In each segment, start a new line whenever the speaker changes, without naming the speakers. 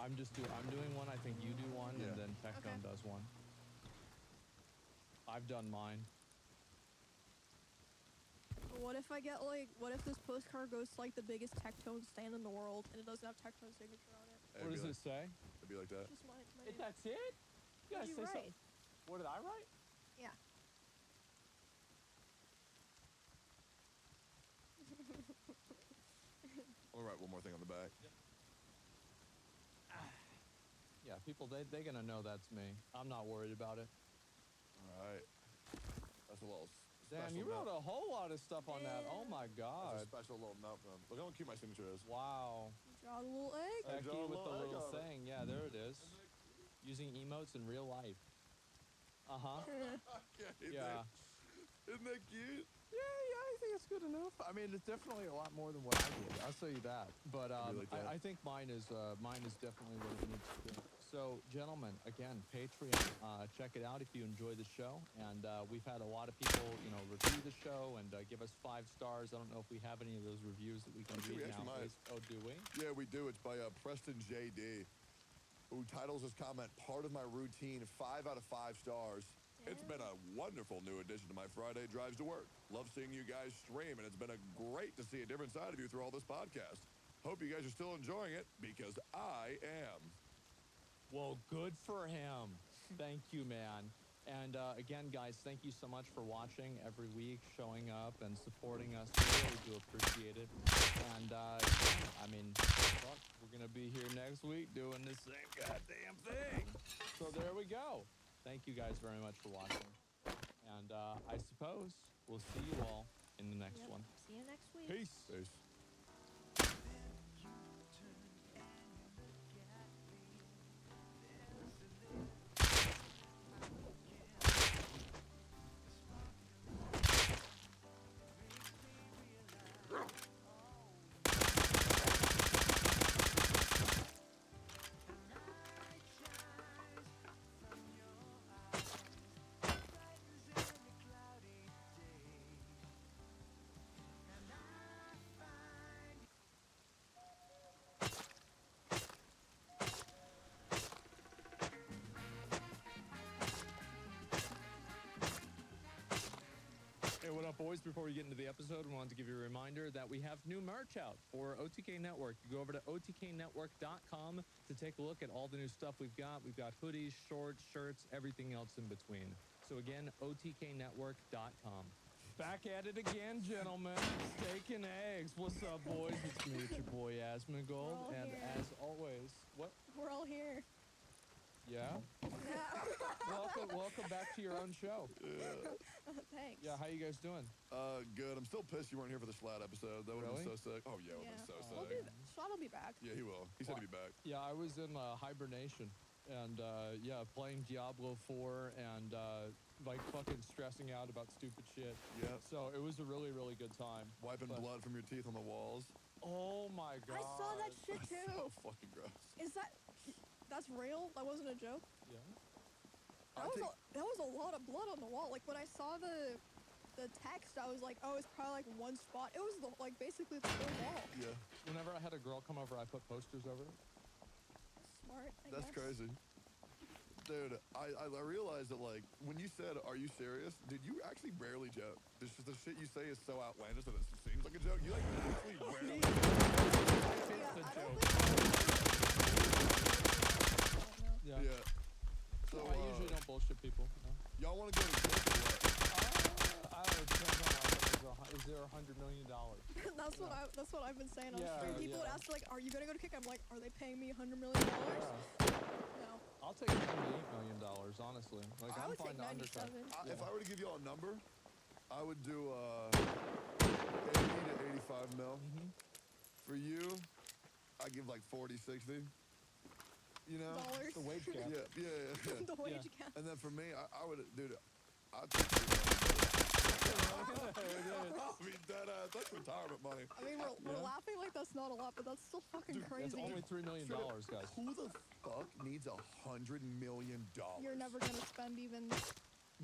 I'm doing one. I think you do one, and then Tectone does one. I've done mine.
What if I get what if this postcard goes to the biggest Tectone stand in the world and it doesn't have Tectone's signature on it?
What does it say?
It'd be like that.
Just my
That's it? You gotta say something. What did I write?
Yeah.
I'll write one more thing on the back.
Yeah, people, they're gonna know that's me. I'm not worried about it.
All right. That's a little special
Damn, you wrote a whole lot of stuff on that. Oh my God.
That's a special little note. Look how cute my signature is.
Wow.
You draw a little egg.
Becky with the little thing. Yeah, there it is. Using emotes in real life. Yeah.
Isn't that cute?
Yeah, I think it's good enough. I mean, it's definitely a lot more than what I did. I'll tell you that. But I think mine is definitely what it needs to be. So, gentlemen, again, Patreon, check it out if you enjoy the show. And we've had a lot of people, review the show and give us 5 stars. I don't know if we have any of those reviews that we can read now. Oh, do we?
Yeah, we do. It's by Preston JD, who titles his comment, "Part of my routine, 5 out of 5 stars. It's been a wonderful new addition to my Friday drives to work. Love seeing you guys stream, and it's been great to see a different side of you through all this podcast. Hope you guys are still enjoying it, because I am."
Well, good for him. Thank you, man. And again, guys, thank you so much for watching every week, showing up and supporting us. We really do appreciate it. And I mean, fuck, we're going to be here next week doing the same goddamn thing. So there we go. Thank you guys very much for watching. And I suppose we'll see you all in the next one.
See you next week.
Peace.
Peace.
Hey, what up, boys? Before we get into the episode, we wanted to give you a reminder that we have new merch out for OTK Network. You go over to otknetwork.com to take a look at all the new stuff we've got. We've got hoodies, shorts, shirts, everything else in between. So again, otknetwork.com. Back at it again, gentlemen. Steak and eggs. What's up, boys? It's me, it's your boy, Asmongold. And
here.
as always, what?
We're all here.
Yeah? Welcome back to your own show.
Thanks.
Yeah, how you guys doing?
Good. I'm still pissed you weren't here for the Schlatt episode. That would have been so sick. Oh, yeah, it would have been so sick.
Schlatt will be back.
Yeah, he will. He said he'd be back.
Yeah, I was in hibernation. And, playing Diablo 4 and, fucking stressing out about stupid shit.
Yeah.
So it was a really, really good time.
Wiping blood from your teeth on the walls.
Oh, my God.
I saw that shit, too.
So fucking gross.
That's real? That wasn't a joke?
Yeah.
That was a lot of blood on the wall. Like, when I saw the text, I was like, oh, it's probably one spot. It was basically the whole wall.
Yeah.
Whenever I had a girl come over, I put posters over it.
Smart, I
That's
guess.
crazy. Dude, I realized that, when you said, "Are you serious?" Dude, you actually rarely joke. The shit you say is so outlandish that it seems like a joke. You, actually rarely
Yeah.
Yeah. So,
I usually don't bullshit people. No.
Y'all want to go to Kick or what?
I don't know. Depends on is there $100 million?
That's what I've been saying on
Yeah,
stream. People would ask are you gonna go to Kick? I'm like, are they paying me $100 million? No.
I'll take $98 million, honestly.
I
I'm
would
fine
take
to undercut.
97.
If I were to give y'all a number, I would do 80 to 85 mil. For you, I give 40, 60. You know?
Dollars.
It's the wage gap.
Yeah.
The wage gap.
And then for me, I would, dude, I'd take I mean, that's retirement money.
I mean, we're laughing like that's not a lot, but that's still fucking crazy.
That's only $3 million, guys.
Who the fuck needs $100 million?
You're never gonna spend even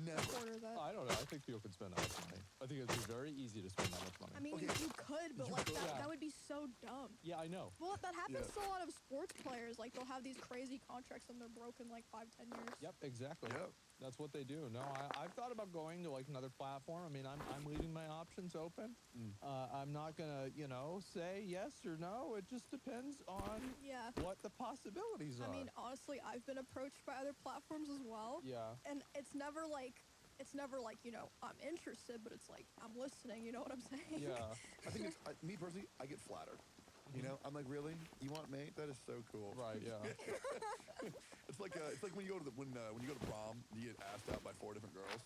Never.
order that.
I don't know. I think people could spend that much money. I think it'd be very easy to spend that much money.
I mean,
Okay.
you could, but
You
like
could.
that,
Yeah.
that would be so dumb.
Yeah, I know.
Well, that happens
Yeah.
to a lot of sports players. Like they'll have these crazy contracts and they're broken like 5-10 years.
Yep, exactly.
Yep.
That's what they do. No, I've thought about going to like another platform. I mean, I'm leaving my options open. I'm not gonna, say yes or no. It just depends on
Yeah.
what the possibilities are.
I mean, honestly, I've been approached by other platforms as well.
yeah.
And it's never like, I'm interested, but it's like, I'm listening, you know what I'm saying?
Yeah.
I think it's me personally. I get flattered. You know, I'm like, really? You want me? That is so cool.
Right. Yeah.
It's like when you go to when you go to prom, you get asked out by 4 different girls.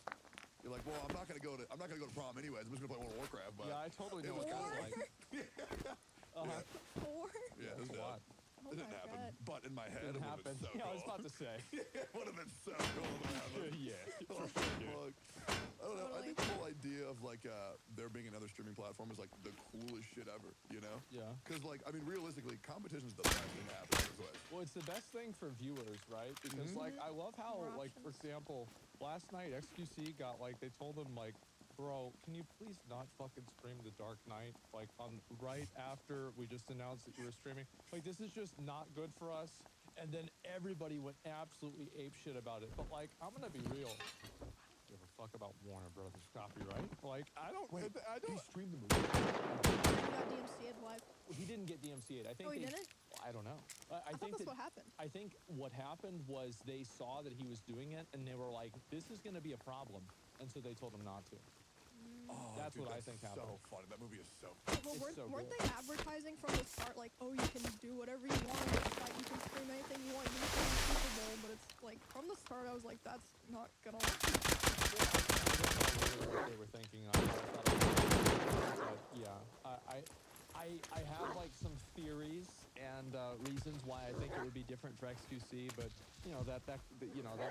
You're like, well, I'm not gonna go to prom anyways. I'm just gonna play World of Warcraft. But
Yeah, I totally
it
know
was
what
kinda
that's
Four?
like.
Four?
yeah, it was
That's a lot.
dope.
Oh
It
my
didn't happen,
god.
but in my head,
Didn't
it would have
happen.
been so
Yeah, I
cool.
was about to say.
It would have been so cool if it happened.
yeah.
What the fuck? I don't know. I
Totally.
think the whole idea of like there being another streaming platform is like the coolest shit ever. You know?
Yeah.
Because like I mean, realistically, competition is the best thing to happen on Twitch.
Well, it's the best thing for viewers, right? Because like I love how
More
like for
options.
example, last night XQC got like they told him like, bro, can you please not fucking stream The Dark Knight like on right after we just announced that you were streaming? Like this is just not good for us. And then everybody went absolutely apeshit about it. But like I'm gonna be real. I don't give a fuck about Warner Brothers copyright. Like I don't.
Wait,
I
he
don't.
streamed the movie.
He got DMCA'd live.
He didn't get DMCA'd. I think.
Oh, he
they-
didn't?
I don't know.
I thought
think
that's
that,
what happened.
I think what happened was they saw that he was doing it and they were like, this is going to be a problem. And so they told him not to.
Oh,
That's
dude,
what I
that's
think
so
happened.
funny. That movie is so.
Well,
It's so
weren't
good.
they advertising from the start like, oh, you can do whatever you want on this site, you can stream anything you want, you can stream Super Bowl, but it's like from the start I was like, that's not gonna work.
I don't know what they were thinking. I thought it was but yeah, I have like some theories and reasons why I think it would be different for XQC, but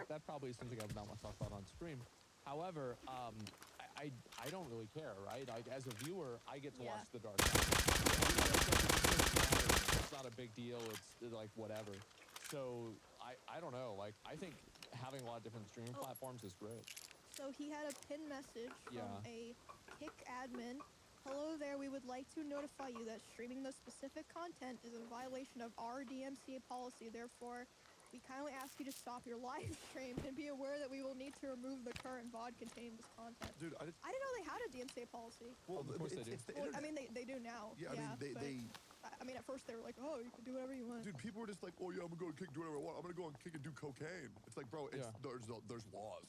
that probably is something I would not want to talk about on stream. However, I don't really care, right? Like as a viewer, I get to
Yeah.
watch The Dark Knight. It's not a big deal. It's like whatever. So I don't know. Like I think having a lot of different streaming platforms is great.
So he had a pin message from
Yeah.
a Kick admin. Hello there, we would like to notify you that streaming the specific content is in violation of our DMCA policy. Therefore, we kindly ask you to stop your live stream and be aware that we will need to remove the current VOD containing this content.
Dude,
I didn't know they had a DMCA policy.
well,
Of course they do.
it's the
Well,
internet.
I mean, they do now.
yeah, I mean,
but
they
I mean, at first they were like, oh, you can do whatever you want.
dude, people were just like, oh yeah, I'm gonna go to Kick, do whatever I want. I'm gonna go on Kick and do cocaine. It's like, bro,
Yeah.
there's laws.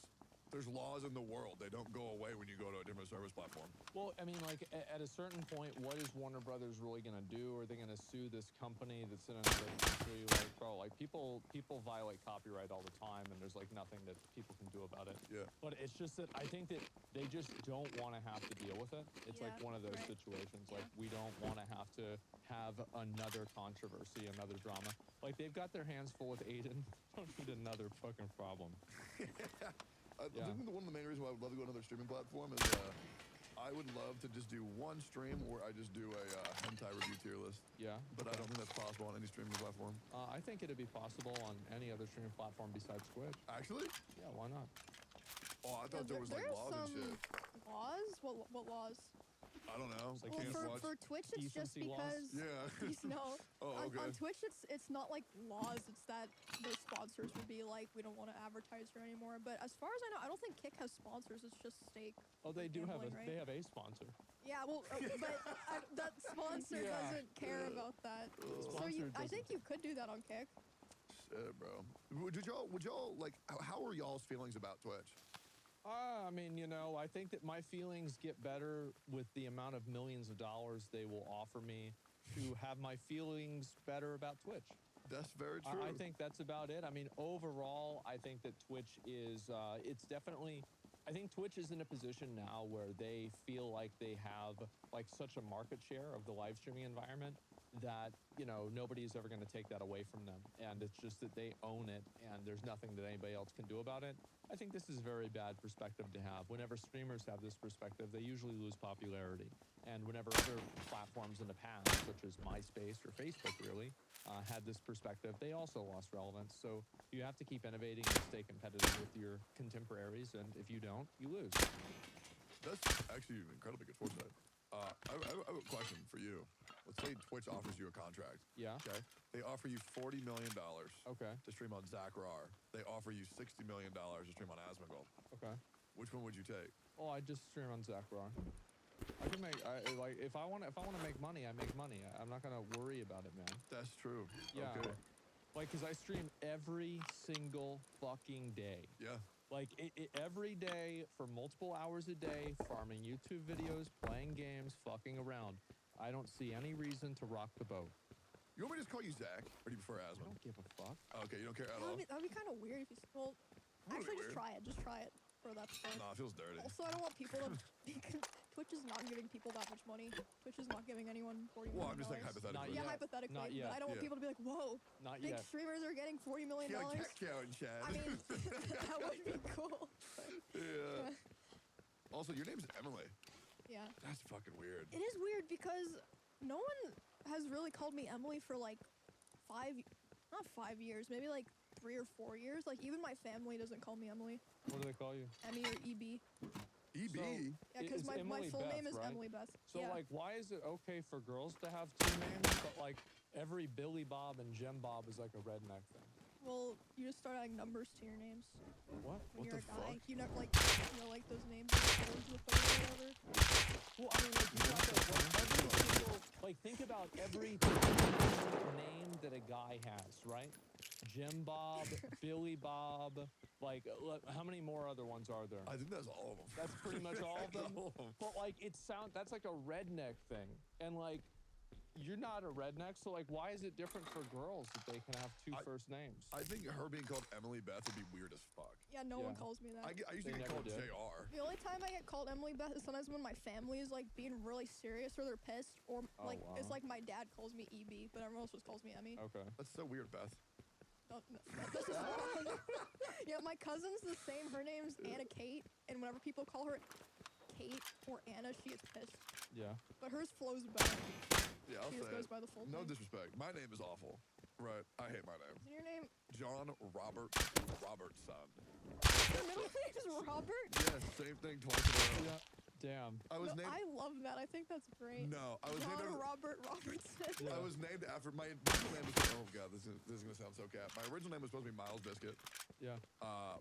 There's laws in the world. They don't go away when you go to a different service platform.
Well, I mean, like at a certain point, what is Warner Brothers really going to do? Are they going to sue this company that's in another country? Like, bro, like people violate copyright all the time, and there's like nothing that people can do about it.
Yeah.
But it's just that I think that they just don't want to have to deal with it. It's like
Yeah,
one of those
right.
situations. Like
Yeah.
we don't want to have another controversy, another drama. Like they've got their hands full with Aiden. Don't need another fucking problem.
I
Yeah.
think one of the main reasons why I would love to go to another streaming platform is I would love to just do one stream where I just do a hentai review tier list.
Yeah.
But I don't think that's possible on any streaming platform.
I think it'd be possible on any other streaming platform besides Twitch.
Actually?
Yeah, why not?
Oh, I thought there was like
there's
laws and
some
shit.
What laws?
I don't know.
Like
I
Well,
can't watch.
for Twitch, it's just
Decency laws?
because
Yeah.
no.
Oh, okay.
On Twitch, it's not like laws. It's that their sponsors would be like, we don't want to advertise here anymore. But as far as I know, I don't think Kick has sponsors. It's just stake.
Oh, they do have
gambling, right?
they have a sponsor.
Yeah, well, but that sponsor
Yeah.
doesn't care about that. So
Sponsor
I think
doesn't.
you could do that on Kick.
Shit, bro. Would y'all like? How are y'all's feelings about Twitch?
I mean, I think that my feelings get better with the amount of millions of dollars they will offer me to have my feelings better about Twitch.
That's very true.
I think that's about it. I mean, overall, I think that Twitch is, it's definitely, I think Twitch is in a position now where they feel like they have like such a market share of the live streaming environment that, you know, nobody's ever going to take that away from them. And it's just that they own it and there's nothing that anybody else can do about it. I think this is a very bad perspective to have. Whenever streamers have this perspective, they usually lose popularity. And whenever other platforms in the past, such as MySpace or Facebook really, had this perspective, they also lost relevance. So you have to keep innovating and stay competitive with your contemporaries. And if you don't, you lose.
That's actually incredibly good foresight. I have a question for you. Let's say Twitch offers you a contract.
Yeah.
Okay. They offer you $40 million
Okay.
to stream on Zachar. They offer you $60 million to stream on Asmongold.
Okay.
Which one would you take?
Oh, I just stream on Zachar. I can make like if I want to make money, I make money. I'm not gonna worry about it, man.
That's true.
Yeah.
Okay.
Like, cause I stream every single fucking day.
Yeah.
Like every day for multiple hours a day, farming YouTube videos, playing games, fucking around. I don't see any reason to rock the boat.
You want me to just call you Zach? Or do you prefer
I
Asmon?
don't give a fuck.
Okay, you don't care at all?
That'd be kind of weird if you. Well,
Wouldn't it be
actually,
weird?
just try it for that point.
Nah, it feels dirty.
Also, I don't want people to. Twitch is not giving people that much money. Twitch is not giving anyone $40 million.
Well, I'm just saying hypothetically.
Not
Yeah,
yet.
hypothetically.
Not yet.
But I don't want
Yeah.
people to be like, whoa,
Not
big
yet.
streamers are getting $40 million.
Yeah, cat cow in chat.
I mean, that would be cool. But,
Yeah. Also, your name's Emily.
yeah.
That's fucking weird.
It is weird because no one has really called me Emily for like not 5 years, maybe like 3 or 4 years. Like even my family doesn't call me Emily.
What do they call you?
Emmy or EB.
EB.
Yeah, because
It's
my
Emily
full
Beth,
name is
right?
Emily Beth.
So
yeah.
like, why is it okay for girls to have two names, but like every Billy Bob and Jim Bob is like a redneck thing?
Well, you just start adding numbers to your names
What?
when
What
you're
the
a guy.
fuck?
You never like those names that are with the photo or whatever.
Well, I mean, like, you got that, like, every single, like, think about every name that a guy has, right? Jim Bob, Billy Bob, like, how many more other ones are there?
I think that's all of them.
That's pretty much all of them.
All of them.
But like, that's like a redneck thing, and like, you're not a redneck, so like, why is it different for girls that they can have two first names?
I think her being called Emily Beth would be weird as fuck.
Yeah, no one
Yeah.
calls me that.
I used to
They
get
never
called
did.
JR.
The only time I get called Emily Beth is sometimes when my family is like being really serious or they're pissed, or
Oh,
like it's
wow.
like my dad calls me EB, but everyone else just calls me Emmy.
Okay.
That's so weird, Beth.
This is wrong. Yeah, my cousin's the same. Her name's Anna Kate, and whenever people call her Kate or Anna, she gets pissed.
Yeah.
But hers flows better.
Yeah, I'll
She just
say
goes
it.
by the full
No
name.
disrespect. My name is awful. Right. I hate my name.
Isn't your name?
John Robert Robertson.
Your middle name is Robert?
Yes, same thing twice in a row.
Yeah. Damn.
I was
No,
named.
I love that. I think that's great.
No, I was
John
named.
Robert Robertson.
I was named after my original name was. Oh god, this is gonna sound so cat. My original name was supposed to be Miles Biscuit,
Yeah.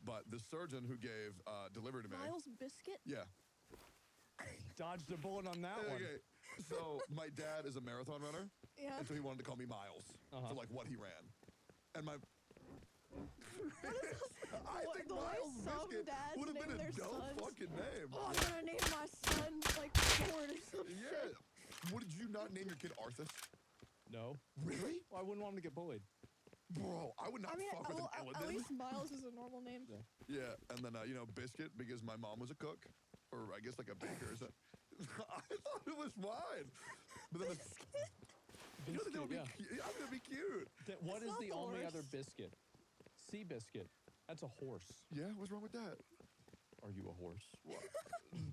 but the surgeon who gave delivery to me.
Miles Biscuit?
Yeah.
Dodged a bullet on that one.
Okay. So my dad is a marathon runner,
Yeah.
and so he wanted to call me Miles for like what he ran, and my. I
What-
think
the way
Miles
some
Biscuit
dads
would have been
name
a
their
dope
sons.
fucking name.
Oh, I'm gonna name my son like Ford or some
Yeah.
shit.
What did you not name your kid Arthur?
No.
Really?
Well, I wouldn't want him to get bullied.
Bro, I would not
I mean,
fuck with an
at
Illidan.
least Miles is a normal name.
Yeah.
Yeah, and then Biscuit because my mom was a cook, or I guess like a baker. So I thought it was fine, but then you know that would be
yeah.
cute. Yeah, that'd be cute.
What
It's
is
not
the
the
only other
worst.
biscuit? Sea biscuit. That's a horse.
Yeah, what's wrong with that?
Are you a horse?
What?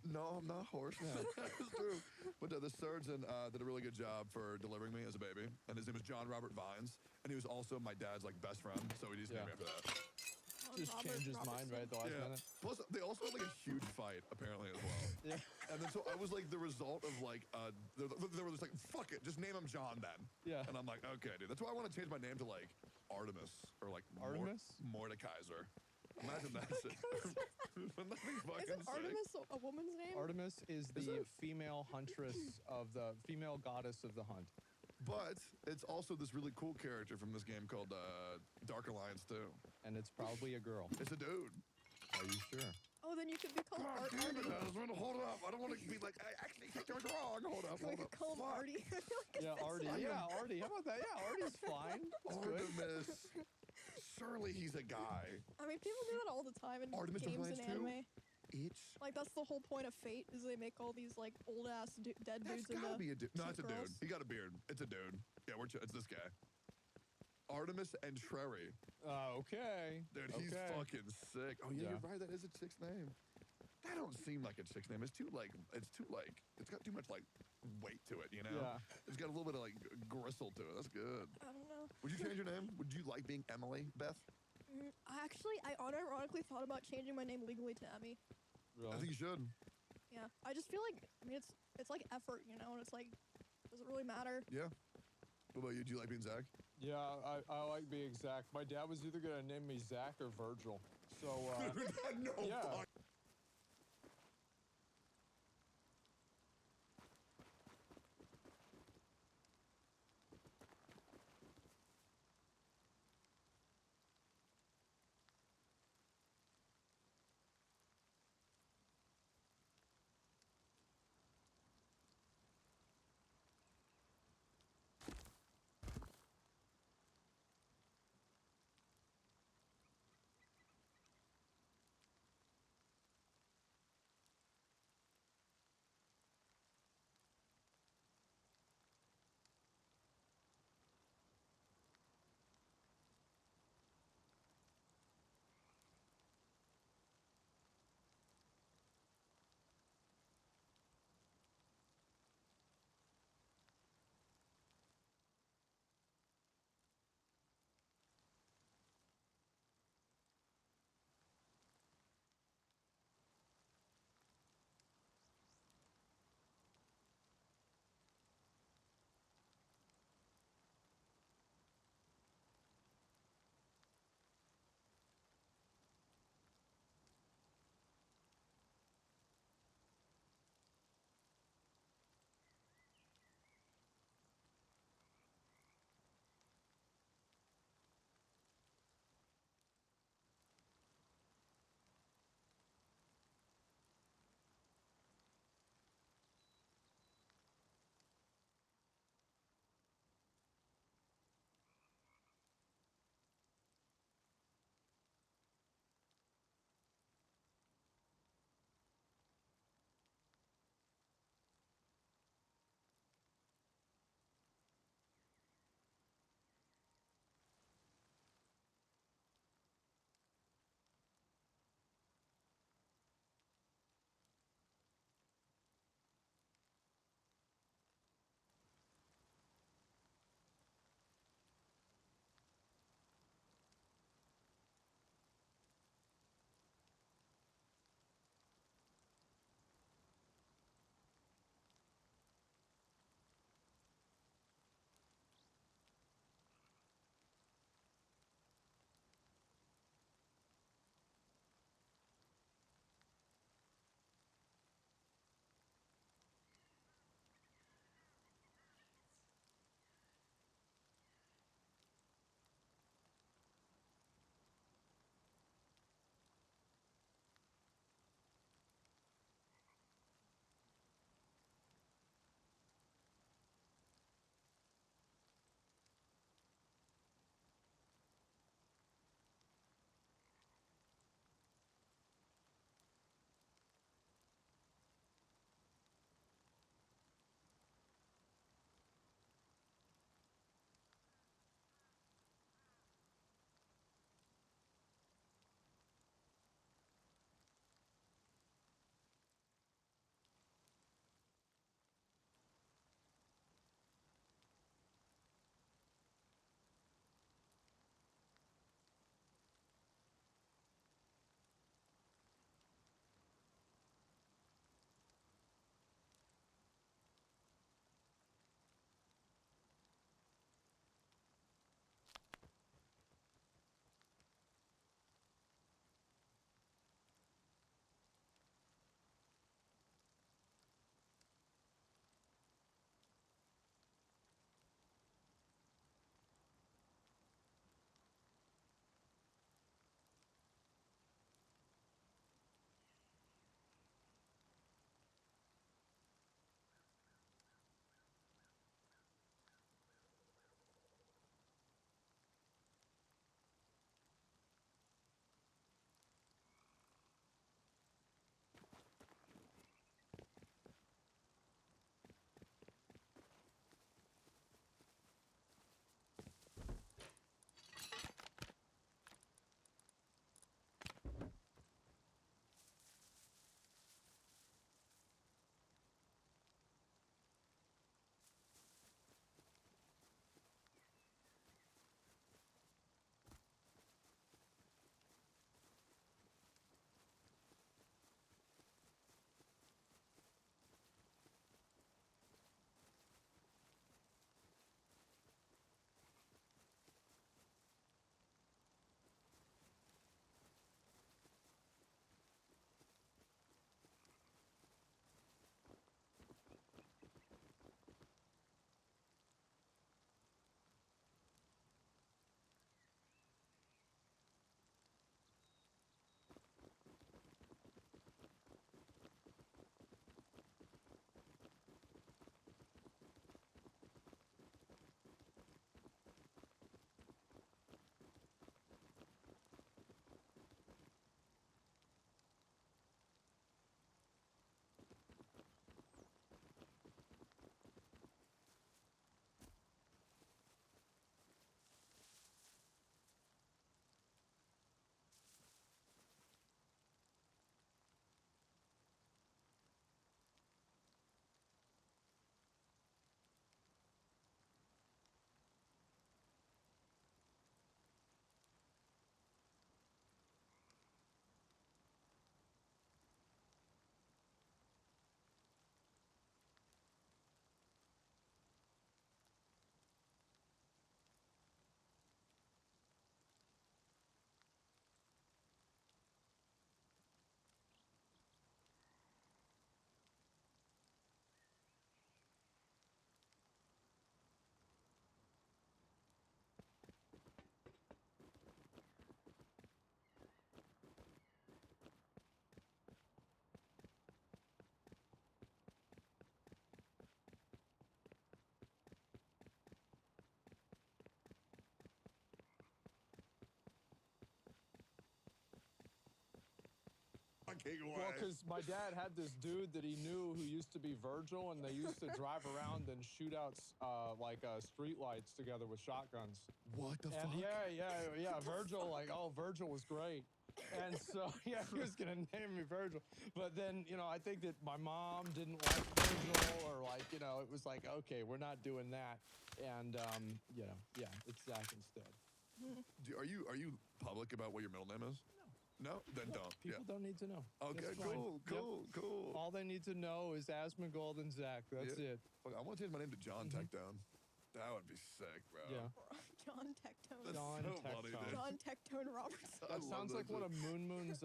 No, I'm not a horse. That's true. But the surgeon did a really good job for delivering me as a baby, and his name was John Robert Vines, and he was also my dad's like best friend, so he just named me after that.
Just changed his mind right at the last
Yeah.
minute.
Plus, they also had like a huge fight apparently as well.
Yeah.
And then so I was like the result of like they were just like fuck it, just name him John then.
Yeah.
And I'm like okay, dude. That's why I want to change my name to like Artemis or like
Artemis?
Mordekaiser. Imagine that shit. Wouldn't that be fucking
Isn't
sick?
Artemis a woman's name?
Artemis is
Is
the
it?
female huntress of the female goddess of the hunt.
But it's also this really cool character from this game called Dark Alliance 2.
And it's probably a girl.
It's a dude.
Are you sure?
Oh, then you could be called
God
Art
damn it,
Artie.
Desmond, hold up. I don't want to be like, I actually think that was wrong. Hold up,
We
hold
could
up.
call him
Fuck.
Artie. I feel like
Yeah,
it's
Artie.
fine.
Yeah, Artie. How about that? Yeah, Artie's fine. That's good.
Artemis. Surely he's a guy.
I mean, people do that all the time in
Artemis
games and
Defiance too?
anime.
It's
Like that's the whole point of Fate is they make all these like old ass dead
that's
dudes
gotta
into
be a dude. No,
cute
it's a
girls.
dude. He got a beard. It's a dude. Yeah, it's this guy. Artemis and Treri.
Okay.
Dude, he's
Okay.
fucking sick. Oh yeah,
Yeah.
you're right. That is a chick's name. That don't seem like a chick's name. It's got too much like weight to it, you know?
Yeah.
It's got a little bit of like gristle to it. That's good.
I don't know.
Would you change your name? Would you like being Emily, Beth?
I unironically thought about changing my name legally to Emmy.
Really?
I think you should.
Yeah, I just feel like it's like effort, you know, and it's like, does it really matter?
Yeah. What about you? Do you like being Zach?
Yeah, I like being Zach. My dad was either gonna name me Zach or Virgil. So
No.
yeah.
Fuck. fucking way.
Well, because my dad had this dude that he knew who used to be Virgil, and they used to drive around and shoot out street lights together with shotguns.
What the
And
fuck?
yeah, Virgil, Virgil was great. And so, yeah, he was gonna name me Virgil. But then, I think that my mom didn't like Virgil, or it was like, okay, we're not doing that. And, it's Zach instead.
Are you public about what your middle name is? No? Then don't.
People don't need to know.
Okay,
That's fine.
cool.
All they need to know is Asmongold and Zach. That's it.
Fuck, I want to change my name to John Techdown. That would be sick, bro.
Yeah.
John Tectone.
That's
John
so funny,
Tectone.
dude.
John Tectone Robertson.
I
That
love
sounds like
shit.
one of Moon Moon's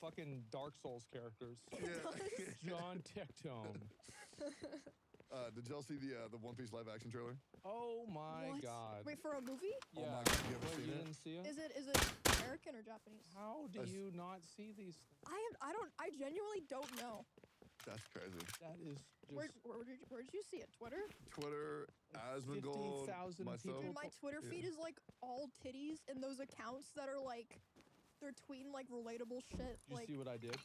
fucking Dark Souls characters.
Yeah.
John Tectone.
Did y'all see the One Piece live action trailer?
Oh my
What?
god.
Wait, for a movie?
Yeah.
Oh my god, you haven't
Wait,
seen
you
it?
didn't see it?
Is it American or Japanese?
How do
That's-
you not see these things?
I genuinely don't know.
That's crazy.
That is
Where,
just
where did you see it? Twitter?
Twitter, Asmongold,
50,000
myself.
people.
Dude, my Twitter
Yeah.
feed is like all titties and those accounts that are like, they're tweeting like relatable shit.
you
Like,
see what I did?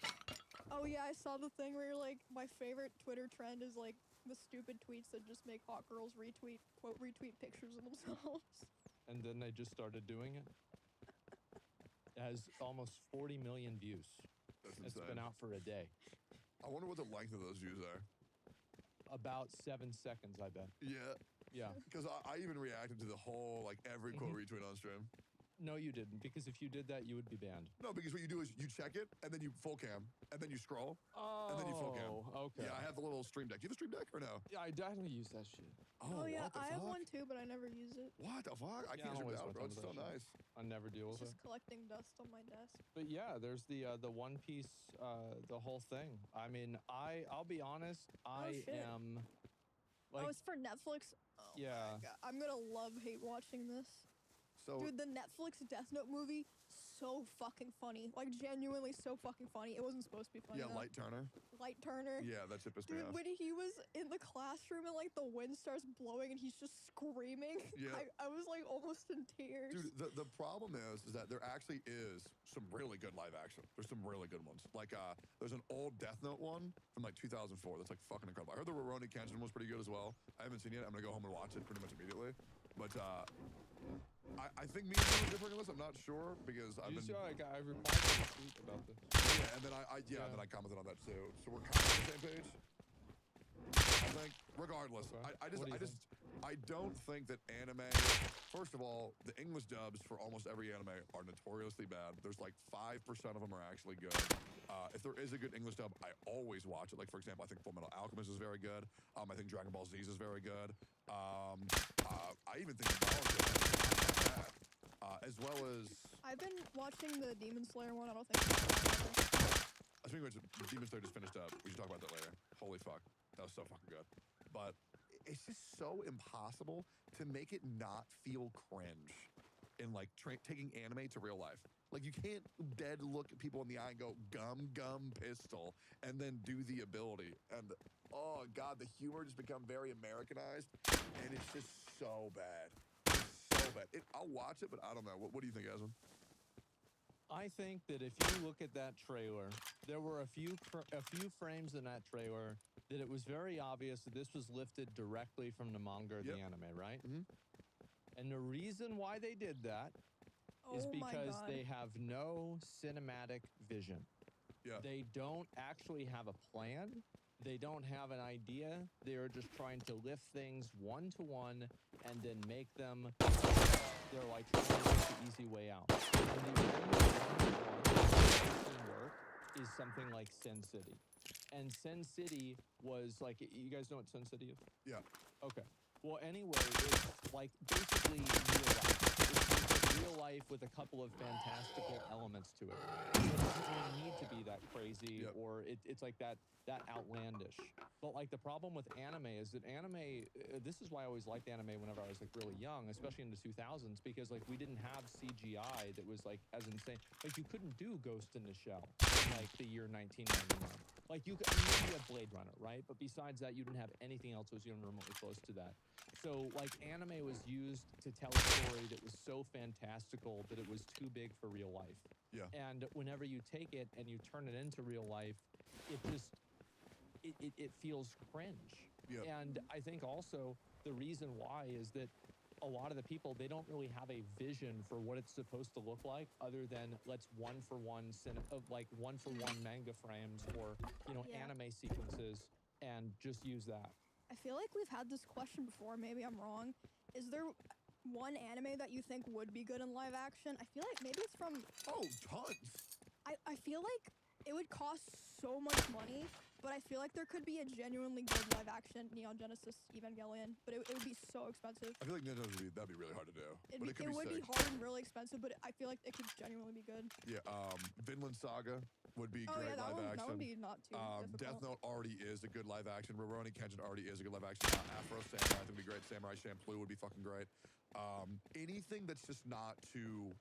oh yeah, I saw the thing where you're like, my favorite Twitter trend is like the stupid tweets that just make hot girls retweet pictures of themselves.
And then they just started doing it. It has almost 40 million views.
That's
It's
insane.
been out for a day.
I wonder what the length of those views are.
About 7 seconds, I bet.
Yeah,
Yeah.
because I even reacted to the whole, like, every quote retweet on stream.
No, you didn't, because if you did that, you would be banned.
No, because what you do is you check it, and then you full cam, and then you scroll,
Oh,
and then you full cam.
okay.
Yeah, I have the little stream deck. Do you have a stream deck or no?
Yeah, I definitely use that shit.
Oh, yeah,
what the
I have
fuck?
one too, but I never use it.
What the fuck? I
Yeah,
can't
I
stream
always
it out,
want
bro. It's
some
so
of that shit.
nice.
I never deal with it.
Just collecting dust on my desk.
But yeah, there's the One Piece, the whole thing. I mean, I'll be honest, I
shit.
am like,
Oh, it's for Netflix? Oh
yeah.
my God. I'm gonna hate watching this.
So,
Dude, the Netflix Death Note movie, so fucking funny. Like, genuinely so fucking funny. It wasn't supposed to be funny.
yeah,
though.
Light Turner.
Light Turner.
Yeah, that shit pissed me
Dude,
off.
when he was in the classroom and like the wind starts blowing and he's just screaming,
Yeah.
I was like almost in tears.
Dude, the problem is that there actually is some really good live action. There's some really good ones. Like, there's an old Death Note one from like 2004 that's like fucking incredible. I heard the Rurouni Kenshin was pretty good as well. I haven't seen it yet. I'm gonna go home and watch it pretty much immediately. But I think me and you are different in this. I'm not sure because I've
You
been.
see, I replied to the tweet about this.
Yeah, and then and then I commented on that too. So we're kind of on the same page. I think, regardless,
Okay.
I
What do you
just, I don't think that anime. First of all, the English dubs for almost every anime are notoriously bad. There's like 5% of them are actually good. If there is a good English dub, I always watch it. Like, for example, I think Full Metal Alchemist is very good. I think Dragon Ball Z is very good. I even think Naruto is not bad. As well as,
I've been watching the Demon Slayer one. I don't think it's
I think Demon Slayer just finished up. We should talk about that later. Holy fuck, that was so fucking good. But it's just so impossible to make it not feel cringe in like taking anime to real life. Like, you can't dead look at people in the eye and go gum pistol and then do the ability. And oh god, the humor just become very Americanized, and it's just so bad. It's so bad. I'll watch it, but I don't know. What do you think, Aslan?
I think that if you look at that trailer, there were a few frames in that trailer that it was very obvious that this was lifted directly from the manga or the
Yep.
anime, right?
Mhm.
And the reason why they did that is
Oh my
because
God.
they have no cinematic vision.
Yeah.
They don't actually have a plan. They don't have an idea. They're just trying to lift things one to one and then make them. They're like trying to take the easy way out. And the only one that can work is something like Sin City. And Sin City was like, you guys know what Sin City is?
Yeah.
Okay. Well, anyway, it's like basically real life. It's real life with a couple of fantastical elements to it. It doesn't really need to be that crazy
Yep.
or it's like that outlandish. But like the problem with anime is that anime, this is why I always liked anime whenever I was like really young, especially in the 2000s, because like we didn't have CGI that was like as insane. Like you couldn't do Ghost in the Shell in like the year 1999. Like you had Blade Runner, right? But besides that, you didn't have anything else that was even remotely close to that. So, like, anime was used to tell a story that was so fantastical that it was too big for real life.
Yeah.
And whenever you take it and you turn it into real life, it just it feels cringe.
Yeah.
And I think also the reason why is that a lot of the people, they don't really have a vision for what it's supposed to look like other than let's one for one manga frames or
Yeah.
anime sequences and just use that.
I feel like we've had this question before. Maybe I'm wrong. Is there one anime that you think would be good in live action? I feel like maybe it's from.
Oh, tons.
I feel like it would cost so much money, but I feel like there could be a genuinely good live action Neon Genesis Evangelion, but it would be so expensive.
I feel like that'd be really hard to do. But it could
It
be
would be
sick.
hard and really expensive, but I feel like it could genuinely be good.
Yeah, Vinland Saga would be
Oh
great
yeah,
live action.
that would be not too difficult.
Death Note already is a good live action. Rurouni Kenshin already is a good live action. Afro Samurai I think would be great. Samurai Champloo would be fucking great. Anything that's just not too,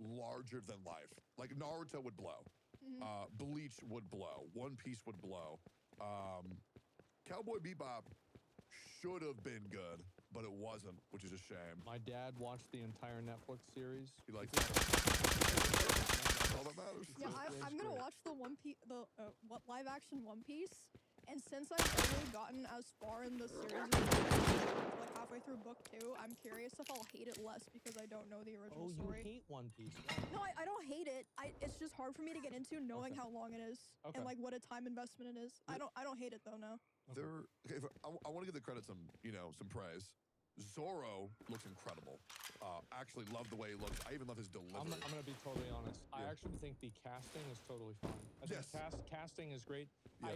larger than life. Like Naruto would blow. Bleach would blow. One Piece would blow. Cowboy Bebop should have been good, but it wasn't, which is a shame.
My dad watched the entire Netflix series.
He likes that. All that matters.
Yeah,
It's
I'm gonna
great.
watch the live action One Piece, and since I've only gotten as far in the series as like halfway through book 2, I'm curious if I'll hate it less because I don't know the original
Oh, you
story.
hate One Piece.
No, I don't hate it. It's just hard for me to get into knowing
Okay.
how long it is
Okay.
and like what a time investment it is. I don't hate it though. No.
I want to give the credit some praise. Zoro looks incredible. Actually love the way he looks. I even love his delivery.
I'm gonna be totally honest. I
Yeah.
actually think the casting is totally fine. I think
Yes.
casting is great.
Yeah.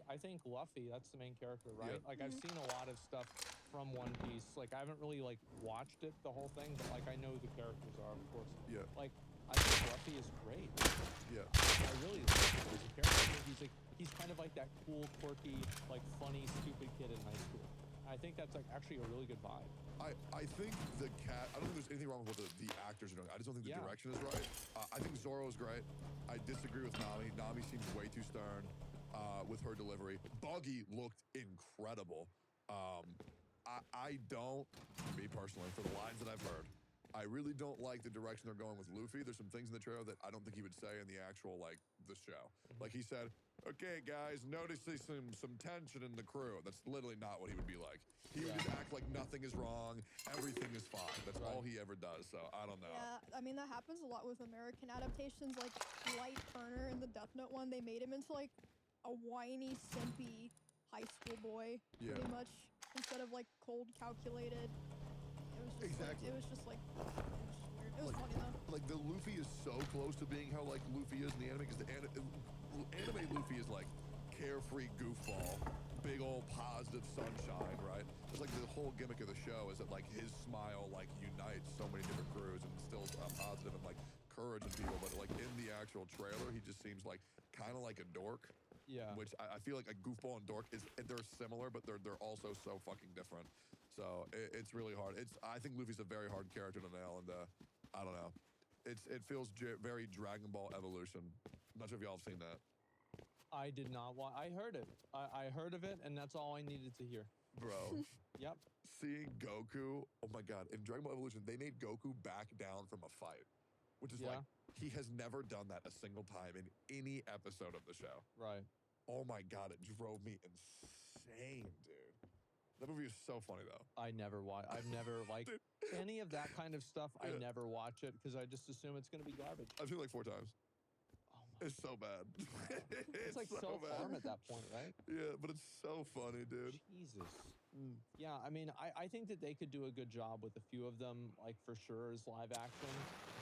I think Luffy, that's the main character, right?
Yeah.
Like I've seen a lot of stuff from One Piece. Like I haven't really like watched it the whole thing, but like I know who the characters are, of course.
Yeah.
Like I think Luffy is great.
Yeah.
I really like him as a character. I think he's kind of like that cool, quirky, like funny, stupid kid in high school. I think that's like actually a really good vibe.
I think the cat. I don't think there's anything wrong with what the actors are doing. I just don't think the
Yeah.
direction is right. I think Zoro's great. I disagree with Nami. Nami seems way too stern with her delivery. Buggy looked incredible. I don't, me personally, for the lines that I've heard, I really don't like the direction they're going with Luffy. There's some things in the trailer that I don't think he would say in the actual, the show. Like he said, okay, guys, noticing some tension in the crew. That's literally not what he would be like. He would just act like nothing is wrong, everything is fine. That's all he ever does, so I don't know.
Yeah, I mean that happens a lot with American adaptations. Like Light Turner in the Death Note one, they made him into like a whiny, simpy high school boy,
Yeah.
pretty much, instead of like cold, calculated. It was just
Exactly.
It was just like it was just weird. It was funny though.
Like the Luffy is so close to being how like Luffy is in the anime because the anime Luffy is like carefree goofball, big old positive sunshine, right? It's like the whole gimmick of the show is that like his smile like unites so many different crews and instills positive and like courage in people. But like in the actual trailer, he just seems like kind of like a dork.
Yeah.
Which I feel like a goofball and dork they're similar, but they're also so fucking different. So it's really hard. I think Luffy's a very hard character to nail, and I don't know. It feels very Dragon Ball Evolution. I'm not sure if y'all have seen that.
I did not want. I heard it. I heard of it, and that's all I needed to hear.
Bro,
Yep.
seeing Goku, oh my god, in Dragon Ball Evolution, they made Goku back down from a fight, which is like, he has never done that a single time in any episode of the show.
Right.
Oh my god, it drove me insane, dude. That movie is so funny, though.
I never watch. I've never liked any of that kind of stuff. I
Yeah.
never watch it because I just assume it's going to be garbage.
I've seen it like 4 times.
Oh my.
It's so bad.
It's like
so
self-harm
bad.
at that point, right?
Yeah, but it's so funny, dude.
Jesus. Yeah, I mean, I think that they could do a good job with a few of them, like for sure as live action,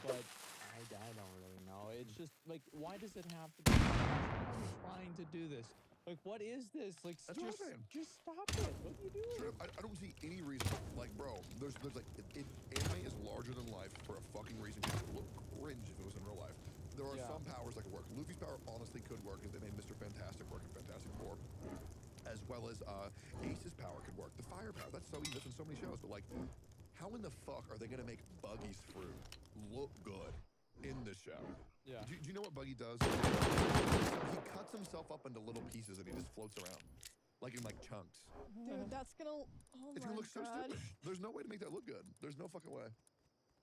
but I don't really know. It's just like, why does it have to be? I'm trying to do this. Like, what is this? Like,
That's what I'm saying.
just stop it. What are you doing?
Sure, I don't see any reason. Like, bro, there's like, anime is larger than life for a fucking reason. It would look cringe if it was in real life. There are some powers that could work. Luffy's power honestly could work if they made Mr. Fantastic work in Fantastic Four. As well as Ace's power could work. The fire power, that's so easy. That's in so many shows. But like, how in the fuck are they gonna make Buggy's fruit look good in this show?
Yeah.
Do you know what Buggy does? He cuts himself up into little pieces and he just floats around. like in like chunks.
Dude, that's gonna. Oh
It's
my
gonna look so
god.
stupid. There's no way to make that look good. There's no fucking way.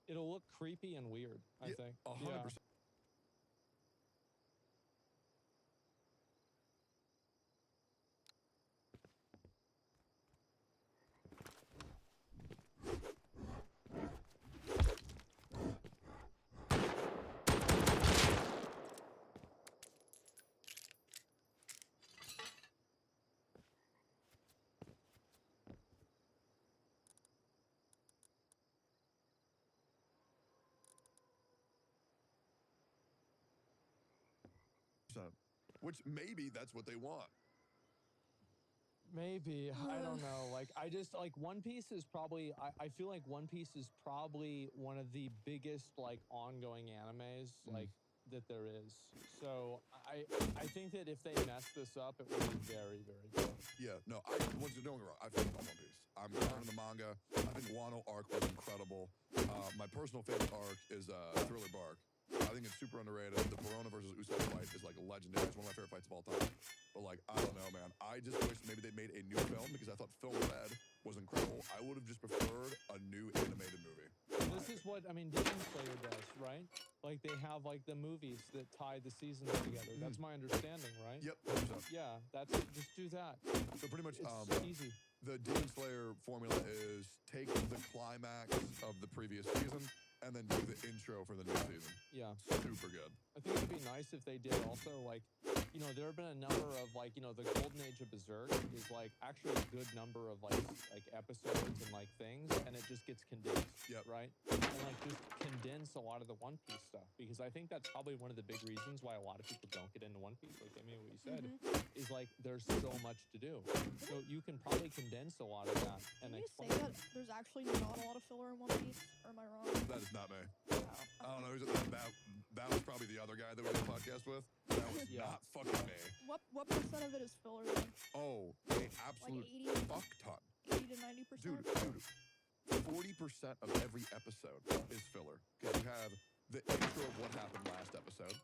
It'll look creepy and weird, I
Yeah,
think.
100%. Which maybe that's what they want.
Maybe. I don't know. Like, I just, like, One Piece is probably, I feel like One Piece is probably one of the biggest, like, ongoing animes, like, that there is. So I think that if they mess this up, it will be very, very good.
Yeah, no, don't get me wrong. I finished One Piece. I'm reading the manga. I think Wano arc was incredible. My personal favorite arc is Thriller Bark. I think it's super underrated. The Perona versus Usopp fight is like legendary. It's one of my favorite fights of all time. But like, I don't know, man. I just wish maybe they made a new film because I thought Film Red was incredible. I would have just preferred a new animated movie.
This is what, I mean, Demon Slayer does, right? Like, they have, like, the movies that tie the seasons together. That's my understanding, right?
Yep, 100%.
Yeah, just do that.
So pretty much,
It's easy.
The Demon Slayer formula is take the climax of the previous season and then do the intro for the new season.
Yeah.
Super good.
I think it'd be nice if they did also, like, you know, there have been a number of, like, you know, the golden age of Berserk is, like, actually a good number of, like episodes and, like, things, and it just gets condensed,
Yep.
right? And, like, just condense a lot of the One Piece stuff, because I think that's probably one of the big reasons why a lot of people don't get into One Piece, like, I mean, what you said, is, like, there's so much to do. So you can probably condense a lot of that and
Can you say
explain.
that there's actually not a lot of filler in One Piece? Or am I wrong?
That is not me.
Wow.
I don't know. That was probably the other guy that we did a podcast with. That was
Yeah.
not fucking me.
What percent of it is filler then?
Oh, an absolute
80?
fuck ton.
80 to 90%?
Dude, 40% of every episode is filler. Because you have the intro of what happened last episode,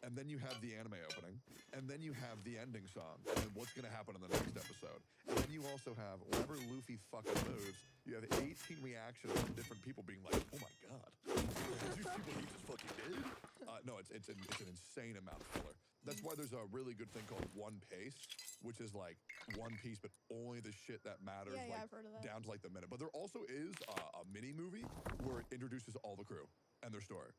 and then you have the anime opening, and then you have the ending song, and then what's going to happen in the next episode. And then you also have, whenever Luffy fucking moves, you have 18 reactions from different people being like, oh my god, did you see what he just fucking did? No, it's an insane amount of filler. That's why there's a really good thing called One Piece, which is like One Piece, but only the shit that matters,
Yeah,
like
I've heard of that.
down to like the minute. But there also is a mini movie where it introduces all the crew and their story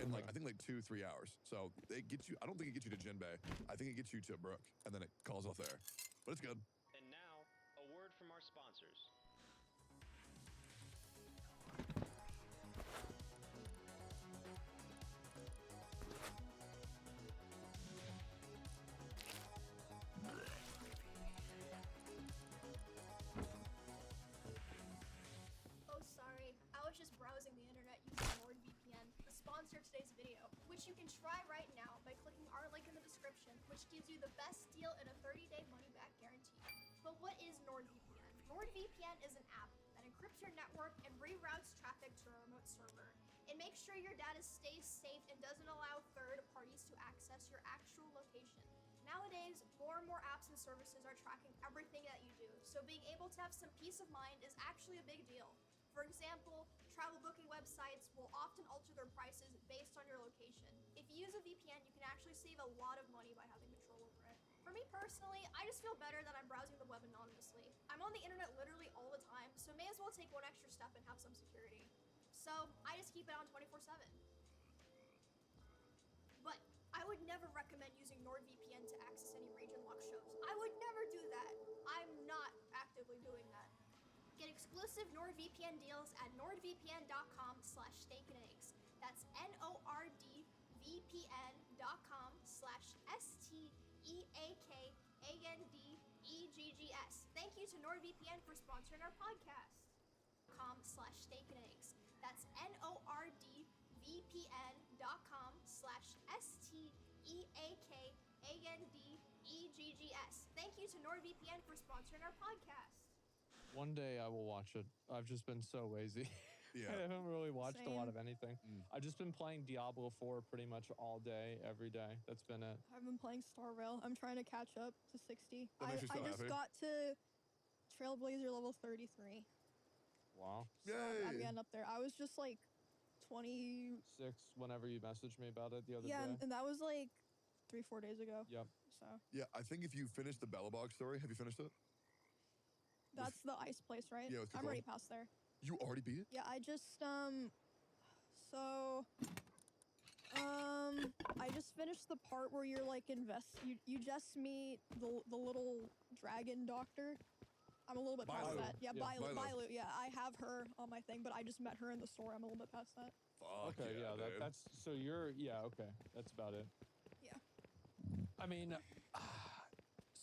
in like I think like 2-3 hours. So it gets you. I don't think it gets you to Jinbei. I think it gets you to Brook, and then it calls off there. But it's good.
And now, a word from our sponsors.
Oh, sorry. I was just browsing the internet using NordVPN, the sponsor of today's video, which you can try right now by clicking our link in the description, which gives you the best deal and a 30-day money-back guarantee. But what is NordVPN? NordVPN is an app that encrypts your network and reroutes traffic to a remote server. It makes sure your data stays safe and doesn't allow third parties to access your actual location. Nowadays, more and more apps and services are tracking everything that you do, so being able to have some peace of mind is actually a big deal. For example, travel booking websites will often alter their prices based on your location. If you use a VPN, you can actually save a lot of money by having control over it. For me personally, I just feel better that I'm browsing the web anonymously. I'm on the internet literally all the time, so may as well take one extra step and have some security. So I just keep it on 24/7. But I would never recommend using NordVPN to access any region-locked shows. I would never do that. I'm not actively doing that. Get exclusive NordVPN deals at nordvpn.com/steakandeggs. That's NORDVPN.com/STEAKANDEGGS. Thank you to NordVPN for sponsoring our podcast. .com/steakandeggs. That's NORDVPN.com/STEAKANDEGGS. Thank you to NordVPN for sponsoring our podcast.
One day I will watch it. I've just been so lazy.
Yeah.
I haven't really watched a lot
Same.
of anything.
Mm.
I've just been playing Diablo 4 pretty much all day, every day. That's been it.
I've been playing Star Rail. I'm trying to catch up to 60.
That makes you
I
so
just
happy.
got to Trailblazer level 33.
Wow.
So I'm
Yay.
getting up there. I was just like 20.
6 whenever you messaged me about it the other
Yeah,
day.
and that was like 3-4 days ago.
Yep.
So
Yeah, I think if you finish the Bellabog story, have you finished it?
that's the ice place, right?
Yeah, with
I'm already
Kakol.
past there.
You already beat it?
Yeah, I just I just finished the part where you're like you just meet the little dragon doctor. I'm a little bit past
Bailu.
that. Yeah,
Yeah.
Bailu.
Bailu.
Bailu. Yeah, I have her on my thing, but I just met her in the store. I'm a little bit past that.
Fuck
Okay, yeah,
dude.
that's so you're okay. That's about it.
Yeah.
I mean,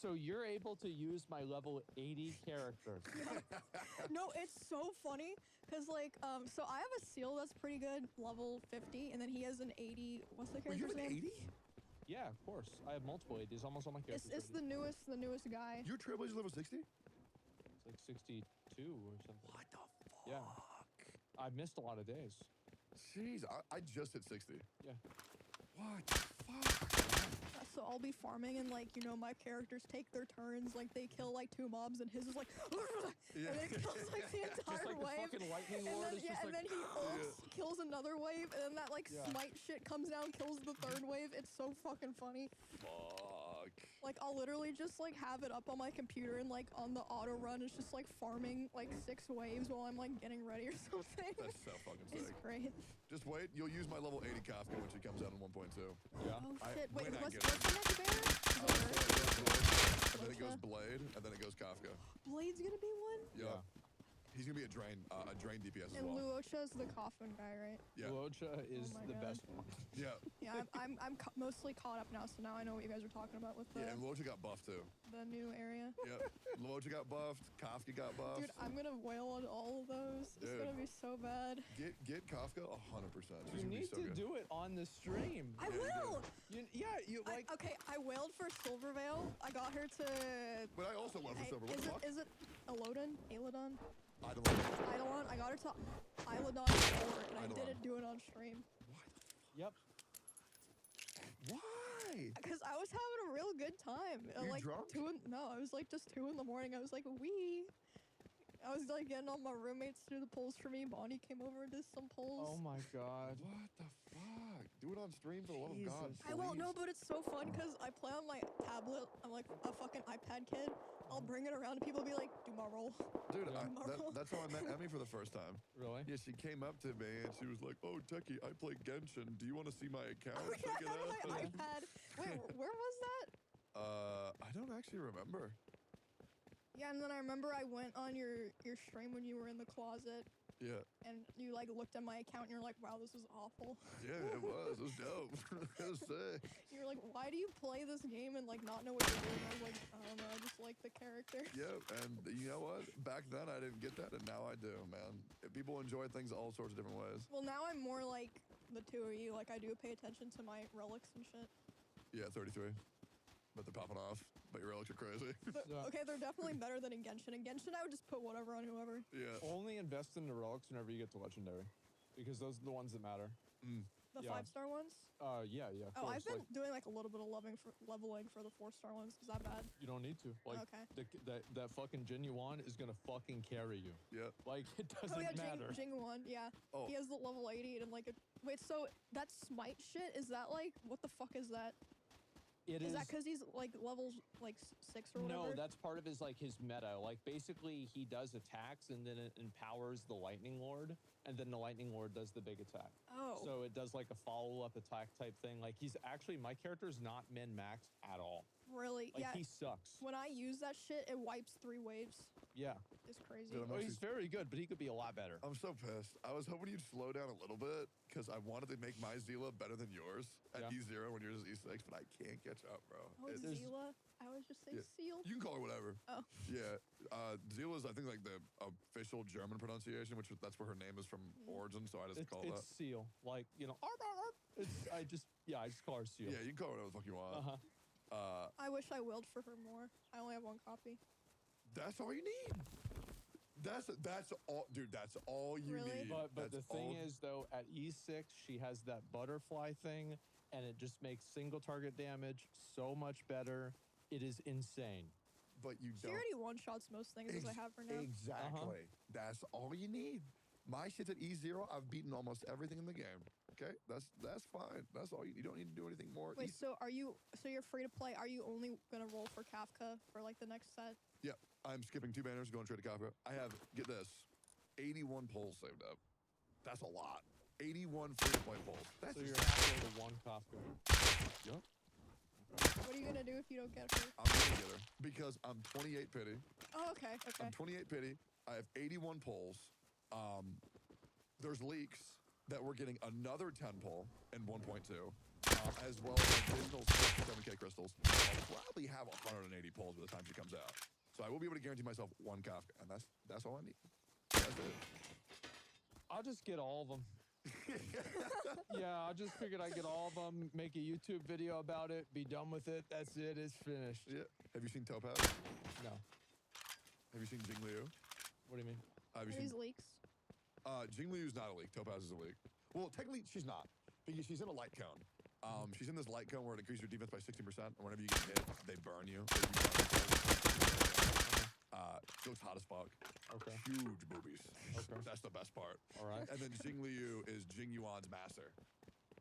so you're able to use my level 80 characters.
No, it's so funny because like so I have a seal that's pretty good, level 50, and then he has an 80. What's the
Wait, you
character's
have an
name?
80?
Yeah, of course. I have multiple 80s. Almost all my characters.
It's
are 80s.
the newest guy.
Your Trailblazer level 60?
It's like 62 or something.
What the fuck?
Yeah. I've missed a lot of days.
Jeez, I just hit 60.
Yeah.
What the fuck?
So I'll be farming and like my characters take their turns, like they kill like 2 mobs and his is like
Yeah.
and it kills like the
Just
entire
like the
wave.
fucking lightning
And
lord
then,
is just
and
like.
then he ults, kills another wave, and then that like
Yeah.
smite shit comes down, kills the 3rd wave. It's so fucking funny.
Fuck.
Like I'll literally just like have it up on my computer and like on the auto run, it's just like farming like 6 waves while I'm like getting ready or something.
That's so fucking
It's
sick.
great.
Just wait, you'll use my level 80 Kafka when she comes out in 1.2.
Yeah.
Oh
I-
shit! Wait,
when I
what's
get
the next bear? Is it
So
Bird?
it goes Blade, and then it goes
Lucha?
Blade, and then it goes Kafka.
Blade's gonna be one.
Yeah. He's gonna be a drain DPS as
And
well.
Luocha's the coffin guy, right?
Yeah.
Luocha is
my
the
God.
best one.
Yeah.
Yeah, mostly caught up now, so now I know what you guys are talking about with the
Yeah, and Locha got buffed too.
the new area.
Yep. Locha got buffed, Kafka got buffed.
Dude, I'm gonna wail on all of those. It's
Dude.
gonna be so bad.
Get Kafka 100%. She's
You
gonna be
need
so
to
good.
do it on the stream.
I will.
You like.
Okay, I wailed for Silvervale. I got her to.
But I also went for silver. What the fuck?
Is it Elodon? Eilidon?
I don't know.
Eidolon? I got her to Eilidon 4, and I
Eidolon.
didn't do it on stream.
Yep.
Why?
Because I was having a real good time.
You
Like
drunk?
No, I was like just 2 in the morning. I was like, wee. I was like getting all my roommates to do the polls for me. Bonnie came over and did some polls.
Oh my god.
What the fuck? Do it on stream for the love of God.
Jesus.
I won't know,
please.
but it's so fun because I play on my tablet. I'm like a fucking iPad kid. I'll bring it around and people will be like, do my roll.
Dude,
Yeah.
that's how I met Emmy for the first time.
Really?
Yeah, she came up to me and she was like, "Oh, Techie, I play Genshin. Do you want to see my account?
Oh yeah,
Check it
on
out."
my iPad. Wait, where was that?
I don't actually remember.
Yeah, and then I remember I went on your stream when you were in the closet
Yeah,
and you like looked at my account and you're like, wow, this is awful.
yeah, it was. It was dope. It was sick.
You're like, why do you play this game and like not know what you're doing? I was like, I don't know, I just like the character.
Yeah, and you know what? Back then I didn't get that, and now I do, man. People enjoy things all sorts of different ways.
Well, now I'm more like the 2 of you. Like I do pay attention to my relics and shit.
Yeah, 33. But they're popping off. But your relics are crazy.
Yeah.
Okay, they're definitely better than in Genshin. In Genshin, I would just put whatever on whoever.
Yeah.
Only invest in the relics whenever you get to legendary, because those are the ones that matter.
The
Yeah.
5-star ones.
Yeah. Of
Oh,
course.
I've been
Like,
doing like a little bit of leveling for the 4-star ones. Is that bad?
you don't need to. Like,
Okay.
that fucking Jin Yuan is gonna fucking carry you.
Yeah.
Like, it doesn't
Oh yeah,
matter.
Jing 1. Yeah.
Oh.
He has the level 80 and like a. Wait, so that smite shit is that like what the fuck is that?
It
Is that because he's like level like 6 or whatever?
No, that's part of his like his meta. Like basically he does attacks and then it empowers the Lightning Lord, and then the Lightning Lord does the big attack.
Oh.
So it does like a follow-up attack type thing. Like he's actually, my character's not min maxed at all.
Really?
Like
yeah.
he sucks.
When I use that shit, it wipes 3 waves.
Yeah.
It's crazy.
Dude, I'm
Oh,
actually-
he's very good, but he could be a lot better.
I'm so pissed. I was hoping you'd slow down a little bit because I wanted to make my Zila better than yours at
Yeah.
E0 when yours is E6, but I can't catch up, bro.
Oh, it's
there's-
Zila. I always just say
Yeah.
seal.
You can call her whatever.
Oh.
Yeah. Zila is, I think, like the official German pronunciation, which that's where her name is from origin, so I just call
It's
that.
Seal. Like, you know, I just call her Seal.
Yeah, you can call her whatever the fuck you want.
Uh-huh.
I wish I willed for her more. I only have 1 copy.
That's all you need. That's all, dude. That's all you
Really?
need.
But
That's
the thing
all-
is, though, at E6, she has that butterfly thing, and it just makes single target damage so much better. It is insane.
but you
She
don't.
already one-shots most things as I have her now.
Exactly. That's all you need. My shit's at E0. I've beaten almost everything in the game. Okay, that's fine. That's all you don't need to do anything more.
Wait, so you're free to play? Are you only gonna roll for Kafka for like the next set?
Yeah, I'm skipping 2 banners, going straight to Kafka. I have, get this, 81 polls saved up. That's a lot. 81 free-to-play polls. That's
So you're
just-
halfway to 1 Kafka.
Yep.
What are you gonna do if you don't get her?
I'm gonna get her because I'm 28 pity.
Oh, okay, okay.
I'm 28 pity. I have 81 polls. There's leaks that we're getting another 10 poll in 1.2, as well as additional 67K crystals. I'll probably have 180 polls by the time she comes out. So I will be able to guarantee myself 1 Kafka, and that's all I need. That's it.
I'll just get all of them. Yeah, I just figured I'd get all of them, make a YouTube video about it, be done with it. That's it. It's finished.
Yeah. Have you seen Topaz?
No.
Have you seen Jing Liu?
What do you mean?
Have
Are
you
these
seen?
leaks?
Jing Liu's not a leak. Topaz is a leak. Well, technically, she's not because she's in a light cone. She's in this light cone where it increases your defense by 60%, and whenever you get hit, they burn you. She looks hot as fuck.
Okay.
Huge boobies.
Okay.
That's the best part.
All right.
And then Jing Liu is Jing Yuan's master.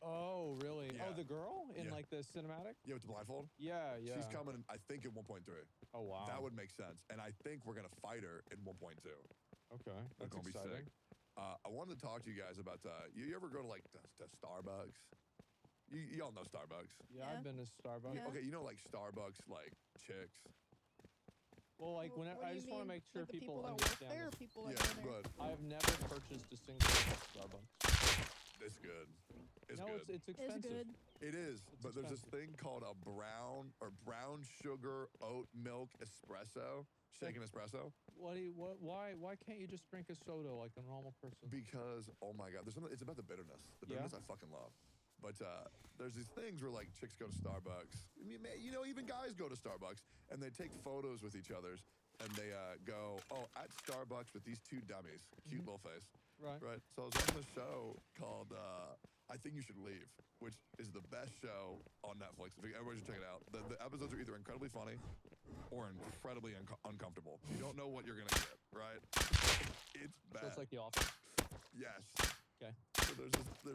Oh, really?
Yeah.
Oh, the girl in
Yeah.
like the cinematic?
Yeah, with the blindfold?
Yeah, yeah.
She's coming, I think, in 1.3.
Oh, wow.
That would make sense. And I think we're going to fight her in 1.2.
Okay. That's
gonna be
exciting.
sick. I wanted to talk to you guys about, you ever go to, like, to Starbucks? You all know Starbucks.
Yeah,
Yeah.
I've been to Starbucks.
Yeah.
Okay, you know, like, Starbucks, like, chicks.
Well, like,
What
whenever
do
I
you
just want to
mean?
make sure
Like the
people
that work
understand
there or
this.
people that
Yeah,
go there?
but
I've never purchased a single thing at Starbucks.
it's good. It's
No,
good.
it's
It's
expensive.
good.
It is, but there's this
expensive.
thing called a brown sugar oat milk espresso, shaken espresso,
Why can't you just drink a soda like a normal person?
because oh my god, there's something. It's about the bitterness. The
Yeah.
bitterness I fucking love. But there's these things where like chicks go to Starbucks. I mean, man, you know, even guys go to Starbucks and they take photos with each other's and they go, oh, at Starbucks with these 2 dummies, cute little face.
Right.
Right. So I was on this show called I Think You Should Leave, which is the best show on Netflix. Everybody should check it out. The episodes are either incredibly funny or incredibly uncomfortable. You don't know what you're going to get, right? It's bad.
So it's like The Office.
Yes.
Okay.
So there's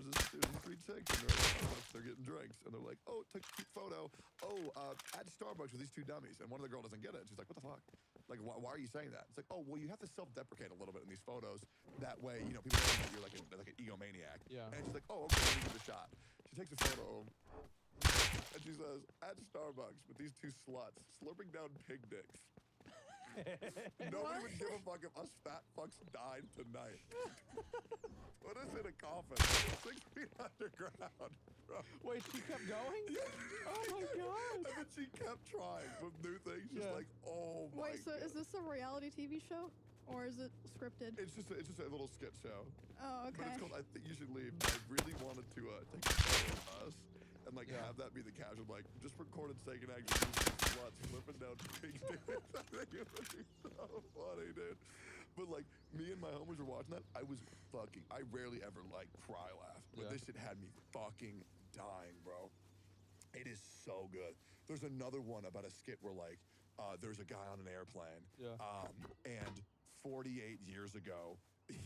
these 3 chicks and they're at Starbucks, they're getting drinks and they're like, oh, took a cute photo. Oh, at Starbucks with these 2 dummies. And one of the girl doesn't get it. She's like, what the fuck? Like, why are you saying that? It's like, oh, well, you have to self-deprecate a little bit in these photos. That way, you know, people don't think you're like an egomaniac.
Yeah.
And she's like, oh, okay, let me give it a shot. She takes a photo and she says, at Starbucks with these 2 sluts slurping down pig dicks. Nobody would give a fuck if us fat fucks died tonight. Put us in a coffin 6 feet underground, bro.
Wait, she kept going? Oh my god.
And then she kept trying with new things. Just
Yeah.
like, oh my
Wait, so
God.
is this a reality TV show or is it scripted?
It's just a little skit show.
Oh,
But
okay.
it's called I Think You Should Leave. I really wanted to take a photo of us and like
Yeah.
have that be the caption, like just recorded second action sluts flipping down pig dicks. I think it would be so funny, dude. But like me and my homies were watching that. I rarely ever like cry laugh, but
Yeah.
this shit had me fucking dying, bro. It is so good. There's another one about a skit where like there's a guy on an airplane,
Yeah.
and 48 years ago,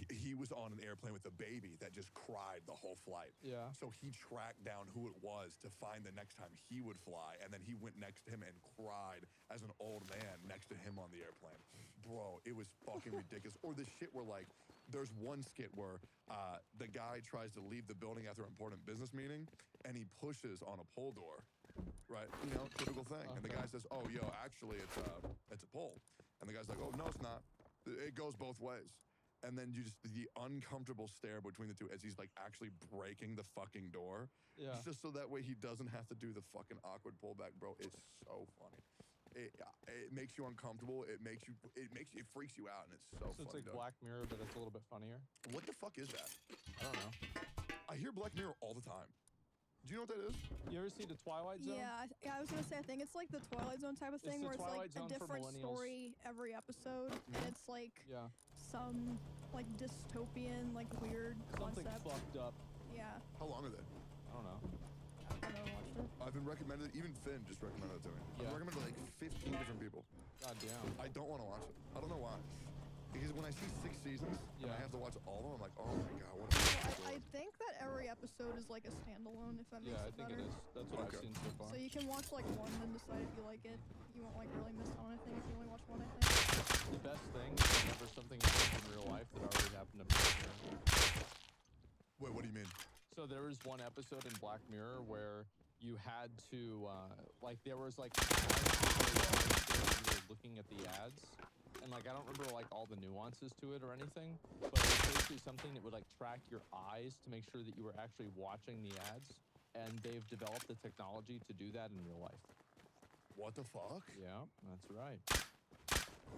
he was on an airplane with a baby that just cried the whole flight.
Yeah.
So he tracked down who it was to find the next time he would fly, and then he went next to him and cried as an old man next to him on the airplane. Bro, it was fucking ridiculous. Or this shit where like, there's one skit where the guy tries to leave the building after an important business meeting, and he pushes on a pull door. Right, you know, typical thing. And the guy says, "Oh, yo, actually, it's a pull." And the guy's like, "Oh, no, it's not. It goes both ways." And then you just the uncomfortable stare between the two as he's like actually breaking the fucking door.
Yeah.
Just so that way he doesn't have to do the fucking awkward pullback, bro. It's so funny. It makes you uncomfortable. It freaks you out, and it's so
So
funny.
it's like
dog.
Black Mirror, but it's a little bit funnier.
What the fuck is that?
I don't know.
I hear Black Mirror all the time. Do you know what that is?
You ever see The Twilight Zone?
Yeah, I was gonna say, I think it's like the Twilight Zone type of
It's
thing
the
where it's like
Twilight
a
Zone for
different
millennials.
story every episode, and it's like
Yeah.
some like dystopian, like weird
Something
concept.
fucked up.
Yeah,
How long are they?
I don't know.
I've never watched it.
I've been recommended, even Finn just recommended it to me.
Yeah.
I've recommended like 15 different people.
God damn.
I don't want to watch it. I don't know why. Because when I see 6 seasons and I
Yeah.
have to watch all of them, I'm like, oh my god, what a
I think that every episode is like a standalone, if that makes
Yeah, I
it
think
better.
it is. That's what
Okay.
I've seen so far.
So you can watch like one and decide if you like it. You won't like really miss out on anything if you only watch one, I think.
The best thing is whenever something happens in real life that already happened to Black Mirror.
Wait, what do you mean?
So there was one episode in Black Mirror where you had to, like, there was like you were looking at the ads, and like I don't remember like all the nuances to it or anything, but it was basically something that would like track your eyes to make sure that you were actually watching the ads, and they've developed the technology to do that in real life.
What the fuck?
Yeah, that's right.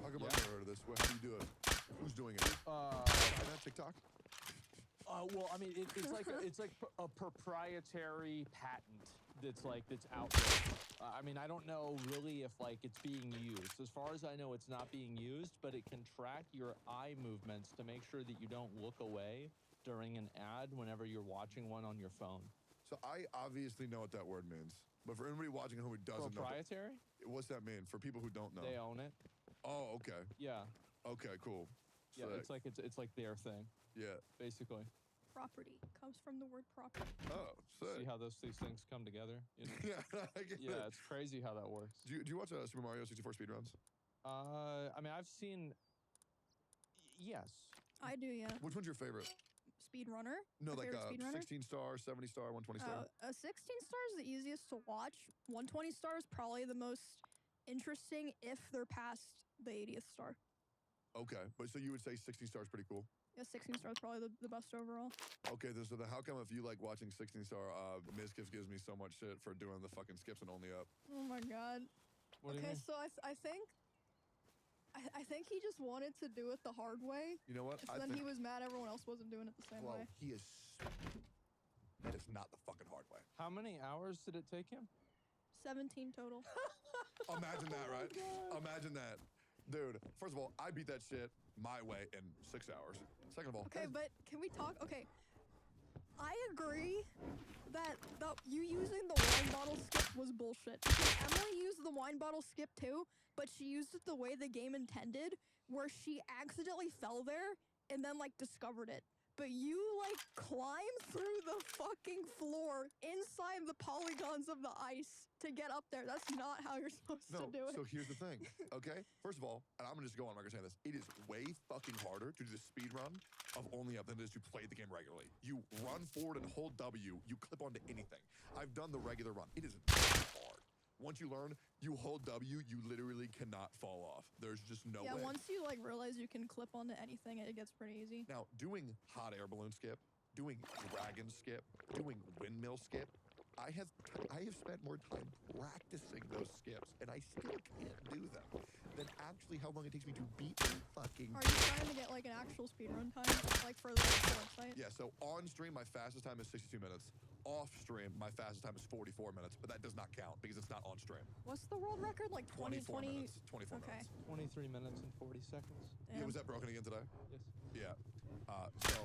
How come
Yeah.
I've never heard of this? How do you do it? Who's doing it?
Uh,
Is that TikTok?
Well, I mean, it's like a proprietary patent that's out there. I mean, I don't know really if like it's being used. As far as I know, it's not being used, but it can track your eye movements to make sure that you don't look away during an ad whenever you're watching one on your phone.
So I obviously know what that word means. But for anybody watching at home who doesn't
Proprietary?
know, what's that mean? For people who don't know.
They own it.
Oh, okay.
Yeah,
Okay, cool.
yeah.
Sick.
It's like their thing,
Yeah.
basically.
Property comes from the word property.
Oh, sick.
See how these things come together? You know?
Yeah, I get
Yeah,
it.
it's crazy how that works.
Do you watch Super Mario 64 speedruns?
I mean, I've seen. Yes.
I do, yeah.
Which one's your favorite?
Speedrunner.
No,
My
like
favorite speedrunner?
16 star, 70 star, 120 star.
A 16 star is the easiest to watch. 120 star is probably the most interesting if they're past the 80th star.
Okay, but so you would say 16 star is pretty cool.
Yeah, 16 star is probably the best overall.
Okay, so then how come if you like watching 16 star, Mizkif gives me so much shit for doing the fucking skips and only up?
Oh my god.
What do you
Okay,
mean?
so I think he just wanted to do it the hard way.
You know what?
So then he was mad everyone else wasn't doing it the same
well,
way.
he is. That is not the fucking hard way.
How many hours did it take him?
17 total.
Imagine that,
Oh my
right?
God.
Imagine that. Dude, first of all, I beat that shit my way in 6 hours. Second of all,
Okay,
that's-
but can we talk? Okay, I agree that you using the wine bottle skip was bullshit. Because Emily used the wine bottle skip too, but she used it the way the game intended, where she accidentally fell there and then like discovered it. But you like climbed through the fucking floor inside the polygons of the ice to get up there. That's not how you're supposed
no,
to do it.
so here's the thing, okay? First of all, and I'm gonna just go on record saying this, it is way fucking harder to do the speed run of only up than it is to play the game regularly. You run forward and hold W, you clip onto anything. I've done the regular run. It is not hard. Once you learn, you hold W, you literally cannot fall off. There's just no
Yeah,
way.
once you like realize you can clip onto anything, it gets pretty easy.
Now, doing hot air balloon skip, doing dragon skip, doing windmill skip, I have spent more time practicing those skips, and I still can't do them than actually how long it takes me to beat the fucking.
Are you trying to get like an actual speedrun time, like for the website?
Yeah, so on stream, my fastest time is 62 minutes. Off stream, my fastest time is 44 minutes, but that does not count because it's not on stream.
What's the world record? Like 20,
24 minutes. 24
Okay.
minutes.
23 minutes and 40 seconds.
Yeah,
Damn.
was that broken again today?
Yes.
Yeah. So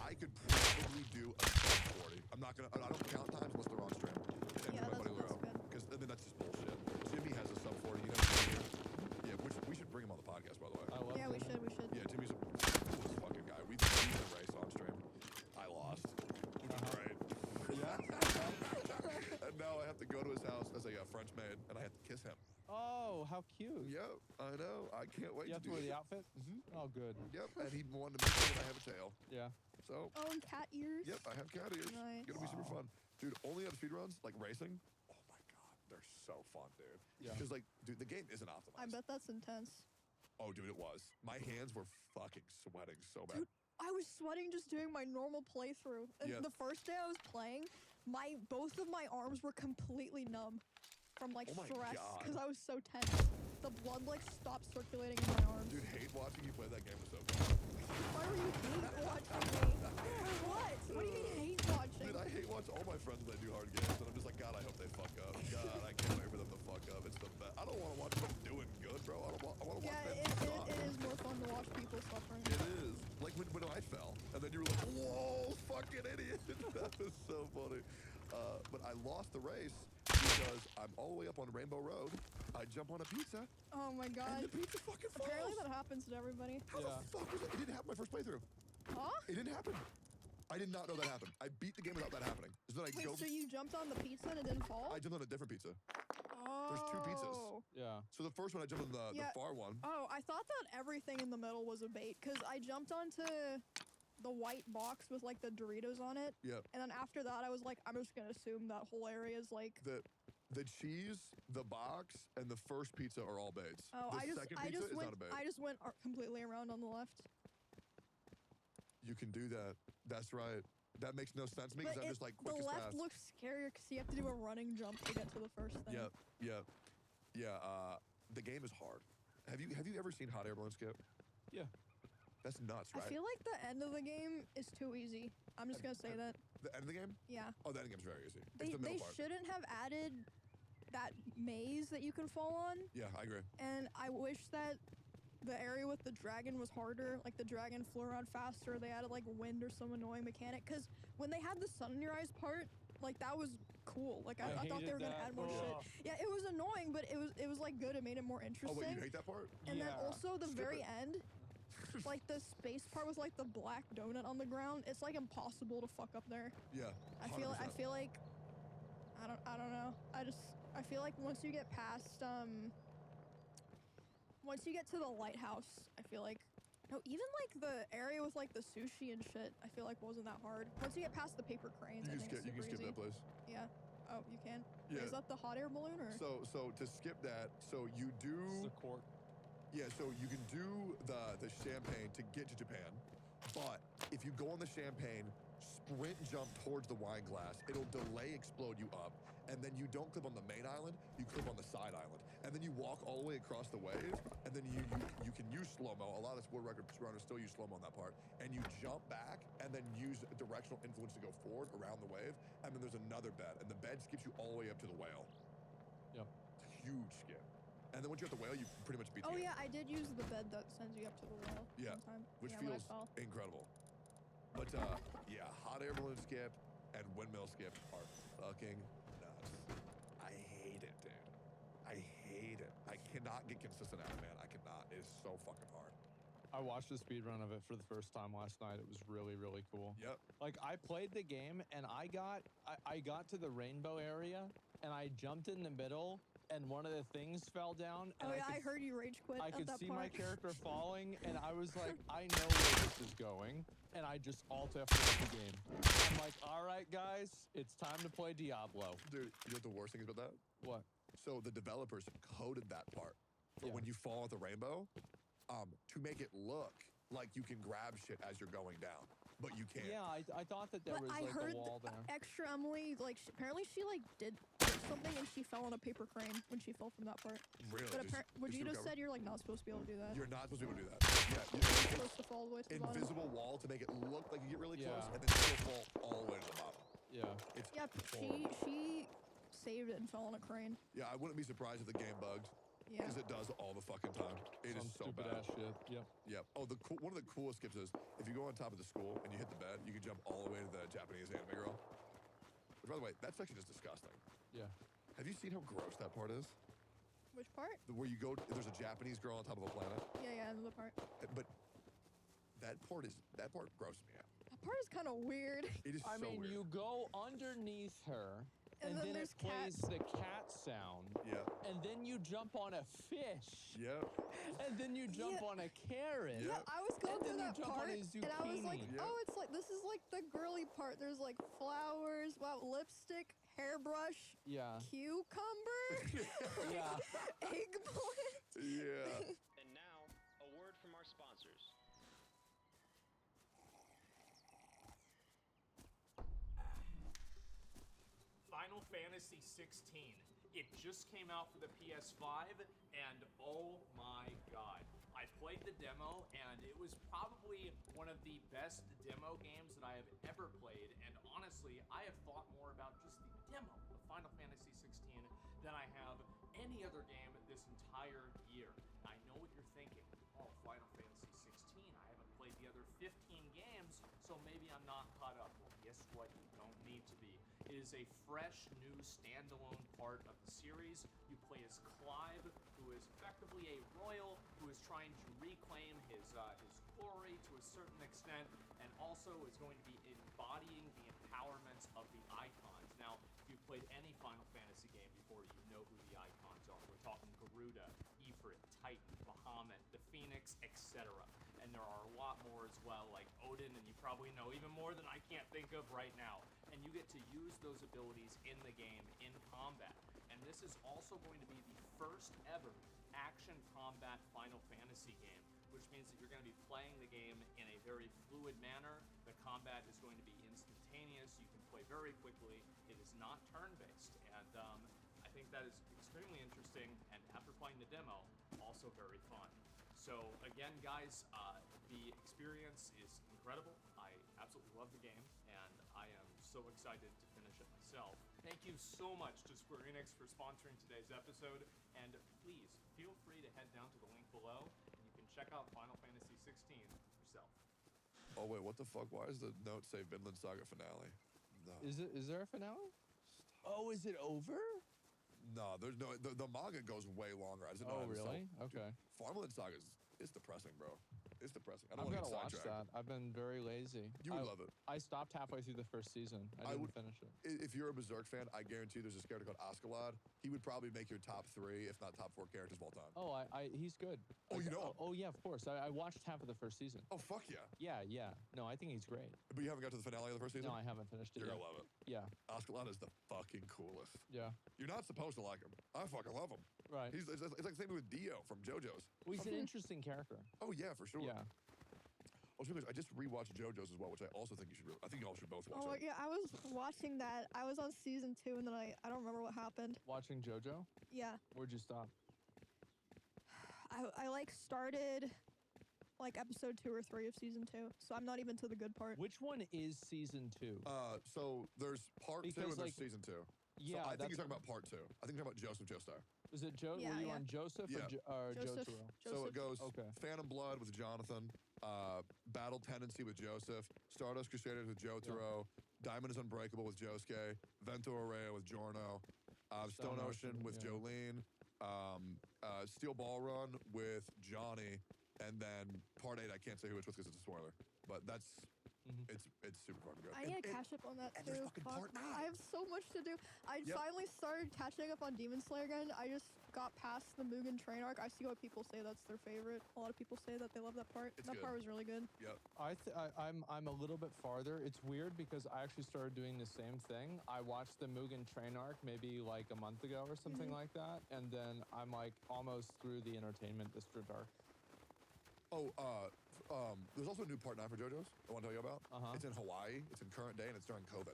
I could probably do a sub 40. I'm not gonna. I don't count times unless they're on stream. And
Yeah,
my buddy
that's
Luro,
good.
because then that's just bullshit. Jimmy has a sub 40. You know. Jimmy? Yeah, which we should bring him on the podcast, by the way.
I love
Yeah, we
Jimmy.
should.
Yeah, Jimmy's a coolest fucking guy. We did a race on stream. I lost. He did
Uh-huh.
great.
Yeah.
And now I have to go to his house as a French maid, and I have to kiss him.
Oh, how cute.
Yep, I know. I can't wait
You have
to
to
do
wear the
it.
outfit?
Mhm.
Oh, good.
Yep, and he wanted to make sure that I have a tail.
Yeah.
So,
Oh, and cat ears.
yep, I have cat ears.
Nice.
Gonna be super
Wow.
fun. Dude, only on speedruns, like racing, oh my god, they're so fun, dude.
Yeah.
Because, like, dude, the game isn't optimized.
I bet that's intense.
Oh, dude, it was. My hands were fucking sweating so bad.
Dude, I was sweating just doing my normal playthrough. And
Yeah.
the first day I was playing, both of my arms were completely numb from like
Oh my
stress
God.
because I was so tense. The blood like stopped circulating in my arms.
Dude, hate watching you play that game was so fun.
Why were you hate watching me? For what? What do you mean hate watching?
Dude, I hate watch all my friends when they do hard games, and I'm just like, God, I hope they fuck up. God, I can't wait for them to fuck up. It's the best. I don't want to watch them doing good, bro. I want to watch
Yeah,
them
it
suck.
is more fun to watch people suffering.
It is. like when I fell, and then you were like, whoa, fucking idiot. That was so funny. But I lost the race because I'm all the way up on Rainbow Road. I jump on a pizza,
Oh my
and
god.
the pizza fucking falls.
Apparently that happens to everybody.
How the fuck was it? It didn't happen my first playthrough.
Huh?
It didn't happen. I did not know that happened. I beat the game without that happening. So then I
Wait,
go.
so you jumped on the pizza and it didn't fall?
I jumped on a different pizza.
Oh.
There's 2 pizzas.
Yeah.
So the first one I jumped on the
Yeah.
far one.
Oh, I thought that everything in the middle was a bait because I jumped onto the white box with like the Doritos on it.
Yep.
And then after that, I was like, I'm just gonna assume that whole area is like.
The cheese, the box, and the first pizza are all baits.
Oh,
the
I
second pizza is
went.
not a bait.
I just went completely around on the left.
You can do that. That's right. That makes no sense to me because I'm just like quick
the
as
left
fast.
looks scarier because you have to do a running jump to get to the first thing.
Yep. The game is hard. Have you ever seen Hot Air Balloon Skip?
Yeah.
That's nuts, right?
I feel like the end of the game is too easy. I'm just gonna say that.
The end of the game?
Yeah.
Oh, the end of the game's very easy.
They,
It's the middle
they
part.
shouldn't have added that maze that you can fall on.
Yeah, I agree.
And I wish that the area with the dragon was harder. Like the dragon flew around faster. They added like wind or some annoying mechanic. Because when they had the sun in your eyes part, like that was cool. Like I thought they
hated
were gonna
that.
add more
Ugh.
shit. Yeah, it was annoying, but it was like good. It made it more
Oh,
interesting.
wait, you hate that part?
And then
Yeah.
also the
Skip
very
it.
end, like the space part with like the black donut on the ground. It's like impossible to fuck up there.
Yeah.
I feel
100%.
like I don't know. I feel like once you get past once you get to the lighthouse, I feel like no, even like the area with like the sushi and shit, I feel like wasn't that hard. Once you get past the paper cranes, I think it's
You can
super
skip
easy.
that place.
Yeah. Oh, you can?
Yeah.
Wait, is that the hot air balloon or?
So to skip that, so you
It's
do.
the court.
Yeah, so you can do the champagne to get to Japan, but if you go on the champagne, sprint jump towards the wine glass, it'll delay explode you up, and then you don't clip on the main island, you clip on the side island, and then you walk all the way across the wave, and then you can use slow-mo. A lot of sport record runners still use slow-mo on that part, and you jump back and then use directional influence to go forward around the wave, and then there's another bed, and the bed skips you all the way up to the whale.
Yep.
It's a huge skip. And then once you're at the whale, you pretty much beat the
Oh
game.
yeah, I did use the bed that sends you up to the wall.
Yeah,
One time.
which
yeah, when I
feels
fell.
incredible. But yeah, hot air balloon skip and windmill skip are fucking nuts. I hate it, dude. I hate it. I cannot get consistent at it, man. I cannot. It is so fucking hard.
I watched a speed run of it for the first time last night. It was really, really cool.
Yep.
Like I played the game and I got to the rainbow area and I jumped in the middle and one of the things fell down. And
Oh yeah, I heard you rage quit
I
at
could
that
see
part.
my character falling, and I was like, I know where this is going, and I just alt F the game. I'm like, all right, guys, it's time to play Diablo.
Dude, you know what the worst thing is about that?
What?
So the developers coded that part for
Yeah.
when you fall at the rainbow to make it look like you can grab shit as you're going down, but you can't.
Yeah, I thought that there
But
was
I
like
heard
a wall there.
extra Emily, like apparently she like did something and she fell on a paper crane when she fell from that part.
Really?
But
Did she
Vegeta
recover?
said you're like not supposed to be able to do that.
You're not supposed to be able to do that. Yeah,
You're supposed to fall all the way to the bottom.
invisible wall to make it look like you get really close,
Yeah.
and then still fall all the way to the bottom.
Yeah.
It's
Yeah, she saved it and fell on a crane.
yeah. I wouldn't be surprised if the game bugged
Yeah.
because it does all the fucking time. It is
Some
so
stupid
bad.
ass shit. Yep.
Yep. Oh, one of the coolest skips is if you go on top of the school and you hit the bed, you can jump all the way to the Japanese anime girl. Which, by the way, that's actually just disgusting.
Yeah.
Have you seen how gross that part is?
Which part?
Where you go, there's a Japanese girl on top of a planet,
Yeah, another part.
but that part grosses me out.
That part is kind of weird.
It is
I
so
mean,
weird.
you go underneath her,
And then
then
there's
it plays
cats.
the cat sound,
Yeah.
and then you jump on a fish,
Yeah.
and then you jump
Yeah.
on a carrot.
Yeah.
I was going
And then
through
you
that
jump on
part,
a
and I was like,
zucchini.
Yeah.
oh, it's like this is like the girly part. There's like flowers, wow, lipstick, hairbrush,
Yeah.
cucumber,
Yeah.
eggplant.
Yeah.
And now, a word from our sponsors.
Final Fantasy 16. It just came out for the PS5, and oh my god. I played the demo, and it was probably one of the best demo games that I have ever played, and honestly, I have thought more about just the demo of Final Fantasy 16 than I have any other game this entire year. I know what you're thinking. Oh, Final Fantasy 16, I haven't played together 15 games, so maybe I'm not caught up. Well, guess what? You don't need to be. It is a fresh, new, standalone part of the series. You play as Clive, who is effectively a royal who is trying to reclaim his glory to a certain extent, and also is going to be embodying the empowerment of the icons. Now, if you've played any Final Fantasy game before, you know who the icons are. We're talking Garuda, Ifrit, Titan, Bahamut, the Phoenix, etc. And there are a lot more as well, like Odin, and you probably know even more than I can't think of right now. And you get to use those abilities in the game, in combat. And this is also going to be the first ever action combat Final Fantasy game, which means that you're going to be playing the game in a very fluid manner. The combat is going to be instantaneous. You can play very quickly. It is not turn-based. And I think that is extremely interesting. And after playing the demo, also very fun. So again, guys, the experience is incredible. I absolutely love the game, and I am so excited to finish it myself. Thank you so much to Square Enix for sponsoring today's episode, and please feel free to head down to the link below, and you can check out Final Fantasy 16 yourself.
Oh wait, what the fuck? Why does the note say Vinland Saga finale? No.
Is there a finale? Oh, is it over?
No, there's no. The manga goes way longer. I didn't know
Oh,
that
really?
itself.
Okay.
Dude, Farmland Saga is depressing, bro. It's depressing. I don't
I've
want to
got
get
to watch
sidetracked.
that. I've been very lazy.
You would love it.
I stopped halfway through the first season. I didn't finish it.
If you're a Berserk fan, I guarantee there's a character called Askeladd. He would probably make your top 3, if not top 4 characters of all time.
Oh, he's good.
Oh, you know him?
Oh, yeah, of course. I watched half of the first season.
Oh, fuck yeah.
Yeah. No, I think he's great.
But you haven't got to the finale of the first season?
No, I haven't finished it
You're
yet.
gonna love it.
Yeah.
Askeladd is the fucking coolest.
Yeah.
You're not supposed to like him. I fucking love him.
Right.
It's like the same thing with Dio from JoJo's.
Well, he's an interesting character.
Oh yeah, for sure.
Yeah.
Oh, speaking of which, I just rewatched JoJo's as well, which I also think you should. I think y'all should both watch
Oh
it.
yeah, I was watching that. I was on season 2, and then I don't remember what happened.
Watching JoJo?
Yeah,
Where'd you stop?
I like started like episode 2 or 3 of season 2, so I'm not even to the good part.
Which one is season 2?
So there's part 2
Because,
and there's
like,
season 2.
yeah,
So I think you're
that's-
talking about part 2. I think you're talking about Joseph Joestar.
Was it Joe?
Yeah,
Were you
yeah.
on Joseph
Yeah.
or
Joseph.
Jotaro?
So it goes
Okay.
Phantom Blood with Jonathan, Battle Tendency with Joseph, Stardust Crusaders with Jotaro, Diamond is Unbreakable with Josuke, Vento Araya with Giorno, Stone Ocean with
yeah.
Jolene, Steel Ball Run with Johnny, and then part 8 I can't say who it's with because it's a spoiler, but that's it's super fucking good.
I need to catch up on that
and
too.
there's fucking part 9.
I have so much to do. I
Yep.
finally started catching up on Demon Slayer again. I just got past the Mugen Train arc. I see what people say that's their favorite. A lot of people say that they love that part.
It's
That
good.
part was really good.
Yep.
I'm a little bit farther. It's weird because I actually started doing the same thing. I watched the Mugen Train arc maybe like a month ago or something like that, and then I'm like almost through the Entertainment District arc.
Oh, there's also a new part 9 for JoJo's I want to tell you about.
Uh-huh.
It's in Hawaii, it's in current day, and it's during COVID.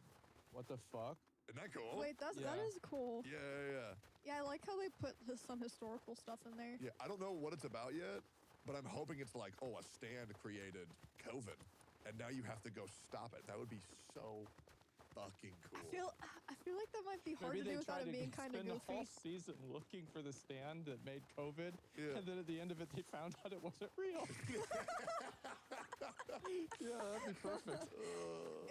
What the fuck?
Isn't that cool?
Wait, that
Yeah.
is cool.
Yeah.
Yeah, I like how they put some historical stuff in there.
Yeah, I don't know what it's about yet, but I'm hoping it's like, oh, a stand created COVID, and now you have to go stop it. That would be so fucking cool.
I feel like that might be hard
Maybe
to do
they
without
tried
it
to
being kind of
spend a
goofy.
whole season looking for the stand that made COVID,
Yeah.
and then at the end of it, they found out it wasn't real. Yeah, that'd be perfect.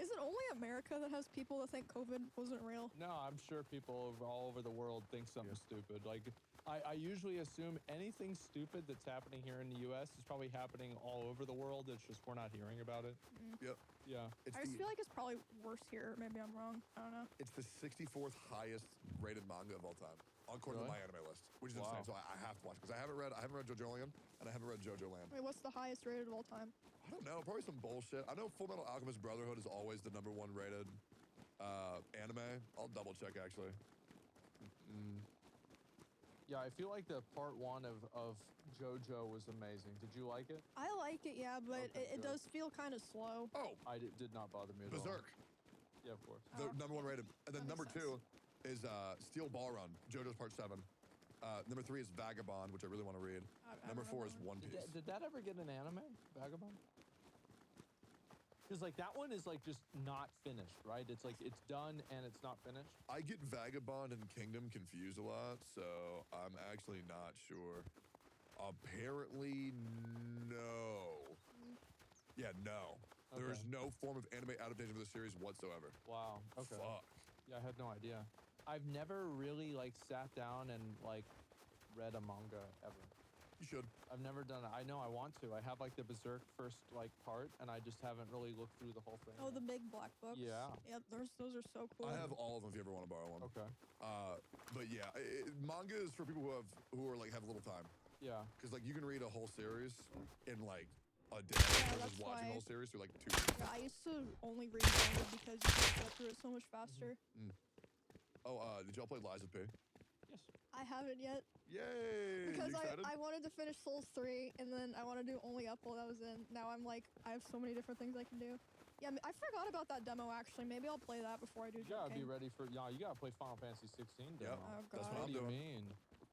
Is it only America that has people that think COVID wasn't real?
No, I'm sure people all over the world think something stupid. Like, I usually assume anything stupid that's happening here in the U.S. is probably happening all over the world. It's just we're not hearing about it.
Yep.
Yeah.
It's
I just
the,
feel like it's probably worse here. Maybe I'm wrong. I don't know.
it's the 64th highest rated manga of all time, according to
Really?
my anime list, which is
Wow.
insane. So I have to watch because I haven't read JoJolion and I haven't read JoJo Land.
Wait, what's the highest rated of all time?
I don't know, probably some bullshit. I know Full Metal Alchemist Brotherhood is always the #1 rated anime. I'll double check actually.
Yeah, I feel like the part 1 of JoJo was amazing. Did you like it?
I like it, yeah, but
Okay,
it
good.
does feel kind of slow.
Oh,
Did not bother me at all.
Berserk,
Yeah, of course.
the
Oh.
#1 rated, and then
That
number
makes
2 is Steel Ball Run, JoJo's Part 7. Number 3 is Vagabond, which I really want to read.
I
Number
don't
4
know
is
that
One Piece.
Did that ever get an anime, Vagabond? Because like that one is like just not finished, right? It's like it's done and it's not finished.
I get Vagabond and Kingdom confused a lot, so I'm actually not sure. Apparently, no. Yeah, no.
Okay.
There's no form of anime adaptation of the series whatsoever.
Wow. Okay.
Fuck.
Yeah, I had no idea. I've never really like sat down and like read a manga ever.
You should.
I've never done it. I know I want to. I have like the Berserk first like part, and I just haven't really looked through the whole thing.
Oh, the big black books.
Yeah.
Yep, those are so cool.
I have all of them if you ever want to borrow one.
Okay.
But yeah, manga is for people who are like have little time.
Yeah.
Because like you can read a whole series in like a day
Yeah,
versus
that's
watching
why.
a whole series through like 2 weeks.
Yeah, I used to only read manga because you can get through it so much faster.
Oh, did y'all play Lies of P?
Yes.
I haven't yet
Yay!
because
you excited?
I wanted to finish Souls 3 and then I want to do only Up while that was in. Now I'm like, I have so many different things I can do. Yeah, I forgot about that demo actually. Maybe I'll play that before I do
You gotta be
King.
ready for. Yeah, you gotta play Final Fantasy 16 demo.
Yep.
Oh,
That's
God.
what
What
I'm
do you
doing.
mean?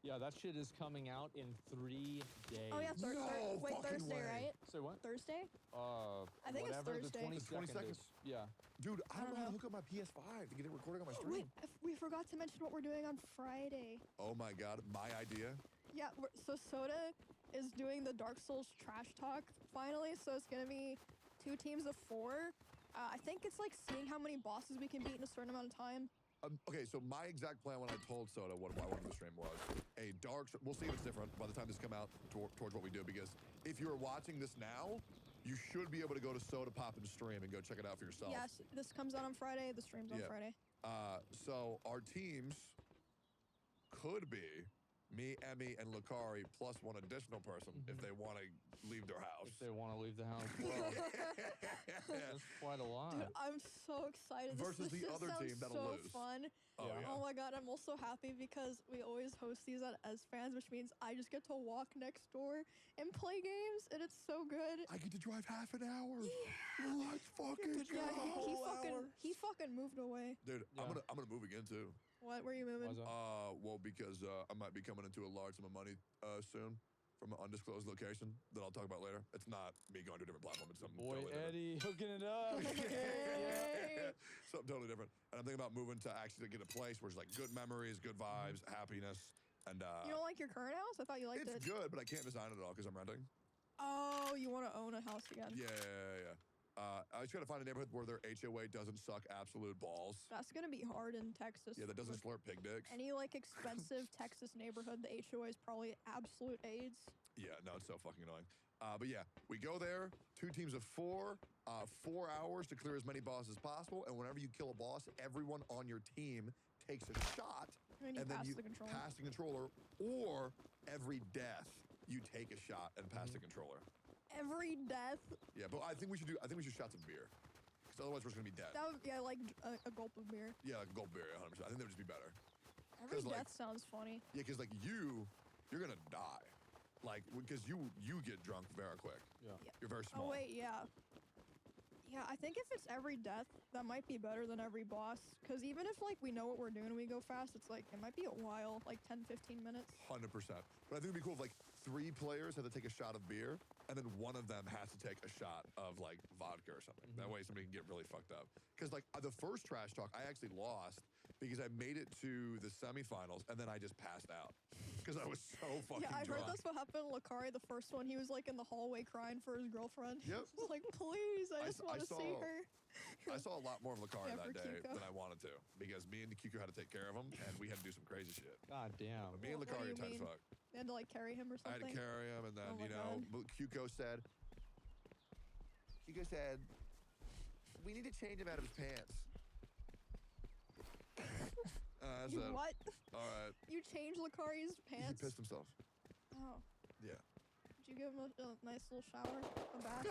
Yeah, that shit is coming out in 3 days.
Oh yeah,
No
wait,
fucking
Thursday,
way.
right?
Say what?
Thursday?
I
think it's
whatever,
Thursday.
The 22nd.
The 22nd.
Is. Yeah.
Dude, I don't know how to
know.
hook up my PS5 to get it recording on my
Wait,
stream.
we forgot to mention what we're doing on Friday.
Oh my god, my idea.
Yeah, so Soda is doing the Dark Souls trash talk finally, so it's gonna be 2 teams of 4. I think it's like seeing how many bosses we can beat in a certain amount of time.
Okay, so my exact plan when I told Soda what I wanted the stream was a dark. We'll see if it's different by the time this come out towards what we do. Because if you're watching this now, you should be able to go to Soda Pop and stream and go check it out for yourself.
Yes, this comes out on Friday. The stream's on
Yeah.
Friday.
So our teams could be me, Emmy, and Lucari plus one additional person if they want to leave their house.
If they want to leave the house. Well, that's quite a lot.
Dude, I'm so excited.
Versus
this
the other
sounds
team that'll
so
lose.
fun.
Oh,
Yeah.
yeah.
Oh my god, I'm also happy because we always host these at as fans, which means I just get to walk next door and play games, and it's so good.
I get to drive half an hour. Let's fucking go.
Yeah, he fucking moved away.
Dude,
Yeah.
I'm gonna move again too.
What? Where are you moving?
Why's that?
Well, because I might be coming into a large sum of money soon from an undisclosed location that I'll talk about later. It's not me going to a different platform. It's something
Boy,
totally different.
Eddie, hooking it up.
Yay.
Something totally different. And I'm thinking about moving to actually get a place where it's like good memories, good vibes, happiness, and
You don't like your current house? I thought you liked
it's
it.
good, but I can't design it at all because I'm renting.
Oh, you want to own a house again?
Yeah. I just gotta find a neighborhood where their HOA doesn't suck absolute balls.
That's gonna be hard in Texas.
Yeah, that doesn't
With
slurp pig dicks.
any like expensive Texas neighborhood, the HOA is probably absolute AIDS.
Yeah, no, it's so fucking annoying. But yeah, we go there, 2 teams of 4, 4 hours to clear as many bosses as possible, and whenever you kill a boss, everyone on your team takes a shot,
And you
then
pass
you
the controller.
pass the controller, or every death you take a shot and pass the controller.
Every death,
Yeah, but I think we should shots of beer, because otherwise we're just gonna be dead.
that would, yeah, like a gulp of beer.
Yeah, like a gold beer, 100%. I think that would just be better.
Every
'Cause, like-
death sounds funny.
Yeah, because like you're gonna die, like because you get drunk very quick.
Yeah.
You're very small.
Oh wait, yeah. Yeah, I think if it's every death, that might be better than every boss. Because even if like we know what we're doing and we go fast, it's like it might be a while, like 10, 15 minutes.
100%. But I think it'd be cool if like 3 players had to take a shot of beer, and then one of them has to take a shot of like vodka or something. That way somebody can get really fucked up. Because like the first trash talk, I actually lost because I made it to the semifinals and then I just passed out because I was so fucking
Yeah, I
drunk.
heard that's what happened to Lucari, the first one. He was like in the hallway crying for his girlfriend.
Yep.
He was like, please, I
I
just
s- I
want to see
saw-
her.
I saw a lot more of Lucari
Yeah,
that
for
day
Kiko.
than I wanted to because me and Kiko had to take care of him and we had to do some crazy shit.
God damn.
But me and
What do
Lucari
you
are tight as
mean?
fuck.
They had to like carry him or
I had
something.
to carry him, and then
Oh my
Kiko said, we need to change him out of his pants. I
You
said,
what?
all right.
You changed Lucari's
He
pants?
pissed himself.
Oh.
Yeah.
Did you give him a nice little shower? A bath?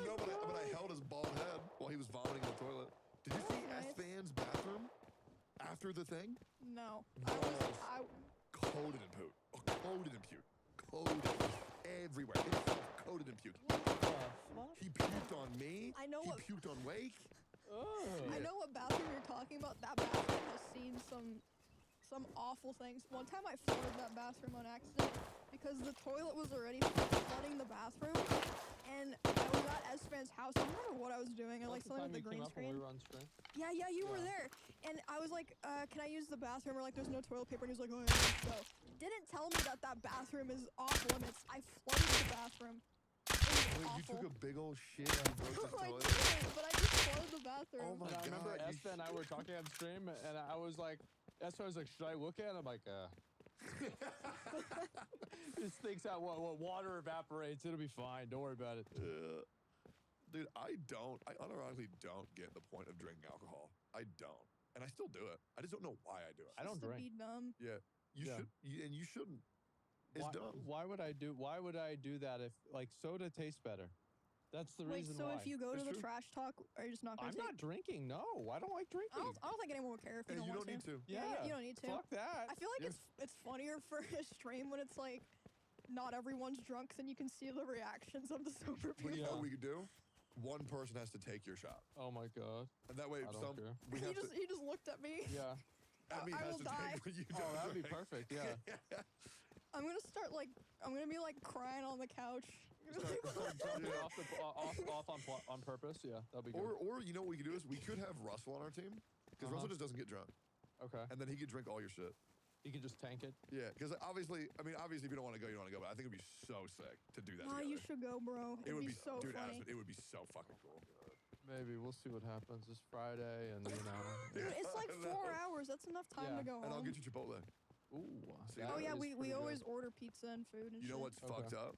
No, but I held his bald head while he was vomiting in the toilet. Did you see
Nice.
S-Fan's bathroom after the thing?
No.
Balls.
I
Coated in poop. Oh, coated in puke. Coated everywhere. Himself coated in puke. He puked on me.
I know
he
what-
puked on Wake.
I know what bathroom you're talking about. That bathroom has seen some awful things. One time I flooded that bathroom on accident because the toilet was already flooding the bathroom, and I was at S-Fan's house. I don't remember what I was doing. I like something with the green screen.
When we were on stream.
Yeah, you were
Yeah.
there. And I was like, can I use the bathroom? Or like, there's no toilet paper. And he was like, oh, yeah, let's go. Didn't tell me that bathroom is off limits. I flooded the bathroom.
Wait, you
awful.
took a big old shit and you broke the
I
toilet?
didn't, but I just flooded the bathroom.
Oh my
And I remember
God, you
Espen and I were talking on stream, and I was like, Espen was like, should I look at it? I'm like, just thinks out what water evaporates. It'll be fine. Don't worry about it.
Dude, I unironically don't get the point of drinking alcohol. I don't. And I still do it. I just don't know why I do it.
I don't
Just to
drink.
be dumb.
Yeah. You
Yeah.
should, and you shouldn't. It's dumb.
Why would I do that if like soda tastes better? That's the
Wait,
reason
so
why.
if you go to
It's
the
true.
trash talk, are you just not gonna
I'm
take?
not drinking. No, I don't like drinking.
I don't think anyone would care if you
And
don't
you
want
don't need to.
Yeah, you don't need to.
Fuck that.
I feel like
Yeah.
it's funnier for a stream when it's like not everyone's drunk, then you can see the reactions of the sober
But you
people.
know
Yeah.
what we could do? One person has to take your shot.
Oh my god.
And that way,
I don't care.
we
He
have
just
to.
he just looked at me.
Yeah.
Emmy
I
has
will
to
die.
take what you
Oh,
don't
that'd be
drink.
perfect. Yeah.
I'm gonna be like crying on the couch.
Start jumping off on purpose. Yeah, that'd be good.
Or you know what we could do is we could have Russell on our team because Russell just doesn't get drunk,
Okay.
and then he could drink all your shit.
You can just tank it.
Yeah, because obviously, if you don't want to go, you don't want to go. But I think it'd be so sick to do that.
Nah,
together.
you should go, bro.
It
It'd
would
be so
dude,
funny.
Aspen, it would be so fucking cool.
Maybe we'll see what happens this Friday, and you know.
Dude, it's like
I
4
know.
hours. That's enough time
Yeah.
to go
And I'll
home.
get you Chipotle.
Ooh.
See,
that
Oh yeah,
is
we
pretty
always
good.
order pizza and food and
You know
shit.
what's fucked up?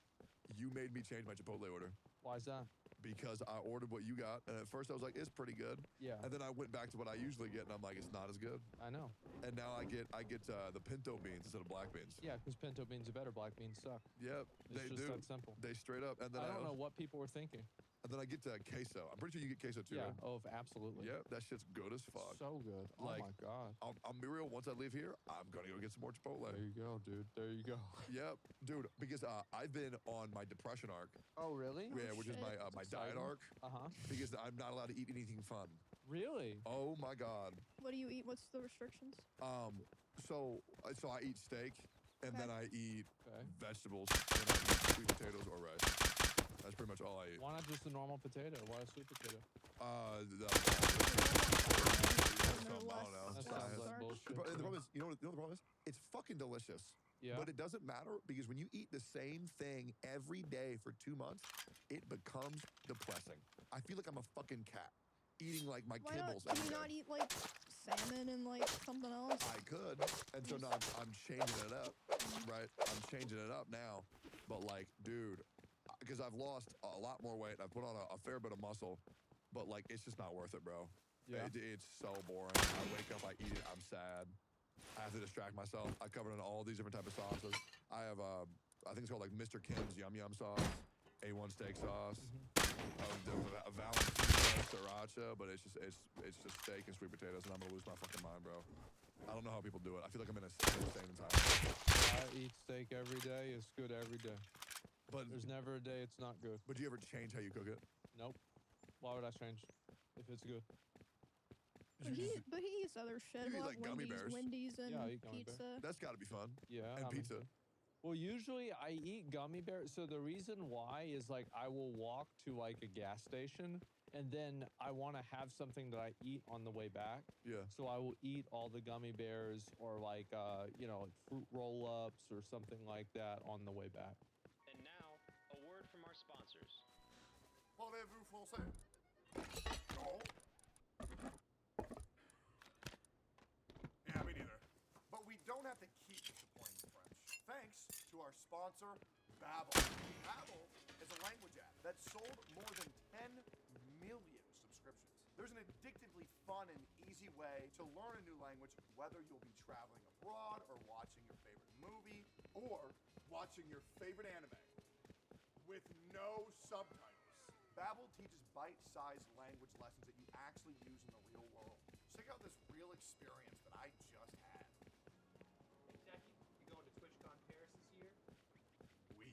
You made me change my Chipotle order
Why's that?
because I ordered what you got, and at first I was like, it's pretty good.
Yeah.
And then I went back to what I usually get, and I'm like, it's not as good.
I know.
And now I get the pinto beans instead of black beans.
Yeah, because pinto beans are better. Black beans suck.
Yep,
It's
they
just
do.
that simple.
They straight up. And then
I don't know what people were thinking.
And then I get queso. I'm pretty sure you get queso too.
Yeah.
Right?
Oh, absolutely.
Yep, that shit's good as fuck.
So good.
Like,
oh my god.
I'll be real. Once I leave here, I'm gonna go get some more Chipotle.
There you go, dude. There you go.
Yep, dude. Because I've been on my depression arc.
Oh really?
Yeah, which is
shit.
my diet
exciting.
arc. Because I'm not allowed to eat anything fun.
Really?
Oh my god.
What do you eat? What's the restrictions?
So I eat steak, and
Okay.
then I eat
Okay.
vegetables, and I eat sweet potatoes or rice. That's pretty much all I eat.
Why not just a normal potato? Why a sweet potato?
I don't know.
That
Fine.
sounds like
starch.
bullshit.
The
to me.
problem is, you know what the problem is? It's fucking delicious.
Yeah.
But it doesn't matter because when you eat the same thing every day for 2 months, it becomes depressing. I feel like I'm a fucking cat eating like my
Why not?
kibbles
Can
every
you
day.
not eat like salmon and like something else?
I could, and so now I'm changing it up, right? I'm changing it up now, but like, dude, because I've lost a lot more weight, I've put on a fair bit of muscle, but like, it's just not worth it, bro.
Yeah.
It's so boring. I wake up, I eat it, I'm sad. I have to distract myself. I cover it in all these different types of sauces. I have I think it's called like Mr. Kim's Yum Yum sauce, A1 steak sauce, a Valentino sriracha, but it's just steak and sweet potatoes, and I'm gonna lose my fucking mind, bro. I don't know how people do it. I feel like I'm in a insane time.
I eat steak every day. It's good every day.
But
There's never a day it's not good.
do you ever change how you cook it?
Nope. Why would I change if it's good?
But he eats other shit.
you eat,
He'll
like,
have
gummy
Wendy's,
bears.
Wendy's and
Yeah, I eat gummy bears.
pizza.
That's got to be fun.
Yeah.
And
I mean,
pizza.
well, usually I eat gummy bears. So the reason why is like I will walk to like a gas station and then I want to have something that I eat on the way back.
Yeah.
So I will eat all the gummy bears or like like fruit roll-ups or something like that on the way back.
And now, a word from our sponsors.
Parlez-vous français? No.
Yeah, me neither. But we don't have to keep disappointing the French. Thanks to our sponsor, Babbel. Babbel is a language app that sold more than 10 million subscriptions. There's an addictively fun and easy way to learn a new language, whether you'll be traveling abroad or watching your favorite movie or watching your favorite anime with no subtitles. Babbel teaches bite-sized language lessons that you actually use in the real world. Check out this real experience that I just had.
Jackie, you going to TwitchCon Paris this year?
Oui.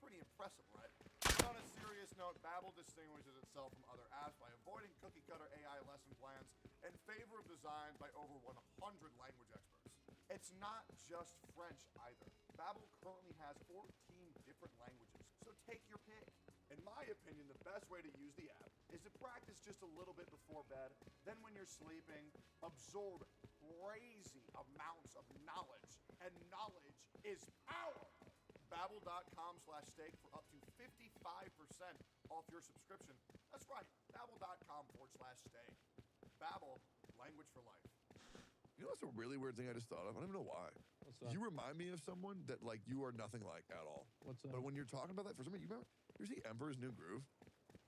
Pretty impressive, right? But on a serious note, Babbel distinguishes itself from other apps by avoiding cookie-cutter AI lesson plans in favor of designs by over 100 language experts. It's not just French either. Babbel currently has 14 different languages, so take your pick. In my opinion, the best way to use the app is to practice just a little bit before bed, then when you're sleeping, absorb crazy amounts of knowledge, and knowledge is power. babbel.com/steak for up to 55% off your subscription. That's right, babbel.com/steak. Babbel, language for life.
You know, that's a really weird thing I just thought of. I don't even know why.
What's that?
You remind me of someone that like you are nothing like at all.
What's that?
But when you're talking about that, for some reason, you see Emperor's New Groove?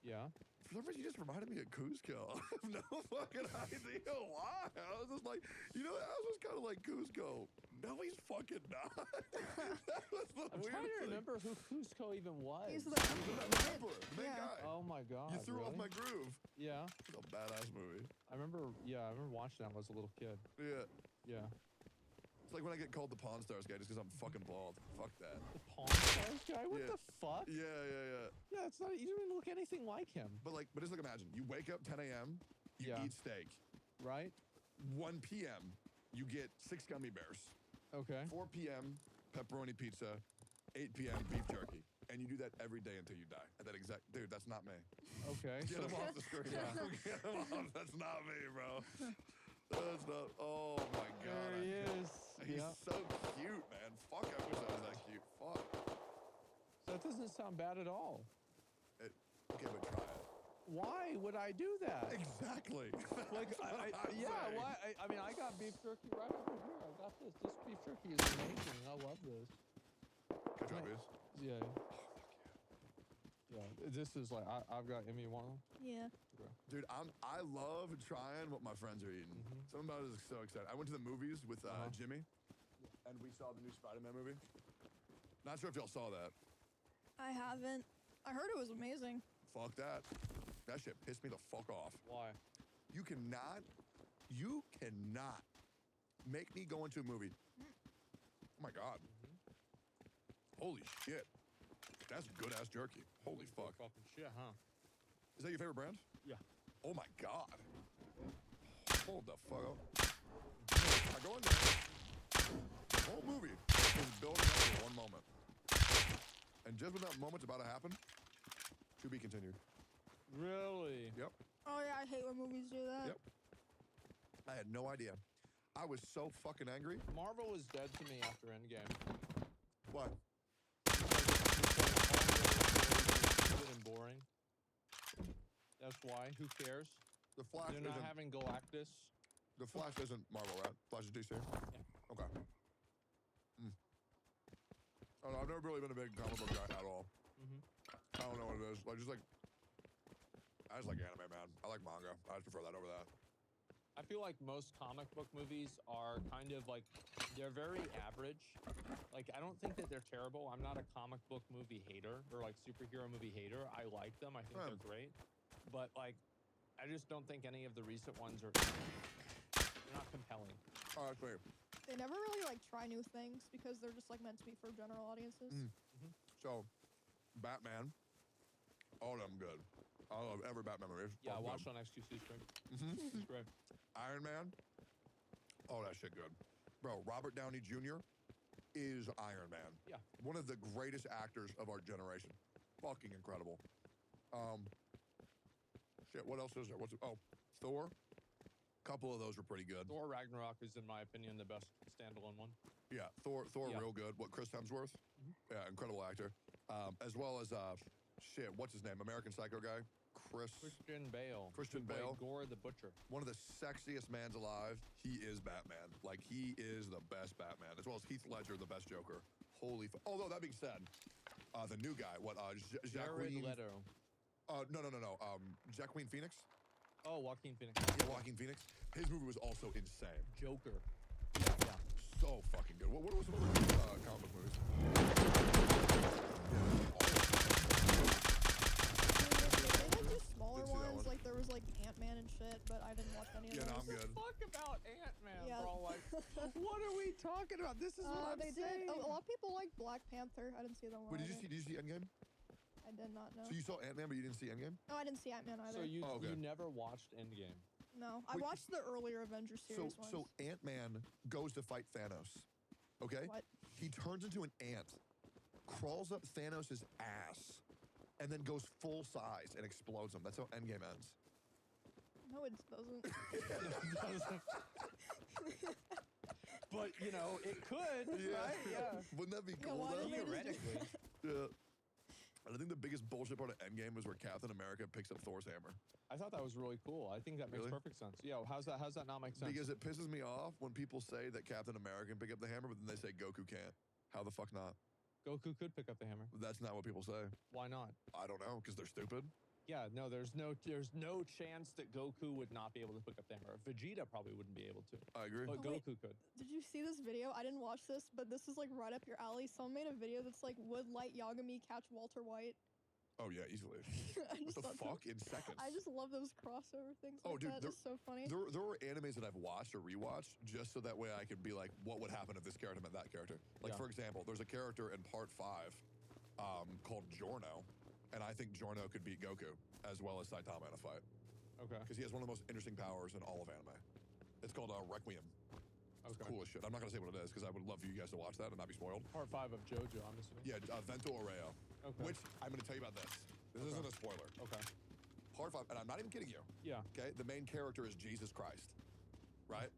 Yeah.
For some reason, you just reminded me of Cusco. I have no fucking idea why. I was just like, you know, I was just kind of like Cusco. No, he's fucking not. That was the
I'm
weird
trying to
thing.
remember who Cusco even was.
He's the
The
emperor.
Emperor, the main
Yeah.
guy.
Oh my god.
You threw off
really?
my groove.
Yeah.
It's a badass movie.
I remember watching that when I was a little kid.
Yeah.
Yeah.
It's like when I get called the Pawn Stars guy just because I'm fucking bald. Fuck that.
The Pawn Stars guy? What
Yeah.
the fuck?
Yeah.
Yeah, it's not. You don't even look anything like him,
But just like imagine, you wake up 10 a.m., you
Yeah.
eat steak.
right?
1 p.m., you get 6 gummy bears.
Okay.
4 p.m., pepperoni pizza. 8 p.m., beef jerky. And you do that every day until you die. At that exact, dude, that's not me.
Okay.
Get him off the screen.
Yeah.
Get him off. That's not me, bro. That's not. Oh my god.
There he is.
He's
Yeah.
so cute, man. Fuck, I wish I was that cute. Fuck.
That doesn't sound bad at all.
Okay, but try it.
Why would I do that?
Exactly.
Like,
That's what I'm
yeah,
saying.
why? I mean, I got beef jerky right over here. I got this. This beef jerky is amazing. I love this.
Can I try this?
Yeah. Yeah. This is like, I've got Emmy one of them.
Yeah.
Okay.
Dude, I love trying what my friends are eating. Something about it is so exciting. I went to the movies with Jimmy, and we saw the new Spider-Man movie. Not sure if y'all saw that.
I haven't. I heard it was amazing.
Fuck that. That shit pissed me the fuck off.
Why?
You cannot make me go into a movie. Oh my god. Holy shit. That's good ass jerky. Holy fuck.
Fucking shit, huh?
Is that your favorite brand?
Yeah.
Oh my god. Hold the fuck up. I go in there. The whole movie is building up to one moment. And just when that moment's about to happen, to be continued.
Really?
Yep.
Oh yeah, I hate when movies do that.
Yep. I had no idea. I was so fucking angry.
Marvel is dead to me after Endgame.
What?
Stupid and boring. That's why. Who cares?
The Flash
They're not
isn't.
having Galactus.
The Flash isn't Marvel, right? Flash is DC.
Yeah.
Okay. I don't know, I've never really been a big comic book guy at all. I don't know what it is. I just like anime, man. I like manga. I just prefer that over that.
I feel like most comic book movies are kind of like, they're very average. Like, I don't think that they're terrible. I'm not a comic book movie hater or like superhero movie hater. I like them. I think they're great. But like, I just don't think any of the recent ones are, they're not compelling.
Oh, that's weird.
They never really like try new things because they're just like meant to be for general audiences.
So, Batman, all of them good. I love every Batman movie.
Yeah, I
All
watched
good.
on XQC stream. It's great.
Iron Man, oh, that shit good. Bro, Robert Downey Jr. is Iron Man.
Yeah.
One of the greatest actors of our generation. Fucking incredible. Shit, what else is there? Thor. Couple of those were pretty good.
Thor Ragnarok is, in my opinion, the best standalone one.
Yeah, Thor
Yeah.
real good. What, Chris Hemsworth? Yeah, incredible actor. As well as, what's his name? American Psycho guy?
Christian Bale.
Christian
who played
Bale.
Gore the Butcher.
One of the sexiest mans alive. He is Batman. Like, he is the best Batman. As well as Heath Ledger, the best Joker. Holy although, that being said, the new guy,
Jared
Jacqueline...
Leto.
No. Jacqueline Phoenix?
Oh, Joaquin Phoenix.
Yeah, Joaquin Phoenix. His movie was also insane.
Joker.
Yeah. So fucking good. What was some other comic book movies?
They would do smaller
Didn't see that
ones,
one.
like there was like Ant-Man and shit, but I didn't watch any of
Yeah, no,
those.
I'm good.
Fuck about Ant-Man,
Yeah.
bro. Like, what are we talking about? This is what I'm
They
saying.
did. A lot of people like Black Panther. I didn't see that one.
Wait, did
either.
you see Endgame?
I did not know.
So you saw Ant-Man, but you didn't see Endgame?
No, I didn't see Ant-Man either.
So you
Oh, okay.
you never watched Endgame?
No, I
Wait,
watched the earlier Avengers series ones.
So Ant-Man goes to fight Thanos. Okay?
What?
He turns into an ant, crawls up Thanos' ass, and then goes full size and explodes him. That's how Endgame ends.
No, it doesn't.
but you know, it could, right? Yeah.
Wouldn't that be
Yeah,
cool
why
though?
didn't they just-
Theoretically.
Yeah. And I think the biggest bullshit part of Endgame was where Captain America picks up Thor's hammer.
I thought that was really cool. I think that makes
Really?
perfect sense. Yeah, how's that not make sense?
Because it pisses me off when people say that Captain America can pick up the hammer, but then they say Goku can't. How the fuck not?
Goku could pick up the hammer.
That's not what people say.
Why not?
I don't know, because they're stupid.
Yeah, no, there's no chance that Goku would not be able to pick up the hammer. Vegeta probably wouldn't be able to,
I agree.
but
Oh, wait.
Goku could.
Did you see this video? I didn't watch this, but this is like right up your alley. Someone made a video that's like, would Light Yagami catch Walter White?
Oh, yeah, easily.
I
What
just
the
thought
fuck? In seconds.
I just love those crossover things.
Oh,
Like
dude,
that.
there-
It's so funny.
There were animes that I've watched or rewatched just so that way I could be like, what would happen if this character met that character? Like,
Yeah.
for example, there's a character in part 5 called Giorno, and I think Giorno could beat Goku as well as Saitama in a fight
Okay.
because he has one of the most interesting powers in all of anime. It's called Requiem. It's
Okay.
cool as shit. I'm not going to say what it is because I would love for you guys to watch that and not be spoiled.
Part 5 of JoJo, I'm assuming.
Yeah, Vento Oreo.
Okay.
Which, I'm going to tell you about this. This isn't a spoiler.
Okay.
Part 5, and I'm not even kidding you.
Yeah.
Okay, the main character is Jesus Christ, right?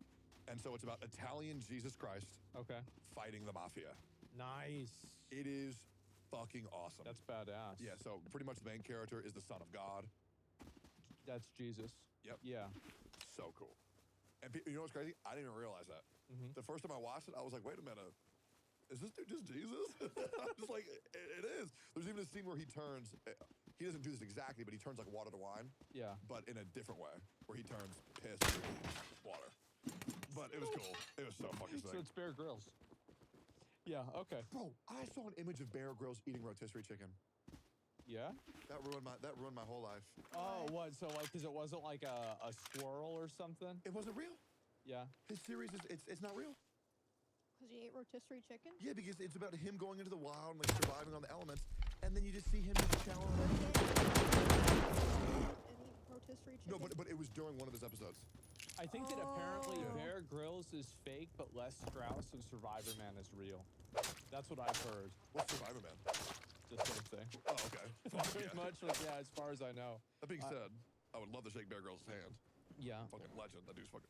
And so it's about Italian Jesus Christ
Okay.
fighting the mafia.
Nice.
It is fucking awesome.
That's badass.
yeah, so pretty much the main character is the Son of God.
That's Jesus.
Yep.
Yeah.
So cool. And you know what's crazy? I didn't even realize that.
Mhm.
The first time I watched it, I was like, wait a minute. Is this dude just Jesus? I was like, it is. There's even a scene where he turns, he doesn't do this exactly, but he turns like water to wine,
Yeah.
but in a different way, where he turns piss to water. But it was cool. It was so fucking sick.
So it's Bear Grylls. Yeah. Okay.
Bro, I saw an image of Bear Grylls eating rotisserie chicken.
Yeah.
That ruined my whole life.
Oh, what? So like, because it wasn't like a squirrel or something.
It wasn't real.
Yeah.
His series is it's not real.
Because he ate rotisserie chicken?
Yeah, because it's about him going into the wild and like surviving on the elements, and then you just see him just showering.
And eat rotisserie chicken?
No, but it was during one of his episodes.
I think that apparently
Oh.
Bear Grylls is fake, but Les Strauss and Survivor Man is real. That's what I've heard.
What's Survivor Man?
The same thing.
Oh, okay. Fuck
Pretty
yeah.
much, like, yeah, as far as I know.
That being said, I would love to shake Bear Grylls' hand.
Yeah.
Fucking legend. That dude's fucking.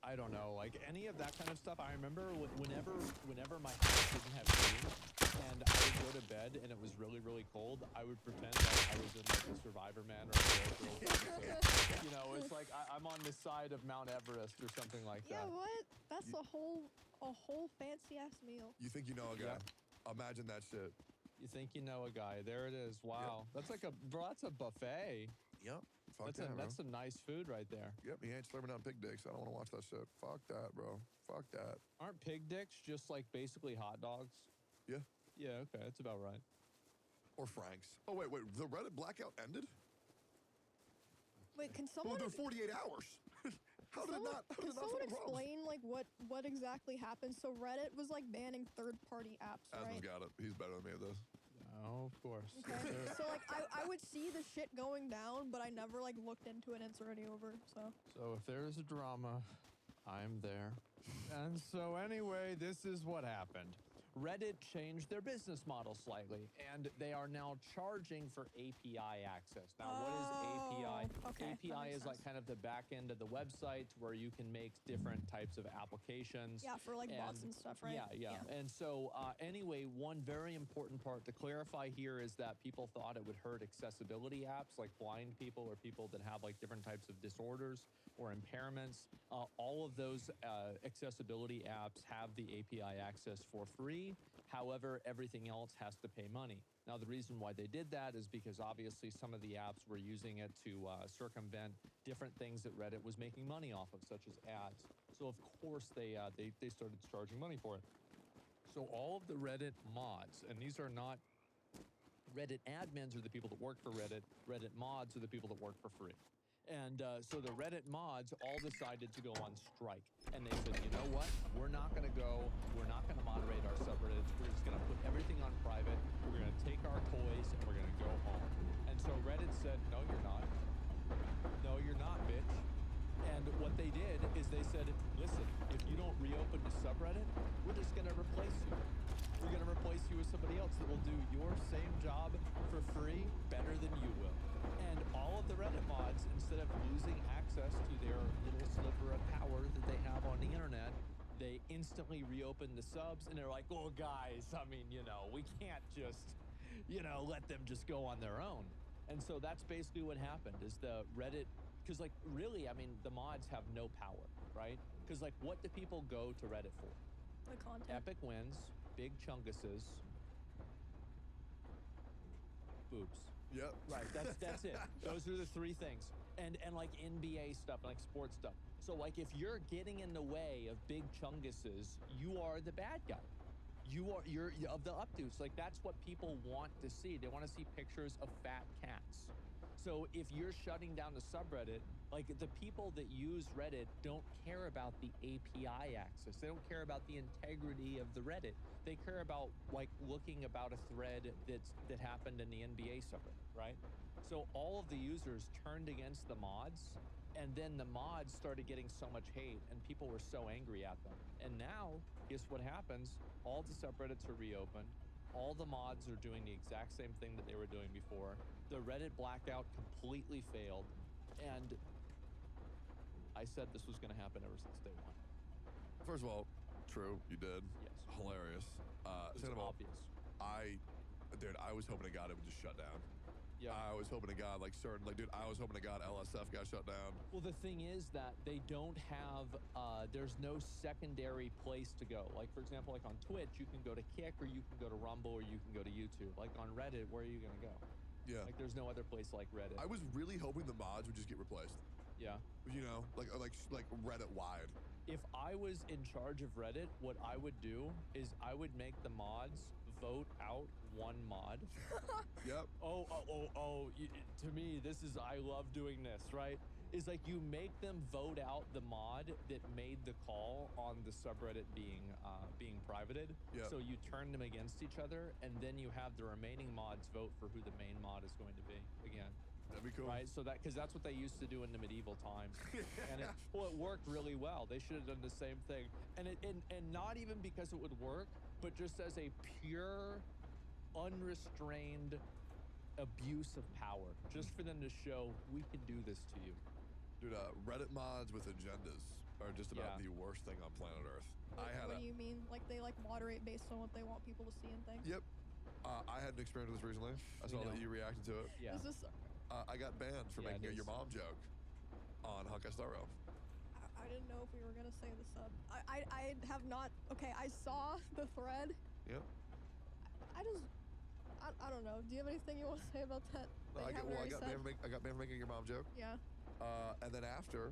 I don't know, like any of that kind of stuff. I remember whenever my house didn't have heating and I would go to bed and it was really, really cold, I would pretend like I was in like a Survivor Man or a Bear Grylls episode. You know, it's like I'm on the side of Mount Everest or something like
Yeah,
that.
what? That's a whole fancy ass meal.
You think you know a guy?
Yeah.
Imagine that shit.
You think you know a guy? There it is. Wow, that's like that's a buffet.
Yep. Fuck
That's
that, bro.
that's some nice food right there.
Yep, he ain't slurping down pig dicks. I don't want to watch that shit. Fuck that, bro. Fuck that.
Aren't pig dicks just like basically hot dogs?
Yeah.
Yeah. Okay, that's about right.
Or Frank's. Oh, wait. The Reddit blackout ended?
Wait, can
Well,
someone
they're 48 hours. How did it not? How
can
did it not
someone
solve problems?
explain like what exactly happened? So Reddit was like banning third-party apps,
Asmon's
right?
got it. He's better than me at this.
Oh, of course.
Okay. So like I would see the shit going down, but I never like looked into it and it's already over. So
So if there's a drama, I'm there. And so anyway, this is what happened. Reddit changed their business model slightly, and they are now charging for API access. Now, what is API?
Oh, okay, that
API
makes
is like
sense.
kind of the back end of the website where you can make different types of applications.
yeah, for like bots and stuff, right?
Yeah. And so, anyway, one very important part to clarify here is that people thought it would hurt accessibility apps like blind people or people that have like different types of disorders or impairments. All of those accessibility apps have the API access for free. However, everything else has to pay money. Now, the reason why they did that is because obviously some of the apps were using it to circumvent different things that Reddit was making money off of, such as ads. So of course they started charging money for it. So all of the Reddit mods, and these are not Reddit admins are the people that work for Reddit. Reddit mods are the people that work for free. And so the Reddit mods all decided to go on strike. And they said, you know what? We're not going to moderate our subreddits. We're just going to put everything on private. We're going to take our toys and we're going to go home. And so Reddit said, no, you're not. No, you're not, bitch. And what they did is they said, listen, if you don't reopen the subreddit, we're just going to replace you. We're going to replace you with somebody else that will do your same job for free better than you will. And all of the Reddit mods, instead of losing access to their little sliver of power that they have on the internet, they instantly reopened the subs and they're like, oh, guys, I mean, we can't just, let them just go on their own. And so that's basically what happened is the Reddit, because like really, I mean, the mods have no power, right? Because like what do people go to Reddit for?
The content.
Epic wins, big chunguses, boobs.
Yep.
Right, that's it. Those are the three things. And like NBA stuff, like sports stuff. So like if you're getting in the way of big chunguses, you are the bad guy. You're of the updos. Like that's what people want to see. They want to see pictures of fat cats. So if you're shutting down the subreddit, like the people that use Reddit don't care about the API access. They don't care about the integrity of the Reddit. They care about like looking about a thread that happened in the NBA subreddit, right? So all of the users turned against the mods, and then the mods started getting so much hate, and people were so angry at them. And now, guess what happens? All the subreddits are reopened. All the mods are doing the exact same thing that they were doing before. The Reddit blackout completely failed, and I said this was going to happen ever since day one.
First of all, true, you did.
Yes.
Hilarious.
It
Second of
was
all,
obvious.
I was hoping to God it would just shut down.
Yeah.
I was hoping to God, I was hoping to God LSF got shut down.
Well, the thing is that they don't have, there's no secondary place to go. Like, for example, like on Twitch, you can go to Kick, or you can go to Rumble, or you can go to YouTube. Like on Reddit, where are you going to go?
Yeah.
Like, there's no other place like Reddit.
I was really hoping the mods would just get replaced.
Yeah.
Like Reddit wide.
If I was in charge of Reddit, what I would do is I would make the mods vote out one mod.
Yep.
To me, I love doing this, right? Is like you make them vote out the mod that made the call on the subreddit being privated.
Yep.
So you turn them against each other, and then you have the remaining mods vote for who the main mod is going to be again.
That'd be cool.
Right, so because that's what they used to do in the medieval times, and it worked really well. They should have done the same thing, and not even because it would work, but just as a pure, unrestrained abuse of power, just for them to show we can do this to you.
Dude, Reddit mods with agendas are just about the worst thing on planet Earth.
What do you mean? Like they moderate based on what they want people to see and things?
Yep. I had an experience with this recently. I saw that you reacted to it.
Yeah.
Is this?
I got banned for making a your mom joke on Honkai Star Rail.
I didn't know if we were gonna say the sub. I have not. Okay, I saw the thread.
Yep.
I don't know. Do you have anything you want to say about that?
I got banned for making your mom joke.
Yeah.
And then after,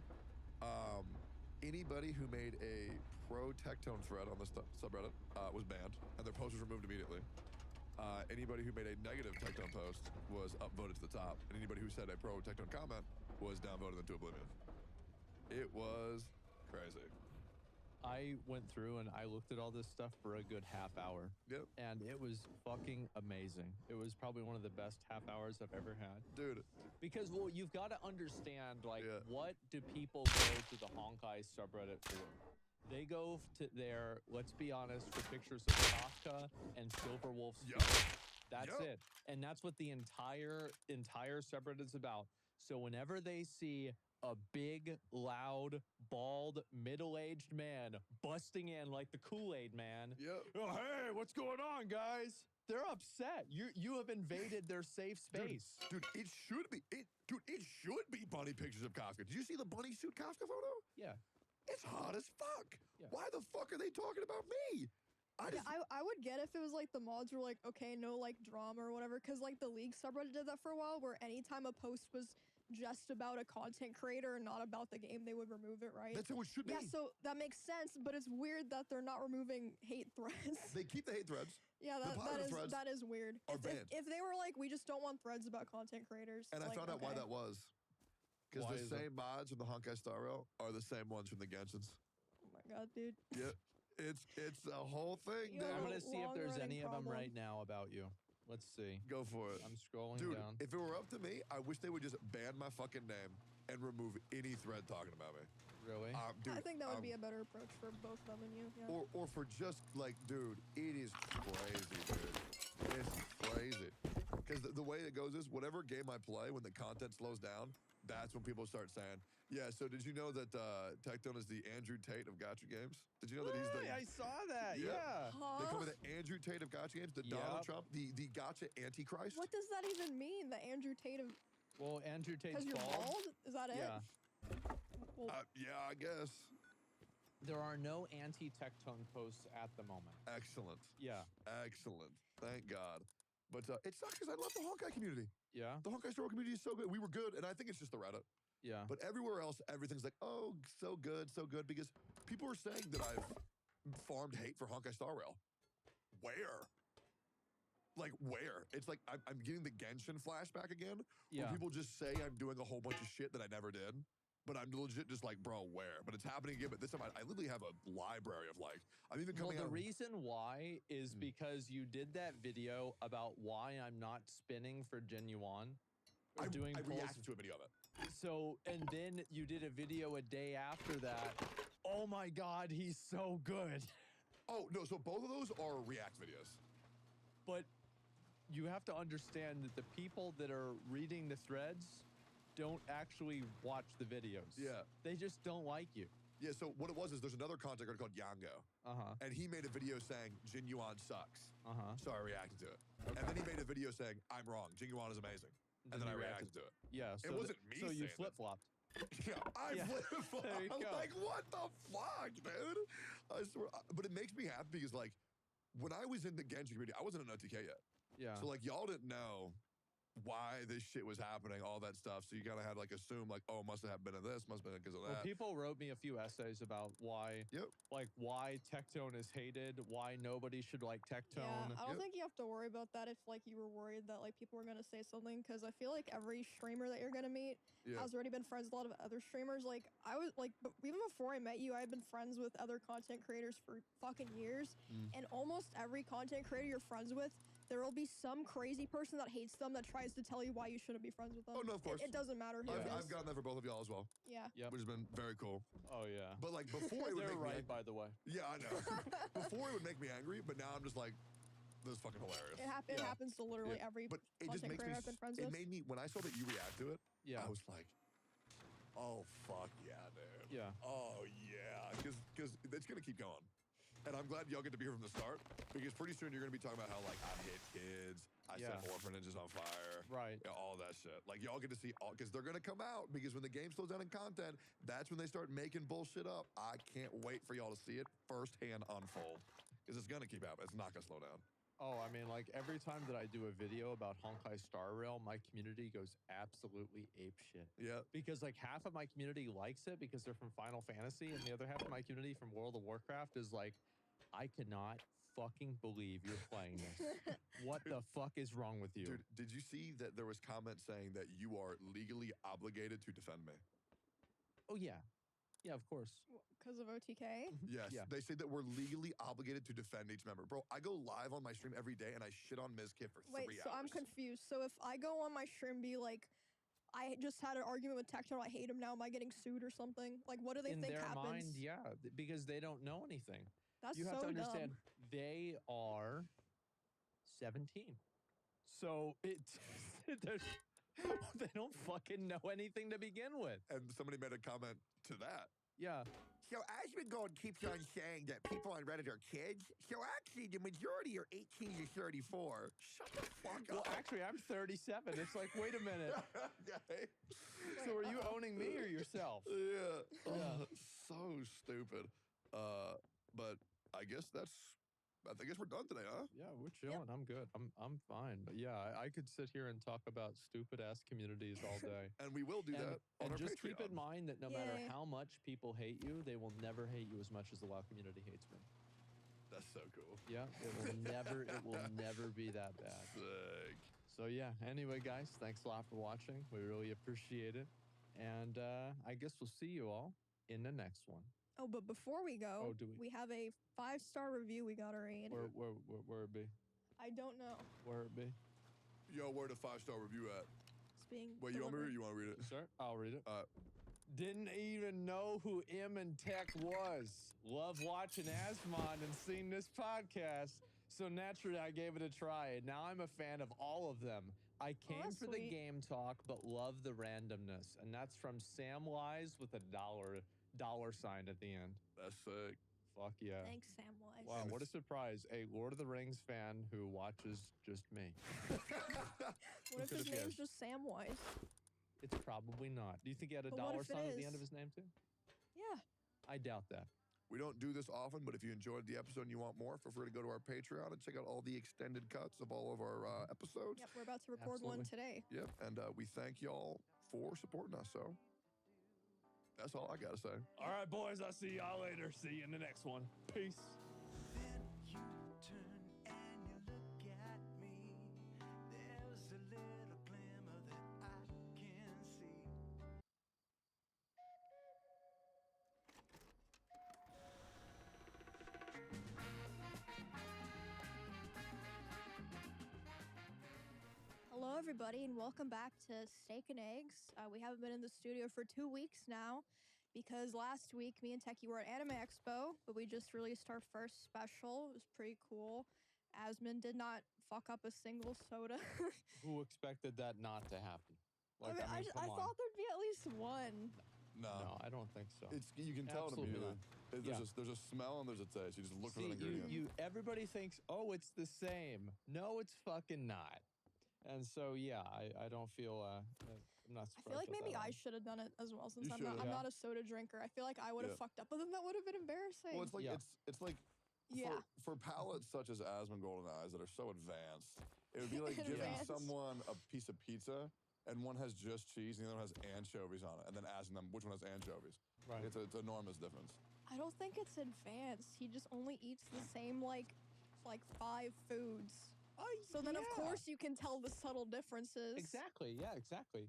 anybody who made a pro Tectone thread on the subreddit was banned, and their post was removed immediately. Anybody who made a negative Tectone post was upvoted to the top, and anybody who said a pro Tectone comment was downvoted into oblivion. It was crazy.
I went through and I looked at all this stuff for a good half hour.
Yep.
And it was fucking amazing. It was probably one of the best half hours I've ever had.
Dude.
Because, well, you've got to understand, like, what do people go to the Honkai subreddit for? They go to there, let's be honest, for pictures of Kafka and Silverwolf's feet. That's it. And that's what the entire subreddit is about. So whenever they see a big, loud, bald, middle-aged man busting in like the Kool-Aid man.
Yep.
Oh, hey, what's going on, guys? They're upset. You have invaded their safe space.
Dude, it should be. It should be bunny pictures of Kafka. Did you see the bunny suit Kafka photo?
Yeah.
It's hot as fuck.
Yeah.
Why the fuck are they talking about me?
I would get if it was like the mods were like, okay, no like drama or whatever, because like the League subreddit did that for a while, where anytime a post was just about a content creator and not about the game, they would remove it, right?
That's how it should be.
Yeah, so that makes sense, but it's weird that they're not removing hate threads.
They keep the hate threads.
Yeah, that is weird. If they were like, we just don't want threads about content creators.
And
like,
I found out why that was. Because
Why
the
is
same mods from the Honkai Star Rail are the same ones from the Genshins.
Oh my god, dude.
Yeah, it's a whole thing, dude.
I'm gonna see if there's
long-running
any of them
problem.
right now about you. Let's see.
Go for it.
I'm scrolling
Dude,
down.
if it were up to me, I wish they would just ban my fucking name and remove any thread talking about me.
Really?
Dude,
I think that would be a better approach for both them and you. Yeah.
Or for just like, dude, it is crazy, dude. It's crazy. Because the way it goes is, whatever game I play, when the content slows down, That's when people start saying, yeah, so did you know that Tectone is the Andrew Tate of gacha games? Did you know that he's the...
I saw that.
Yeah.
Yeah.
They call
Huh?
me the Andrew Tate of gacha games, the Donald
Yep.
Trump, the gacha antichrist.
What does that even mean? The Andrew Tate of...
Well, Andrew Tate's
Because you're bald? Is that it?
Yeah.
Well,
Yeah, I guess.
There are no anti-Tectone posts at the moment.
Excellent.
Yeah.
Excellent. Thank God. But it sucks because I love the Honkai community.
Yeah.
The Honkai Star Rail community is so good. We were good, and I think it's just the Reddit.
Yeah.
But everywhere else, everything's like, oh, so good, because people are saying that I've farmed hate for Honkai Star Rail. Where? Like, where? It's like I'm getting the Genshin flashback again, where
Yeah.
people just say I'm doing a whole bunch of shit that I never did. But I'm legit just like, bro, where? But it's happening again. But this time, I literally have a library of like, I'm even
Well,
coming
the
out.
reason why is because you did that video about why I'm not spinning for Genuine. Or doing
I
polls.
reacted to a video of it.
So, and then you did a video a day after that. Oh my God, he's so good.
Oh, no, so both of those are React videos.
But you have to understand that the people that are reading the threads don't actually watch the videos.
Yeah.
They just don't like you.
Yeah, so what it was is there's another content creator called Yango,
Uh-huh.
and he made a video saying Genuine sucks.
Uh-huh.
So I reacted to it. And then he made a video saying, I'm wrong, Genuine is amazing. And then I
you
reacted to it.
Yeah. So
wasn't me
So you
saying that.
flip-flopped.
Yeah, I
Yeah.
flip-flopped.
There you
I'm
go.
like, what the fuck, dude? I swear. But it makes me happy because, like, when I was in the Genshin community, I wasn't in OTK yet.
Yeah.
So, like, y'all didn't know why this shit was happening, all that stuff. So you kind of had, like, assume, like, oh, must have been of this, must have been because of
Well,
that.
people wrote me a few essays about why,
Yep.
like, why Tectone is hated, why nobody should like Tectone.
yeah, I don't
Yep.
think you have to worry about that if like you were worried that like people were gonna say something, because I feel like every streamer that you're gonna meet
Yeah.
has already been friends with a lot of other streamers. Like I was like, even before I met you, I had been friends with other content creators for fucking years, and almost every content creator you're friends with, there will be some crazy person that hates them that tries to tell you why you shouldn't be friends with them.
Oh, no, of course.
It doesn't matter who it
I've
is.
gotten that for both of y'all as well,
Yeah.
Yep.
which has been very cool.
Oh, yeah.
But, like, before it would
They're
make me
right, by the way.
Yeah, I know. Before it would make me angry, but now I'm just like, this is fucking hilarious.
It
Yeah.
happens to literally
Yeah.
every
But it just
content
makes me.
creator I've been friends
It
with.
made me when I saw that you react to it.
Yeah.
I was like, oh fuck yeah, dude.
Yeah.
Oh yeah, because it's gonna keep going. And I'm glad y'all get to be here from the start, because pretty soon you're gonna be talking about how like I hit kids, I set
Yeah.
orphanages on fire,
Right.
yeah, all that shit. Like y'all get to see all, because they're gonna come out, because when the game slows down in content, that's when they start making bullshit up. I can't wait for y'all to see it firsthand unfold, because it's gonna keep happening. It's not gonna slow down.
Oh, I mean, like, every time that I do a video about Honkai Star Rail, my community goes absolutely apeshit.
Yeah.
Because, like, half of my community likes it because they're from Final Fantasy, and the other half of my community from World of Warcraft is like, I cannot fucking believe you're playing this. What the fuck is wrong with you?
Dude, did you see that there was comments saying that you are legally obligated to defend me?
Oh, yeah. Yeah, of course.
Because of OTK.
Yes.
Yeah.
They say that we're legally obligated to defend each member. Bro, I go live on my stream every day and I shit on Ms. Kid for
Wait,
3
so
hours.
I'm confused. So if I go on my stream and be like, I just had an argument with Tectone, I hate him now, am I getting sued or something? Like, what do they
In
think
their
happens?
mind, yeah, because they don't know anything.
That's
You have
so
to understand,
dumb.
they are 17. So they don't fucking know anything to begin with.
And somebody made a comment to that.
Yeah.
So Asmongold keeps on saying that people on Reddit are kids. So actually, the majority are 18 to 34.
Shut the fuck
Well,
up.
actually, I'm 37. It's like, wait a minute.
Okay.
So are you owning me or yourself?
Yeah.
Yeah.
Oh, so stupid. But I guess we're done today, huh?
Yeah, we're chilling. I'm good. I'm fine. But yeah, I could sit here and talk about stupid ass communities all day.
And we will do that on
And
our
just
Patreon.
keep in mind that no matter
Yay.
how much people hate you, they will never hate you as much as the WoW community hates me.
That's so cool.
Yeah, it will never be that bad.
Sick.
So yeah, anyway, guys, thanks a lot for watching. We really appreciate it. And I guess we'll see you all in the next one.
Oh, but before we go,
Oh, do we?
have a 5-star review we gotta read.
Where it be?
I don't know.
Where it be?
Yo, where the 5-star review at?
It's being
Wait, you want me to read
delivered.
it? You want to read it?
Sir, I'll read it.
Uh,
Didn't even know who M and Tech was. Love watching Asmon and seeing this podcast. So naturally, I gave it a try. And now I'm a fan of all of them. I came
that's
for the
sweet.
game talk, but love the randomness. And that's from Samwise with a dollar sign at the end.
That's sick.
Fuck yeah.
Thanks, Samwise.
Wow,
And
what a
it's-
surprise. A Lord of the Rings fan who watches just me.
What if
could've
his name's
guessed?
just Samwise?
It's probably not. Do you think he had a
But what
dollar
if it
sign at the end
is?
of his name too?
Yeah.
I doubt that.
We don't do this often, but if you enjoyed the episode and you want more, feel free to go to our Patreon and check out all the extended cuts of all of our episodes.
Yep, we're about to record one
Absolutely.
today.
Yep, and we thank y'all for supporting us. So that's all I gotta say.
All right, boys, I'll see y'all later. See you in the next one. Peace.
Then you turn and you look at me. There's a little glimmer that I can see.
Hello, everybody, and welcome back to Steak and Eggs. We haven't been in the studio for 2 weeks now because last week me and Techie were at Anime Expo, but we just released our first special. It was pretty cool. Asmund did not fuck up a single soda.
Who expected that not to happen? Like, I mean,
I
come on.
thought there'd be at least one.
No, I don't think so.
It's you can tell it
Absolutely
immediately.
not.
There's a smell and there's a taste. You just look for
See,
the ingredient.
everybody thinks, oh, it's the same. No, it's fucking not. And so, yeah, I don't feel, I'm not
I feel like
surprised
maybe
about
I
that.
should have done it as well since
You
I'm not,
should've.
I'm
Yeah.
not a soda drinker. I feel like I would have
Yeah.
fucked up, but then that would have been embarrassing.
Well, it's like
Yeah.
it's like
Yeah.
for palates such as Asmund Golden Eyes that are so advanced, it would be like giving
Advanced.
someone a piece of pizza and one has just cheese and the other one has anchovies on it, and then asking them which one has anchovies.
Right.
It's an enormous difference.
I don't think it's advanced. He just only eats the same like 5 foods. So then of
yeah.
course you can tell the subtle differences.
Exactly. Yeah, exactly.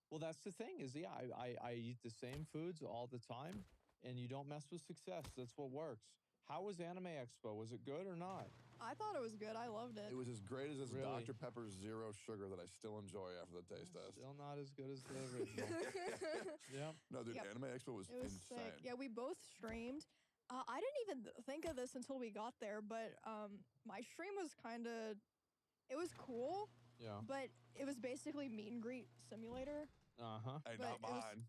Well, that's the thing is, yeah, I eat the same foods all the time, and you don't mess with success. That's what works. How was Anime Expo? Was it good or not?
I thought it was good. I loved it.
It was as great as this
Really?
Dr. Pepper Zero Sugar that I still enjoy after the taste test.
Still not as good as the original. Yeah.
No, dude,
Yep.
Anime Expo was
It was
insane.
sick. Yeah, we both streamed. I didn't even think of this until we got there, but my stream was it was cool,
Yeah.
but it was basically meet and greet simulator.
Uh-huh.
Hey,
But
not
it was-
mine.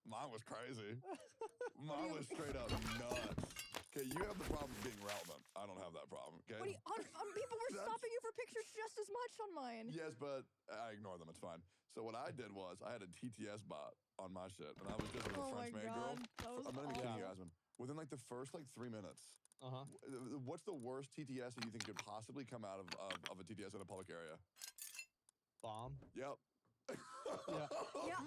Mine was crazy.
do
Mine
you-
was straight up nuts. Okay, you have the problem of being relevant. I don't have that problem. Okay.
What do you, people were
That's-
stopping you for pictures just as much on mine.
Yes, but I ignore them. It's fine. So what I did was I had a TTS bot on my shit, and I was just with a
Oh my
French maid girl.
god, that was
I'm not even kidding you,
awful.
Asmund. Within like the first 3 minutes,
Uh-huh.
what's the worst TTS that you think could possibly come out of a TTS in a public area?
Bomb.
Yep.
Yeah.
Yeah,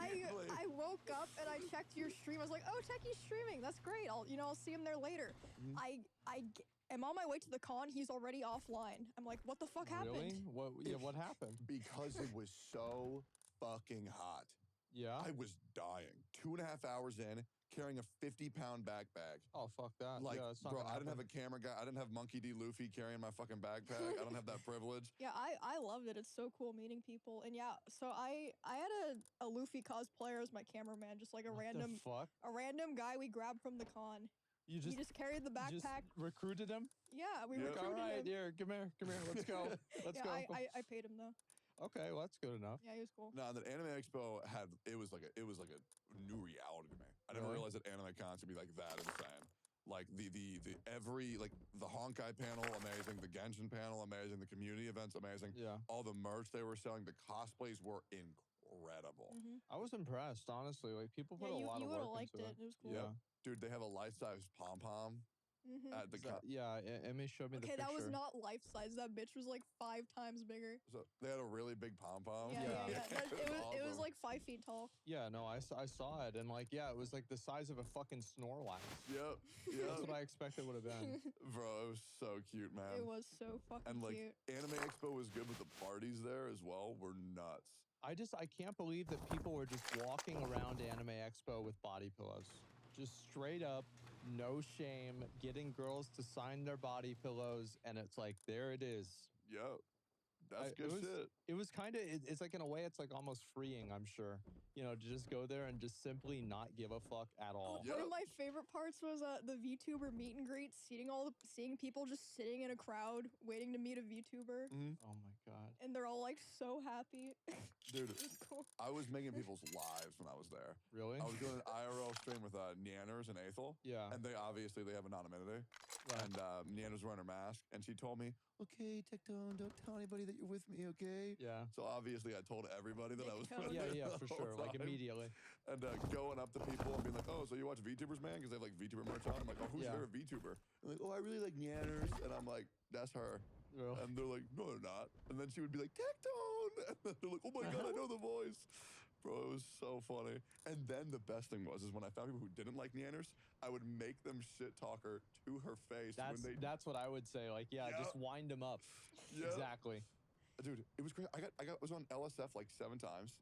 Immediately.
I woke up and I checked your stream. I was like, "Oh, Techie's streaming. That's great. I'll see him there later."
Mhm.
I am on my way to the con. He's already offline. I'm like, "What the fuck happened?"
Really? What? Yeah. What happened?
Because it was so fucking hot.
Yeah.
I was dying. 2.5 hours in, carrying a 50-pound backpack.
Oh, fuck that.
Like,
yeah, it's not
bro,
gonna
I didn't have
happen.
a camera guy. I didn't have Monkey D. Luffy carrying my fucking backpack. I don't have that privilege.
Yeah, I loved it. It's so cool meeting people. And yeah, so I had a Luffy cosplayer as my cameraman, just like a
What
random
the fuck?
guy we grabbed from the con.
You
He just carried the
just
backpack.
recruited him?
Yeah, we
Yeah.
Like, all
recruited
right,
him.
here, come here, let's go. Let's
Yeah,
go.
I paid him though.
Okay, well, that's good enough.
Yeah, he was cool.
No, the Anime Expo it was like a new reality to me. I never
Really?
realized that anime cons could be like that insane. Like the Honkai panel, amazing. The Genshin panel, amazing. The community events, amazing.
Yeah.
All the merch they were selling, the cosplays were incredible.
Mhm.
I was impressed, honestly. Like, people put
Yeah,
a
you
lot
you
of
would
work
have liked
into
it. It was cool.
Yeah. Dude, they have a life-size pom-pom
Mhm.
at the con.
Yeah, Emmy showed me the
Okay,
picture.
that was not life size. That bitch was like 5 times bigger.
So they had a really big pom-pom.
Yeah, yeah, yeah. That- it was
awesome.
like 5 feet tall.
Yeah, no, I saw it, and like, yeah, it was like the size of a fucking Snorlax.
Yep.
That's
Yep.
what I expected would have been.
Bro, it was so cute, man.
It was so fucking
And like
cute.
Anime Expo was good, but the parties there as well were nuts.
I can't believe that people were just walking around Anime Expo with body pillows. Just straight up, no shame, getting girls to sign their body pillows, and it's like, there it is.
Yep. That's
It
good
was-
shit.
It was kind of, it's like, in a way, it's like almost freeing, I'm sure. to just go there and just simply not give a fuck at all.
One of my favorite parts was the VTuber meet and greet, seeing people just sitting in a crowd waiting to meet a VTuber,
Oh my god.
and they're all like so happy.
Dude,
It was cool.
I was making people's lives when I was there.
Really?
I was doing an IRL stream with Neanners and Aethel.
Yeah.
And they have anonymity.
Right.
And Neander's wearing her mask, and she told me, "Okay, Tectone, don't tell anybody that you're with me, okay?"
Yeah.
So obviously I told everybody that I was with
Yeah,
her
yeah,
the
for
whole
sure. Like
time.
immediately.
And going up to people and being like, "Oh, so you watch VTubers, man?" Because they have like VTuber merch on. I'm like, "Oh, who's your favorite VTuber?" And like, "Oh, I really like Neanners." And I'm like, "That's her."
Really?
And they're like, "No, they're not." And then she would be like, "Tectone!" And then they're like, "Oh my god, I know the voice." Bro, it was so funny. And then the best thing was when I found people who didn't like Neanners, I would make them shit talk her to her face.
That's what I would say. Like, just wind them up.
Yeah.
Exactly.
Dude, it was great. I was on LSF like 7 times.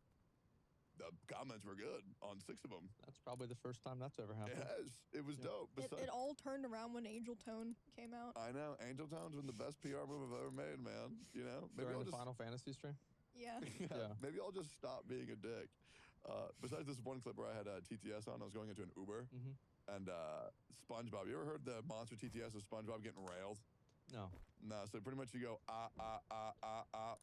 The comments were good on 6 of them.
That's probably the first time that's ever happened.
It was dope.
It all turned around when Angel Tone came out.
I know. Angel Tone's been the best PR move I've ever made, man. You know?
During the Final Fantasy stream?
Yeah.
Yeah.
Maybe I'll just stop being a dick. Besides this one clip where I had TTS on, I was going into an Uber. And SpongeBob. You ever heard the monster TTS of SpongeBob getting railed?
No.
No, so pretty much you go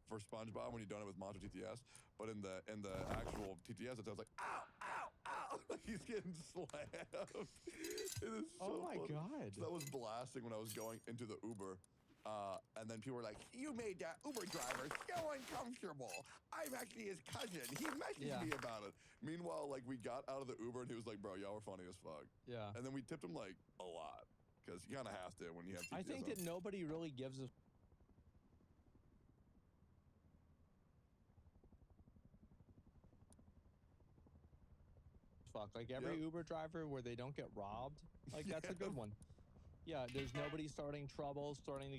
for SpongeBob when you're doing it with monster TTS, but in the actual TTS it sounds like ow, ow, ow. Like he's getting slammed. It is so
Oh my
funny.
god.
So that was blasting when I was going into the Uber. And then people were like, "You made that Uber driver so uncomfortable. I'm actually his cousin. He messaged me about it." Meanwhile, like we got out of the Uber and he was like, "Bro, y'all were funny as fuck."
Yeah.
And then we tipped him like a lot. Because you kind of have to when you have TTS
I think
on.
that nobody really gives a fuck. Like every Uber driver where they don't get robbed, like that's a good one. Yeah, there's nobody starting trouble, trying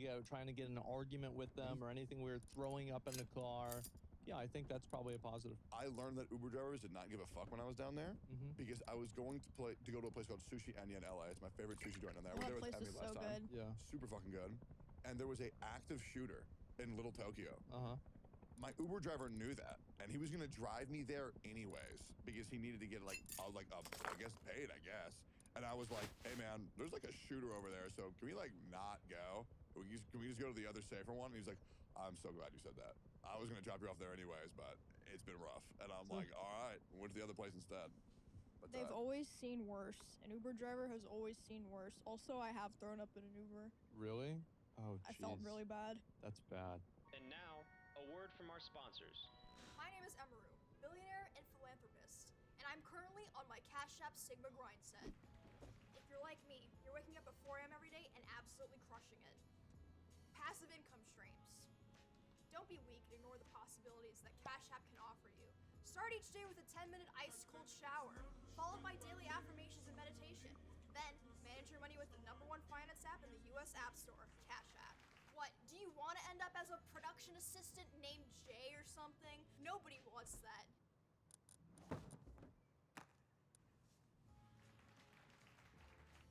to get in an argument with them or anything weird, throwing up in the car. Yeah, I think that's probably a positive.
I learned that Uber drivers did not give a fuck when I was down there because I was going to go to a place called Sushi Enya in LA. It's my favorite sushi joint down there.
Oh,
We
that
were there
place
with
is
Emmy
so
last time.
good.
Yeah.
Super fucking good. And there was a active shooter in Little Tokyo. My Uber driver knew that, and he was gonna drive me there anyways because he needed to get I guess paid, I guess. And I was like, "Hey man, there's like a shooter over there, so can we like not go? Can we just go to the other safer one?" And he's like, "I'm so glad you said that. I was gonna drop you off there anyways, but it's been rough." And I'm like, "All right, went to the other place instead." But
They've always seen worse. An Uber driver has always seen worse. Also, I have thrown up in an Uber.
Really? Oh,
I felt really bad.
That's bad.
And now, a word from our sponsors.
My name is Emaru, billionaire and philanthropist, and I'm currently on my Cash App Sigma grind set. If you're like me, you're waking up at 4 a.m. every day and absolutely crushing it. Passive income streams. Don't be weak and ignore the possibilities that Cash App can offer you. Start each day with a 10-minute ice-cold shower, followed by daily affirmations and meditation. Then, manage your money with the #1 finance app in the US App Store, Cash App. What, do you want to end up as a production assistant named Jay or something? Nobody wants that.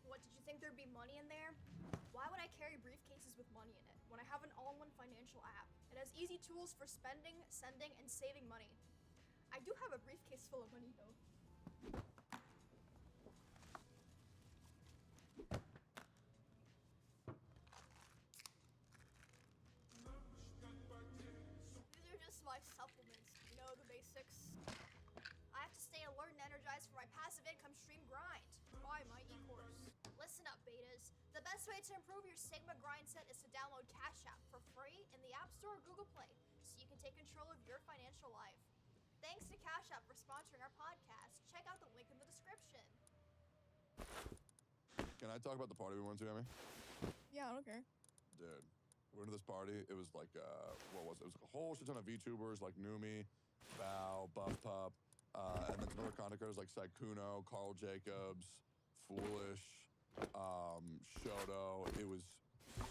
What, did you think there'd be money in there? Why would I carry briefcases with money in it when I have an all-in-one financial app? It has easy tools for spending, sending, and saving money. I do have a briefcase full of money though. These are just my supplements, you know, the basics. I have to stay alert and energized for my passive income stream grind. Buy my e-course. Listen up, betas. The best way to improve your Sigma grind set is to download Cash App for free in the App Store or Google Play so you can take control of your financial life. Thanks to Cash App for sponsoring our podcast. Check out the link in the description.
Can I talk about the party we went to, Emmy?
Yeah, I don't care.
Dude, we went to this party. It was like, what was it? It was like a whole shit ton of VTubers like Numi, Bao, Buff Pup, and then some other content creators like Saikuno, Carl Jacobs, Foolish, Shoto. It was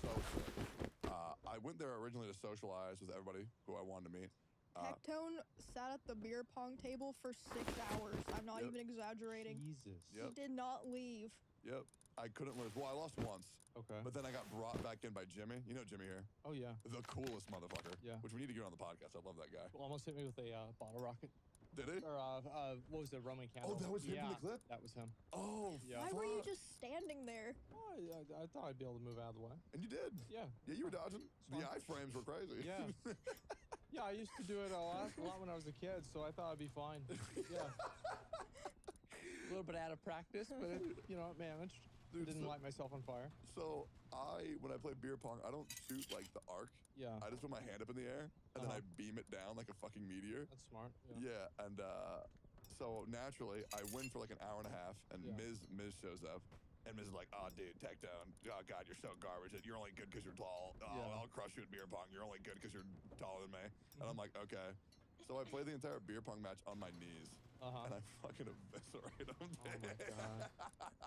so sick. I went there originally to socialize with everybody who I wanted to meet.
Tectone sat at the beer pong table for 6 hours. I'm not even exaggerating.
Jesus.
He did not leave.
Yep. I couldn't lose. Well, I lost once.
Okay.
But then I got brought back in by Jimmy. You know Jimmy here?
Oh, yeah.
The coolest motherfucker.
Yeah.
Which we need to get on the podcast. I love that guy.
Almost hit me with a bottle rocket.
Did he?
Or what was it, Roman candle?
Oh, that was him in
Yeah,
the clip?
that was him.
Oh,
Yeah.
Why were you
fuck.
just standing there?
Oh, yeah, I thought I'd be able to move out of the way.
And you did.
Yeah.
Yeah, you were dodging. The
fine.
iframes were crazy.
Yeah. Yeah, I used to do it a lot when I was a kid, so I thought I'd be fine. Yeah. A little bit out of practice, but you know, it managed.
Dude,
Didn't
so-
light myself on fire.
So when I play beer pong, I don't shoot like the arc.
Yeah.
I just put my hand up in the air and then I
Uh-huh.
beam it down like a fucking meteor.
That's smart. Yeah.
Yeah, and so naturally I win for like an hour and a half, and
Yeah.
Miz shows up, and Miz is like, "Oh, dude, tech down. Oh God, you're so garbage. You're only good because you're tall. Oh,
Yeah.
I'll crush you at beer pong. You're only good because you're taller than me." And
Mm-hmm.
I'm like, "Okay." So I play the entire beer pong match on my knees,
Uh-huh.
and I fucking eviscerate him.
Oh my god.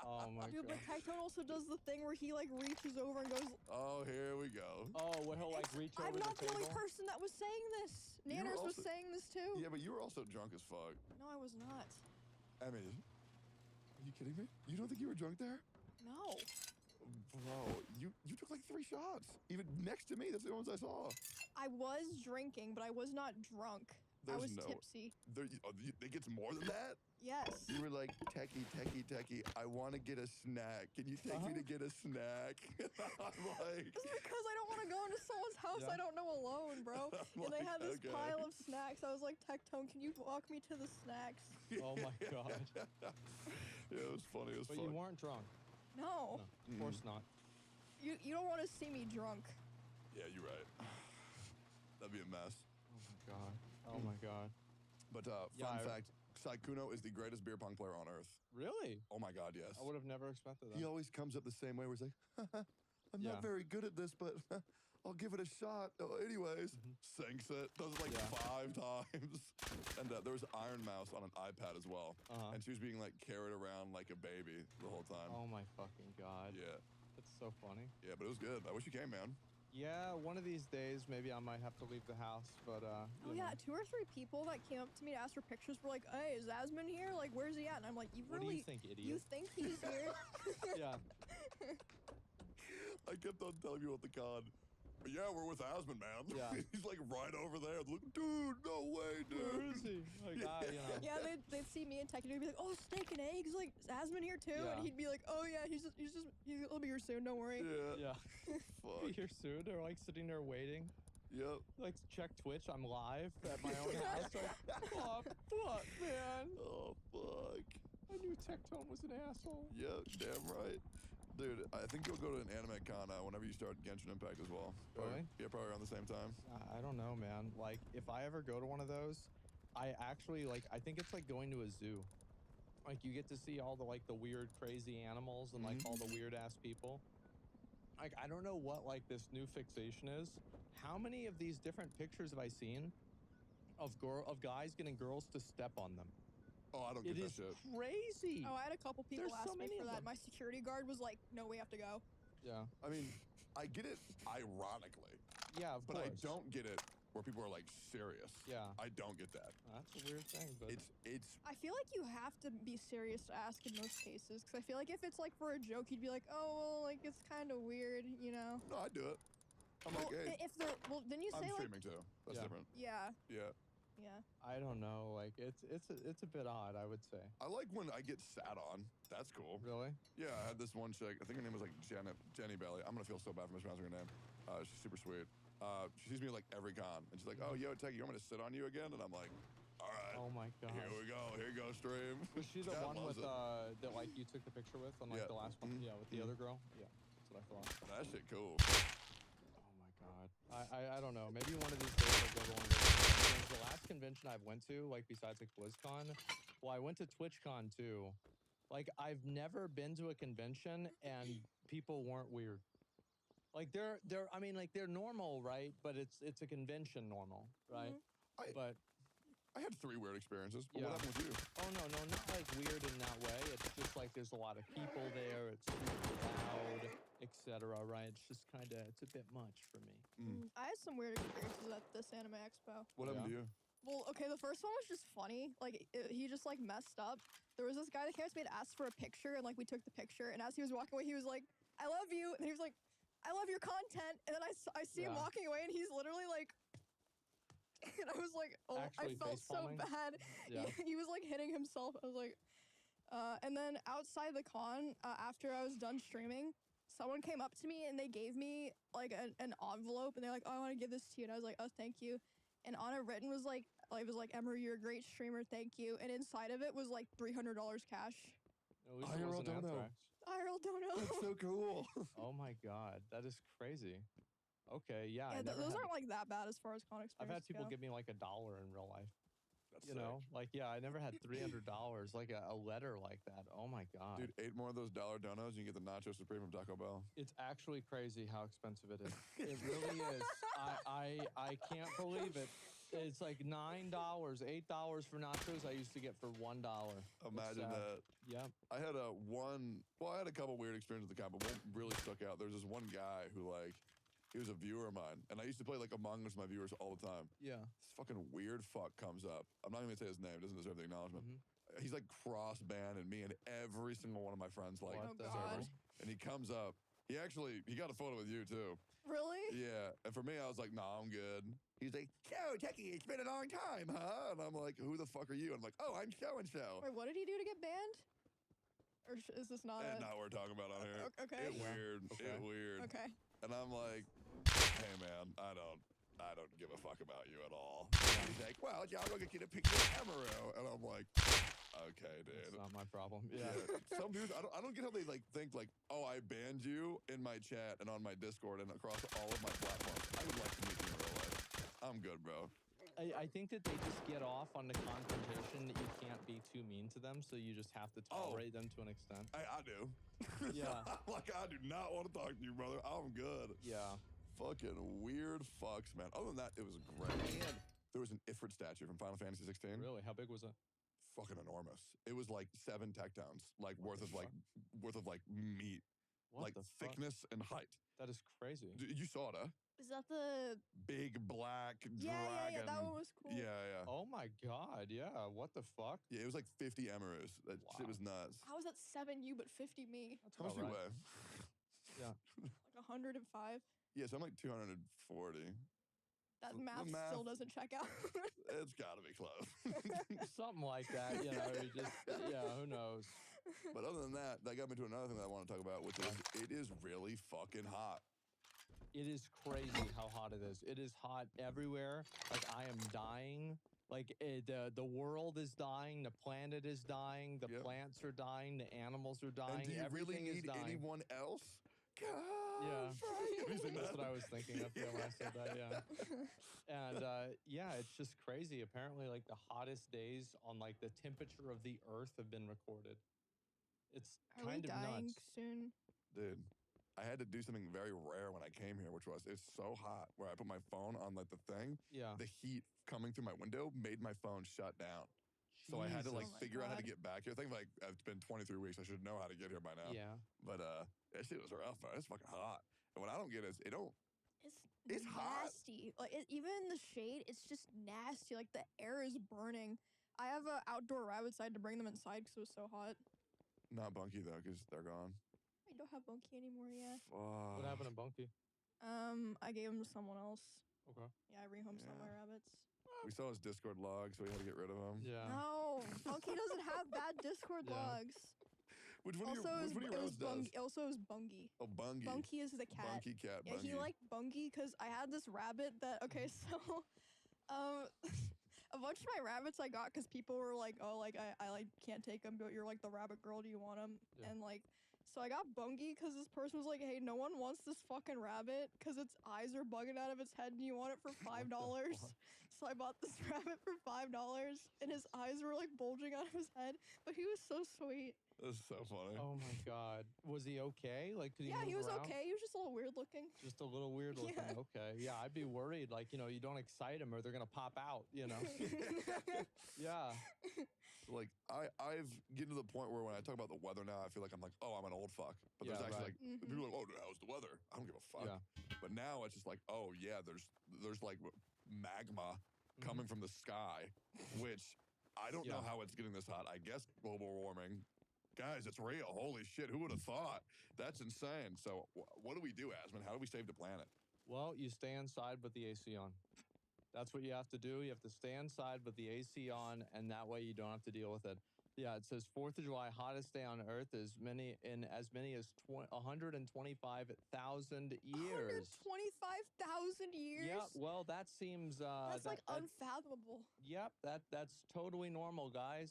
Oh my
Dude, but
god.
Tectone also does the thing where he like reaches over and goes.
Oh, here we go.
Oh, what he'll like reach over
I'm not
the
the only
table?
person that was saying this.
You were
Nanners was
also-
saying this too.
Yeah, but you were also drunk as fuck.
No, I was not.
Emmy, are you kidding me? You don't think you were drunk there?
No.
Bro, you took like 3 shots. Even next to me, that's the only ones I saw.
I was drinking, but I was not drunk. I
There's
was
no-
tipsy.
It gets more than that?
Yes.
You were like, techie, I want to get a snack. Can you take me to get a snack? I'm like,
It's because I don't want to go into someone's house
Yeah.
I don't know alone, bro.
I'm
And they
like,
had this
okay.
pile of snacks. I was like, Tectone, can you walk me to the snacks?
Oh my god.
Yeah, it was funny as
But
fuck.
you weren't drunk.
No.
No, of course not.
You don't want to see me drunk.
Yeah, you're right. That'd be a mess.
Oh my god. Oh my god.
But
Yeah,
fun
I-
fact, Saikuno is the greatest beer pong player on earth.
Really?
Oh my god, yes.
I would have never expected that.
He always comes up the same way where he's like, I'm
Yeah.
not very good at this, but I'll give it a shot. Oh, anyways, sinks it, does it like
Yeah.
5 times. And there was Iron Mouse on an iPad as well.
Uh-huh.
And she was being like carried around like a baby the whole time.
Oh my fucking god.
Yeah.
That's so funny.
Yeah, but it was good. I wish you came, man.
Yeah, one of these days maybe I might have to leave the house, but
Oh
you
yeah,
know.
2 or 3 people that came up to me to ask for pictures were like, "Hey, is Asmon here? Like, where's he at?" And I'm like, "You
What do
really
you think, idiot?
you think he's here?"
Yeah.
I kept on telling you at the con, yeah, we're with Asmon, man.
Yeah.
He's like right over there. Look, dude, no way, dude.
Where is he? Like, you know.
Yeah, they'd see me and Tech and he'd be like, "Oh, steak and eggs, like is Asmon here too?"
Yeah.
And he'd be like, "Oh yeah, he'll be here soon. Don't worry."
Yeah.
Yeah.
Fuck.
Here soon. They're like sitting there waiting.
Yep.
Like check Twitch. I'm live at my own house. Like, oh, fuck, man.
Oh, fuck.
I knew Tectone was an asshole.
Yeah, damn right. Dude, I think you'll go to an anime con whenever you start Genshin Impact as well.
Really?
Yeah, probably around the same time.
I don't know, man. Like, if I ever go to one of those, I actually, like, I think it's like going to a zoo. Like, you get to see all the, like, the weird, crazy animals and, like, all the weird-ass people. Like, I don't know what, like, this new fixation is. How many of these different pictures have I seen of guys getting girls to step on them?
Oh, I don't get
It
that
is
shit.
crazy.
Oh, I had a couple people
There's
ask
so
me
many
for
of
that.
them.
My security guard was like, "No, we have to go."
Yeah.
I mean, I get it ironically,
Yeah, of
but I
course.
don't get it where people are like serious.
Yeah.
I don't get that.
That's a weird thing, but
It's
I feel like you have to be serious to ask in most cases, because I feel like if it's like for a joke, you'd be like, "Oh, well, like it's kind of weird," you know.
no, I do it. I'm
Well,
like, hey,
if they're then you
I'm
say like,
streaming too. That's
Yeah.
different.
yeah,
Yeah.
yeah.
I don't know. Like, it's a bit odd, I would say.
I like when I get sat on. That's cool.
Really?
Yeah, I had this one chick. I think her name was like Jenny Belly. I'm gonna feel so bad for mispronouncing her name. She's super sweet. She sees me like every con, and she's like, "Oh, yo, Tech, you want me to sit on you again?" And I'm like, "All right,
Oh my god.
here we go. Here you go, stream."
Was she the
Cat
one
loves
with
it.
that like you took the picture with on like
Yeah.
the last one?
Mhm.
Yeah, with the
Mhm.
other girl. Yeah, that's what I thought.
That shit cool.
Oh my god. I don't know. Maybe one of these days I'll go to one of those conventions. The last convention I've went to, like besides like BlizzCon, well, I went to TwitchCon too. Like I've never been to a convention and people weren't weird. Like they're I mean like they're normal, right? But it's a convention normal, right?
I-
But
I had 3 weird experiences. But
Yeah.
what happened with you?
oh no, not like weird in that way. It's just like there's a lot of people there. It's super loud, etc. Right? It's just kind of it's a bit much for me.
I had some weird experiences at this anime expo.
What happened to you?
Well, okay, the first one was just funny. Like, he just, like, messed up. There was this guy that came up to me and asked for a picture, and, like, we took the picture, and as he was walking away, he was like, "I love you," and he was like, "I love your content," and then I see him
Yeah.
walking away, and he's literally, like, And I was like, oh,
Actually
I felt so
facepalming?
bad.
Yeah.
He was like hitting himself. I was like, and then outside the con, after I was done streaming, someone came up to me and they gave me like an envelope and they're like, oh, I want to give this to you. And I was like, oh, thank you. And on it written was like, it was like, Emery, you're a great streamer, thank you. And inside of it was like $300 cash.
At least it
IRL
wasn't
dono.
anthrax.
IRL dono.
That's so cool.
Oh my god, that is crazy. Okay, yeah. I
Yeah,
never
those
had,
aren't like that bad as far as con experiences
I've had people
go.
give me like $1 in real life.
That's
You
sick.
know, like yeah, I never had $300 like a letter like that. Oh my god,
Dude, 8 more of those dollar donos, you can get the Nacho Supreme from Taco Bell.
it's actually crazy how expensive it is. It really is. I can't believe it. It's like $9, $8 for nachos. I used to get for $1.
Imagine that.
Yeah.
I had I had a couple weird experiences with the con, but one really stuck out. There's this one guy who he was a viewer of mine, and I used to play like Among Us with my viewers all the time.
Yeah.
This fucking weird fuck comes up. I'm not even gonna say his name. Doesn't deserve the acknowledgement. He's like cross-banned me and every single one of my friends like
What the
servers.
hell?
And he comes up. He got a photo with you too.
Really?
Yeah. And for me, I was like, nah, I'm good. He's like, so Techie, it's been a long time, huh? And I'm like, who the fuck are you? And I'm like, oh, I'm so and so.
Wait, what did he do to get banned? Or is this not
And
a...
not what we're talking about on here.
Okay.
It weird.
Okay.
It weird.
Okay.
And I'm like, hey man, I don't give a fuck about you at all. And he's like, well, y'all go get a picture of Emerald. And I'm like, okay, dude.
It's not my problem. Yeah.
Some dudes, I don't get how they like think like, oh, I banned you in my chat and on my Discord and across all of my platforms. I would like to meet you in real life. I'm good, bro.
I think that they just get off on the confrontation that you can't be too mean to them, so you just have to tolerate them to an extent.
I do.
Yeah.
Like, I do not want to talk to you, brother. I'm good.
Yeah.
Fucking weird fucks, man. Other than that, it was great. And there was an Ifrit statue from Final Fantasy 16.
Really? How big was it?
Fucking enormous. It was like 7 tech towns, like worth of meat,
What
like
the fuck?
thickness and height.
That is crazy.
You saw it, huh?
Is that the...
Big black
Yeah,
dragon.
yeah, that one was cool.
Yeah.
Oh my god, yeah. What the fuck?
Yeah, it was like 50 emerus. That shit was nuts.
How is that 7 you but 50 me?
That's
How much do you
alright.
weigh?
Yeah.
Like 105?
Yeah, so I'm like 240.
That
The
math
math-
still doesn't check out.
It's gotta be close.
Something like that, you know, you just, yeah, who knows?
But other than that, that got me to another thing that I want to talk about, which is it is really fucking hot.
It is crazy how hot it is. It is hot everywhere. Like, I am dying. Like, the world is dying. The planet is dying. The
Yep.
plants are dying. The animals are dying.
And do you really
Everything is
need
dying.
anyone else?
Yeah.
Using
That's
that.
what I was thinking of when I said that, yeah. And yeah, it's just crazy. Apparently, like the hottest days on like the temperature of the earth have been recorded. It's
Are we
kind of
dying
nuts.
soon?
Dude, I had to do something very rare when I came here, which was it's so hot where I put my phone on like the thing.
Yeah.
The heat coming through my window made my phone shut down. So I had to like
Jesus. Oh my
figure out how to
God.
get back here. I think like it's been 23 weeks. I should know how to get here by now.
Yeah.
But that shit was rough, man. It's fucking hot. And what I don't get is it don't.
It's
hot.
nasty. Like even in the shade, it's just nasty. Like the air is burning. I have outdoor rabbits. I had to bring them inside because it was so hot.
Not Bunky though, because they're gone.
I don't have Bunky anymore. Yeah.
What happened to Bunky?
I gave him to someone else.
Okay.
Yeah, I rehomed some of my
Yeah.
rabbits.
We saw his Discord log, so we had to get rid of him.
Yeah.
No, Bunky doesn't have bad Discord
Yeah.
logs.
Which one
Also,
of your, which one of your rabbits does?
Also, it was Bungie.
Oh, Bungy.
Bunky is the cat.
Bunky cat.
Yeah, he
Bungy.
liked Bungie because I had this rabbit that, okay, so, a bunch of my rabbits I got because people were like, oh, like, I like can't take them, but you're like the rabbit girl, do you want them?
Yeah.
And like, so I got Bungie because this person was like, hey, no one wants this fucking rabbit because its eyes are bugging out of its head and you want it for $5.
fuck?
So I bought this rabbit for $5 and his eyes were like bulging out of his head, but he was so sweet.
That's so funny.
Oh my god. Was he okay? Like, could he
Yeah,
move
he was
around?
okay. He was just a little weird looking.
Just a little weird looking.
Yeah.
Okay. Yeah, I'd be worried. Like, you know, you don't excite them or they're gonna pop out. You know. Yeah.
Like I've getting to the point where when I talk about the weather now, I feel like I'm like, oh, I'm an old fuck. But
Yeah,
there's actually
right.
like people are like, oh, dude, how's the weather? I don't give a fuck.
Yeah.
But now it's just like, oh yeah, there's like magma coming from the sky, which I don't know
Yeah.
how it's getting this hot. I guess global warming. Guys, it's real. Holy shit, who would have thought? That's insane. So what do we do, Asmund? How do we save the planet?
Well, you stay inside with the AC on. That's what you have to do. You have to stay inside with the AC on, and that way you don't have to deal with it. Yeah, it says 4th of July, hottest day on Earth, as many as 125,000 years.
125,000 years?
Yeah, well, that seems
That's like
that,
unfathomable.
yep, that's totally normal, guys.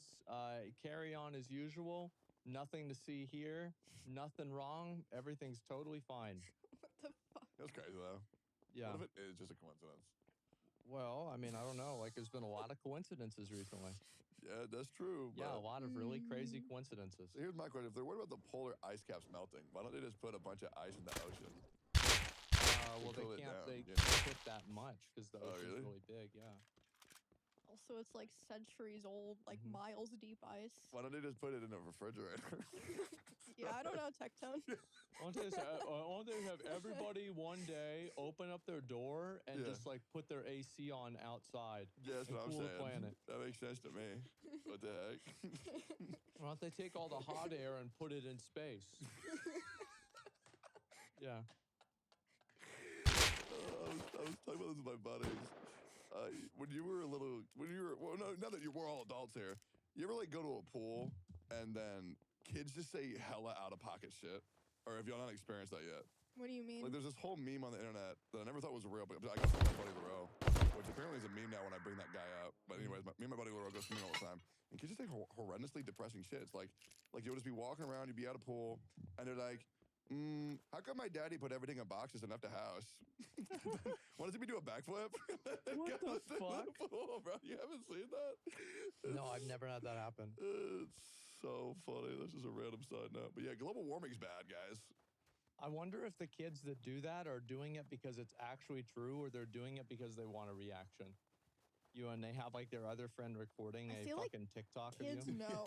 Carry on as usual. Nothing to see here. Nothing wrong. Everything's totally fine.
What the fuck?
That's crazy though.
Yeah.
What if it is just a coincidence?
Well, I mean, I don't know. Like, there's been a lot of coincidences recently.
Yeah, that's true.
Yeah, a
but-
lot of really crazy coincidences.
So here's my question: if they're worried about the polar ice caps melting, why don't they just put a bunch of ice in the ocean?
Well,
cool it
they can't.
down,
They
you know?
can't put that much because the
Oh,
ocean's
really?
really big. Yeah.
Also, it's like centuries old, like
Mhm.
miles deep ice.
Why don't they just put it in a refrigerator?
Yeah, I don't know, Tectone.
Why don't they have everybody one day open up their door and
Yeah.
just like put their AC on outside?
Yeah, that's
and
what I'm
cool the
saying.
planet.
That makes sense to me. What the heck?
Why don't they take all the hot air and put it in space? Yeah.
I was talking about this with my buddies. When you were well, no, now that we're all adults here, you ever like go to a pool and then kids just say hella out of pocket shit? Or have y'all not experienced that yet?
What do you mean?
Like, there's this whole meme on the internet that I never thought was real, but I got from my buddy Laro, which apparently is a meme now when I bring that guy up. But anyways, me and my buddy Laro go swimming all the time, and kids just say horrendously depressing shit. It's like you'll just be walking around, you'd be at a pool, and they're like, how come my daddy put everything in boxes and left the house? Wanted to be do a backflip?
What the fuck?
Pool, bro. You haven't seen that?
No, I've never had that happen.
It's so funny. This is a random side note. But yeah, global warming's bad, guys.
I wonder if the kids that do that are doing it because it's actually true or they're doing it because they want a reaction. And they have like their other friend recording
I
a
feel like
fucking TikTok of
Kids
you.
know.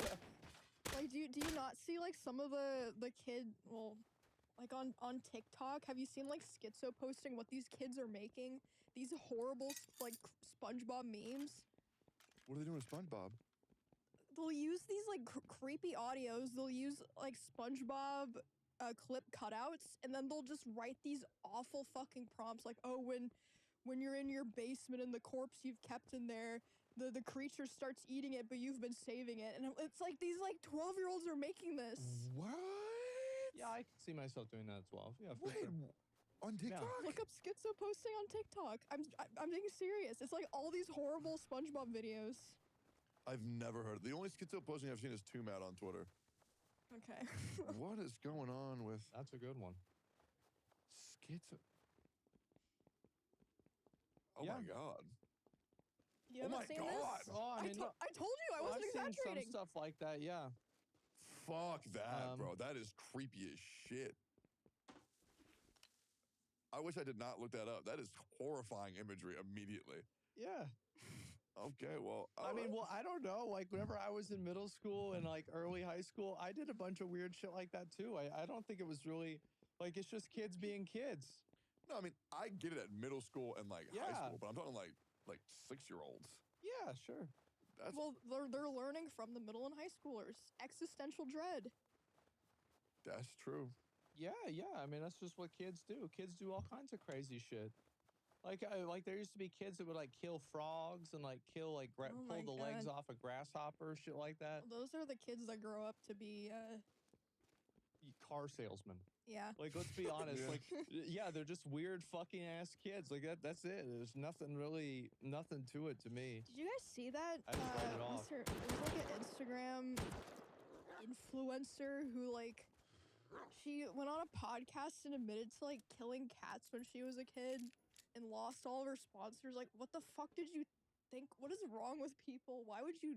Like, do you not see like some of the kid, well, like on TikTok, have you seen like Schizo posting what these kids are making? These horrible like SpongeBob memes.
What are they doing with SpongeBob?
They'll use these like creepy audios. They'll use like SpongeBob clip cutouts, and then they'll just write these awful fucking prompts like, oh, when you're in your basement and the corpse you've kept in there, the creature starts eating it, but you've been saving it. And it's like these like 12-year-olds are making this.
What?
Yeah, I can see myself doing that as well. Yeah, for
Wait,
sure.
on TikTok?
Look up Schizo posting on TikTok. I'm being serious. It's like all these horrible SpongeBob videos.
I've never heard. The only schizo posting I've seen is Two Matt on Twitter.
Okay.
What is going on with
That's a good one.
schizo? Oh
Yeah.
my god.
You
Oh
haven't
my
seen
God.
this?
Oh, I mean,
I told you I wasn't
I've seen
exaggerating.
some stuff like that. Yeah.
Fuck that,
Um,
bro. That is creepy as shit. I wish I did not look that up. That is horrifying imagery immediately.
Yeah.
Okay, well,
I mean, well, I don't know. Like, whenever I was in middle school and like early high school, I did a bunch of weird shit like that too. I don't think it was really like it's just kids being kids.
no, I mean, I get it at middle school and like high
Yeah.
school, but I'm talking like 6-year-olds.
Yeah, sure.
That's
Well, they're learning from the middle and high schoolers. Existential dread.
that's true.
Yeah. I mean, that's just what kids do. Kids do all kinds of crazy shit. Like there used to be kids that would like kill frogs and like kill like
Oh my
pull the legs
God.
off a grasshopper, shit like that.
Those are the kids that grow up to be,
Car salesman.
yeah.
Like, let's be honest.
Yeah.
Like, yeah, they're just weird fucking ass kids. Like that's it. There's nothing to it to me.
Did you guys see that?
I just write it off.
There's like an Instagram influencer who like she went on a podcast and admitted to like killing cats when she was a kid and lost all of her sponsors. Like, what the fuck did you think? What is wrong with people? Why would you?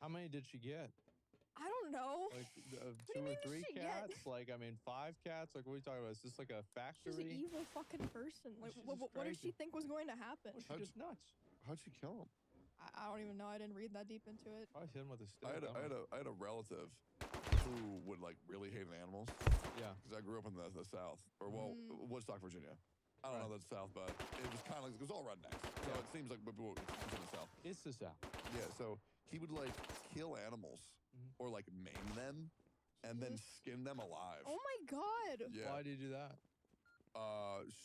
How many did she get?
I don't know.
Like
do you
2 or
mean
3
she get?
cats? Like, I mean, 5 cats? Like, what are you talking about? Is this like a
She's an
factory?
evil fucking person. Like,
She's
what
just
did she
crazy.
think was going to happen?
Well, she's just nuts.
How'd she kill him?
I don't even know. I didn't read that deep into it.
Probably hit him with a stick.
I
don't know.
had a relative who would like really hate animals
Yeah.
because I grew up in the South, or well, Woodstock, Virginia. I don't know
Right.
that's South, but it was kind of like it was all rednecks. So it seems like people in the South.
It's the South.
Yeah, so he would like kill animals or like maim them and then skin them alive.
Oh my god.
Yeah.
Why do you do that?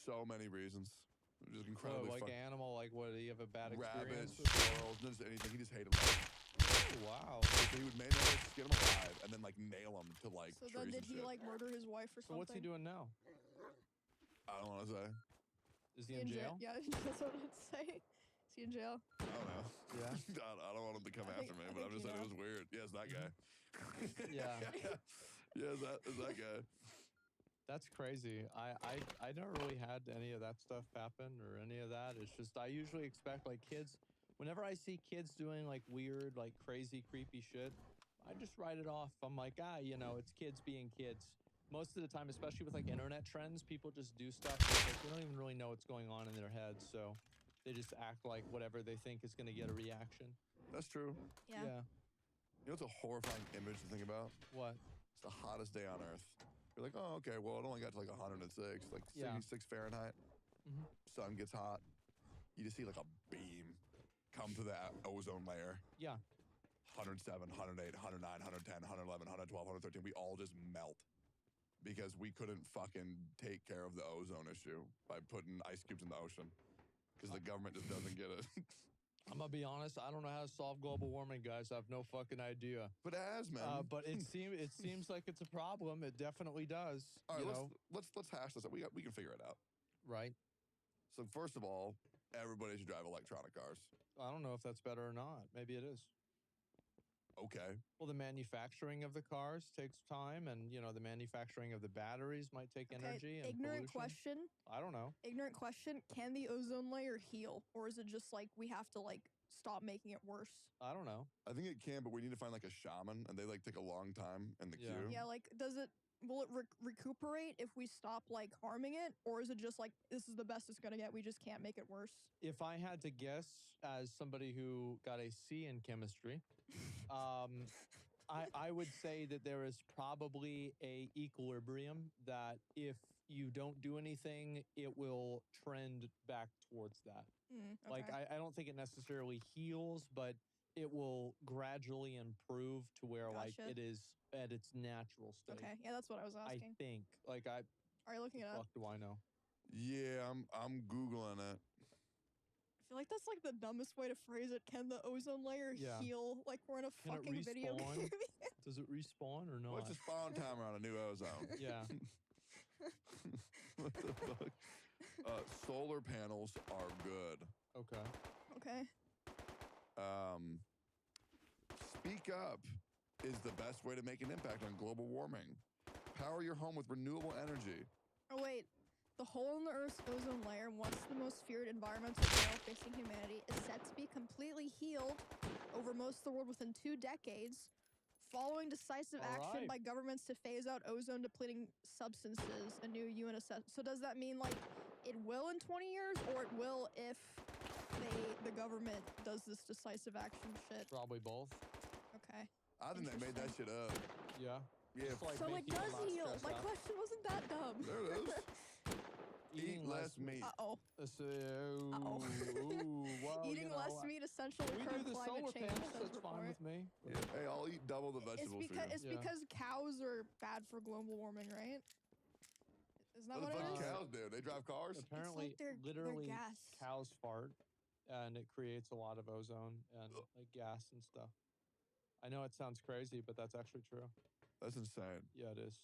So many reasons. Just
What,
incredibly
like
fucking
animal? Like what? Do you have a bad
rabbits,
experience with?
squirrels, not just anything. He just hated life.
Oh, wow.
So he would mainly skin him alive and then like nail him to like
So
trees
then, did
and
he
shit.
like murder his wife or
So
something?
what's he doing now?
I don't want to say.
Is he in jail?
Yeah, that's what I'd say. Is he in jail?
I don't know.
Yeah.
I don't want him to come
I
after
think-
me,
I
but I'm
think
just
you
saying it
know.
was weird. Yes, that guy.
Yeah.
Yes, that guy.
That's crazy. I never really had any of that stuff happen or any of that. It's just I usually expect like kids. Whenever I see kids doing like weird, like crazy, creepy shit, I just write it off. I'm like, it's kids being kids. Most of the time, especially with like internet trends, people just do stuff that, like, they don't even really know what's going on in their heads, so they just act like whatever they think is going to get a reaction.
That's true.
Yeah.
You know what's a horrifying image to think about?
What?
It's the hottest day on Earth. You're like, oh, okay, well, it only got to like 106, like
Yeah.
66 Fahrenheit.
Mhm.
Sun gets hot. You just see like a beam come to that ozone layer.
Yeah.
107, 108, 109, 110, 111, 112, 113. We all just melt because we couldn't fucking take care of the ozone issue by putting ice cubes in the ocean because the government just doesn't get it.
I'm gonna be honest. I don't know how to solve global warming, guys. I have no fucking idea.
But it has, man.
But it seems like it's a problem. It definitely does.
All right,
you know,
let's hash this out. We can figure it out.
right?
So first of all, everybody should drive electronic cars.
I don't know if that's better or not. Maybe it is.
Okay.
Well, the manufacturing of the cars takes time, and the manufacturing of the batteries might take energy and
ignorant
pollution.
question.
I don't know.
Ignorant question. Can the ozone layer heal, or is it just like we have to like stop making it worse?
I don't know.
I think it can, but we need to find like a shaman, and they like take a long time in the
Yeah.
queue.
Yeah, like will it recuperate if we stop like harming it, or is it just like this is the best it's gonna get? We just can't make it worse.
If I had to guess, as somebody who got a C in chemistry, I would say that there is probably a equilibrium that if you don't do anything, it will trend back towards that.
Okay.
Like I don't think it necessarily heals, but it will gradually improve to where like
Gotcha.
it is at its natural state.
Okay, yeah, that's what I was
I
asking.
think. Like
Are you looking it up?
fuck do I know?
Yeah, I'm googling it.
I feel like that's like the dumbest way to phrase it. Can the ozone layer
Yeah.
heal like we're in a
Can it
fucking video
respawn?
game?
Does it respawn or not?
What's the spawn timer on a new ozone?
Yeah.
What the fuck? Solar panels are good.
Okay.
Okay.
Speak up is the best way to make an impact on global warming. Power your home with renewable energy.
Oh wait, the hole in the Earth's ozone layer, once the most feared environmental peril facing humanity, is set to be completely healed over most of the world within 2 decades, following decisive action
Alright.
by governments to phase out ozone-depleting substances. A new UN assessment. So does that mean like it will in 20 years, or it will if the government does this decisive action shit?
Probably both.
Okay.
I think they made that shit up.
Yeah.
Yeah.
Just, like,
So it
make people
does
not
heal.
stress
My
out.
question wasn't that dumb.
There it is. Eat less meat.
Uh-oh.
So,
Uh-oh.
well,
Eating less meat essentially
We do
curb
the
climate
solar
change,
panels.
says
That's fine
report.
with me.
Yeah. Hey, I'll eat double the vegetables for you.
It's
Yeah.
because cows are bad for global warming, right? Isn't that
What the
what
fuck
it
do
is?
cows do? They drive cars?
Apparently,
their
literally,
gas.
cows fart, and it creates a lot of ozone and like gas and stuff. I know it sounds crazy, but that's actually true.
That's insane.
Yeah, it is.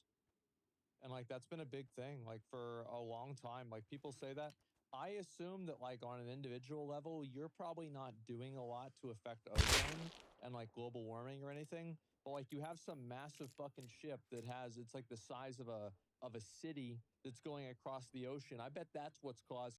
And like that's been a big thing, like for a long time. Like people say that. I assume that like on an individual level, you're probably not doing a lot to affect ozone and like global warming or anything. But like you have some massive fucking ship that it's like the size of a city that's going across the ocean. I bet that's what's causing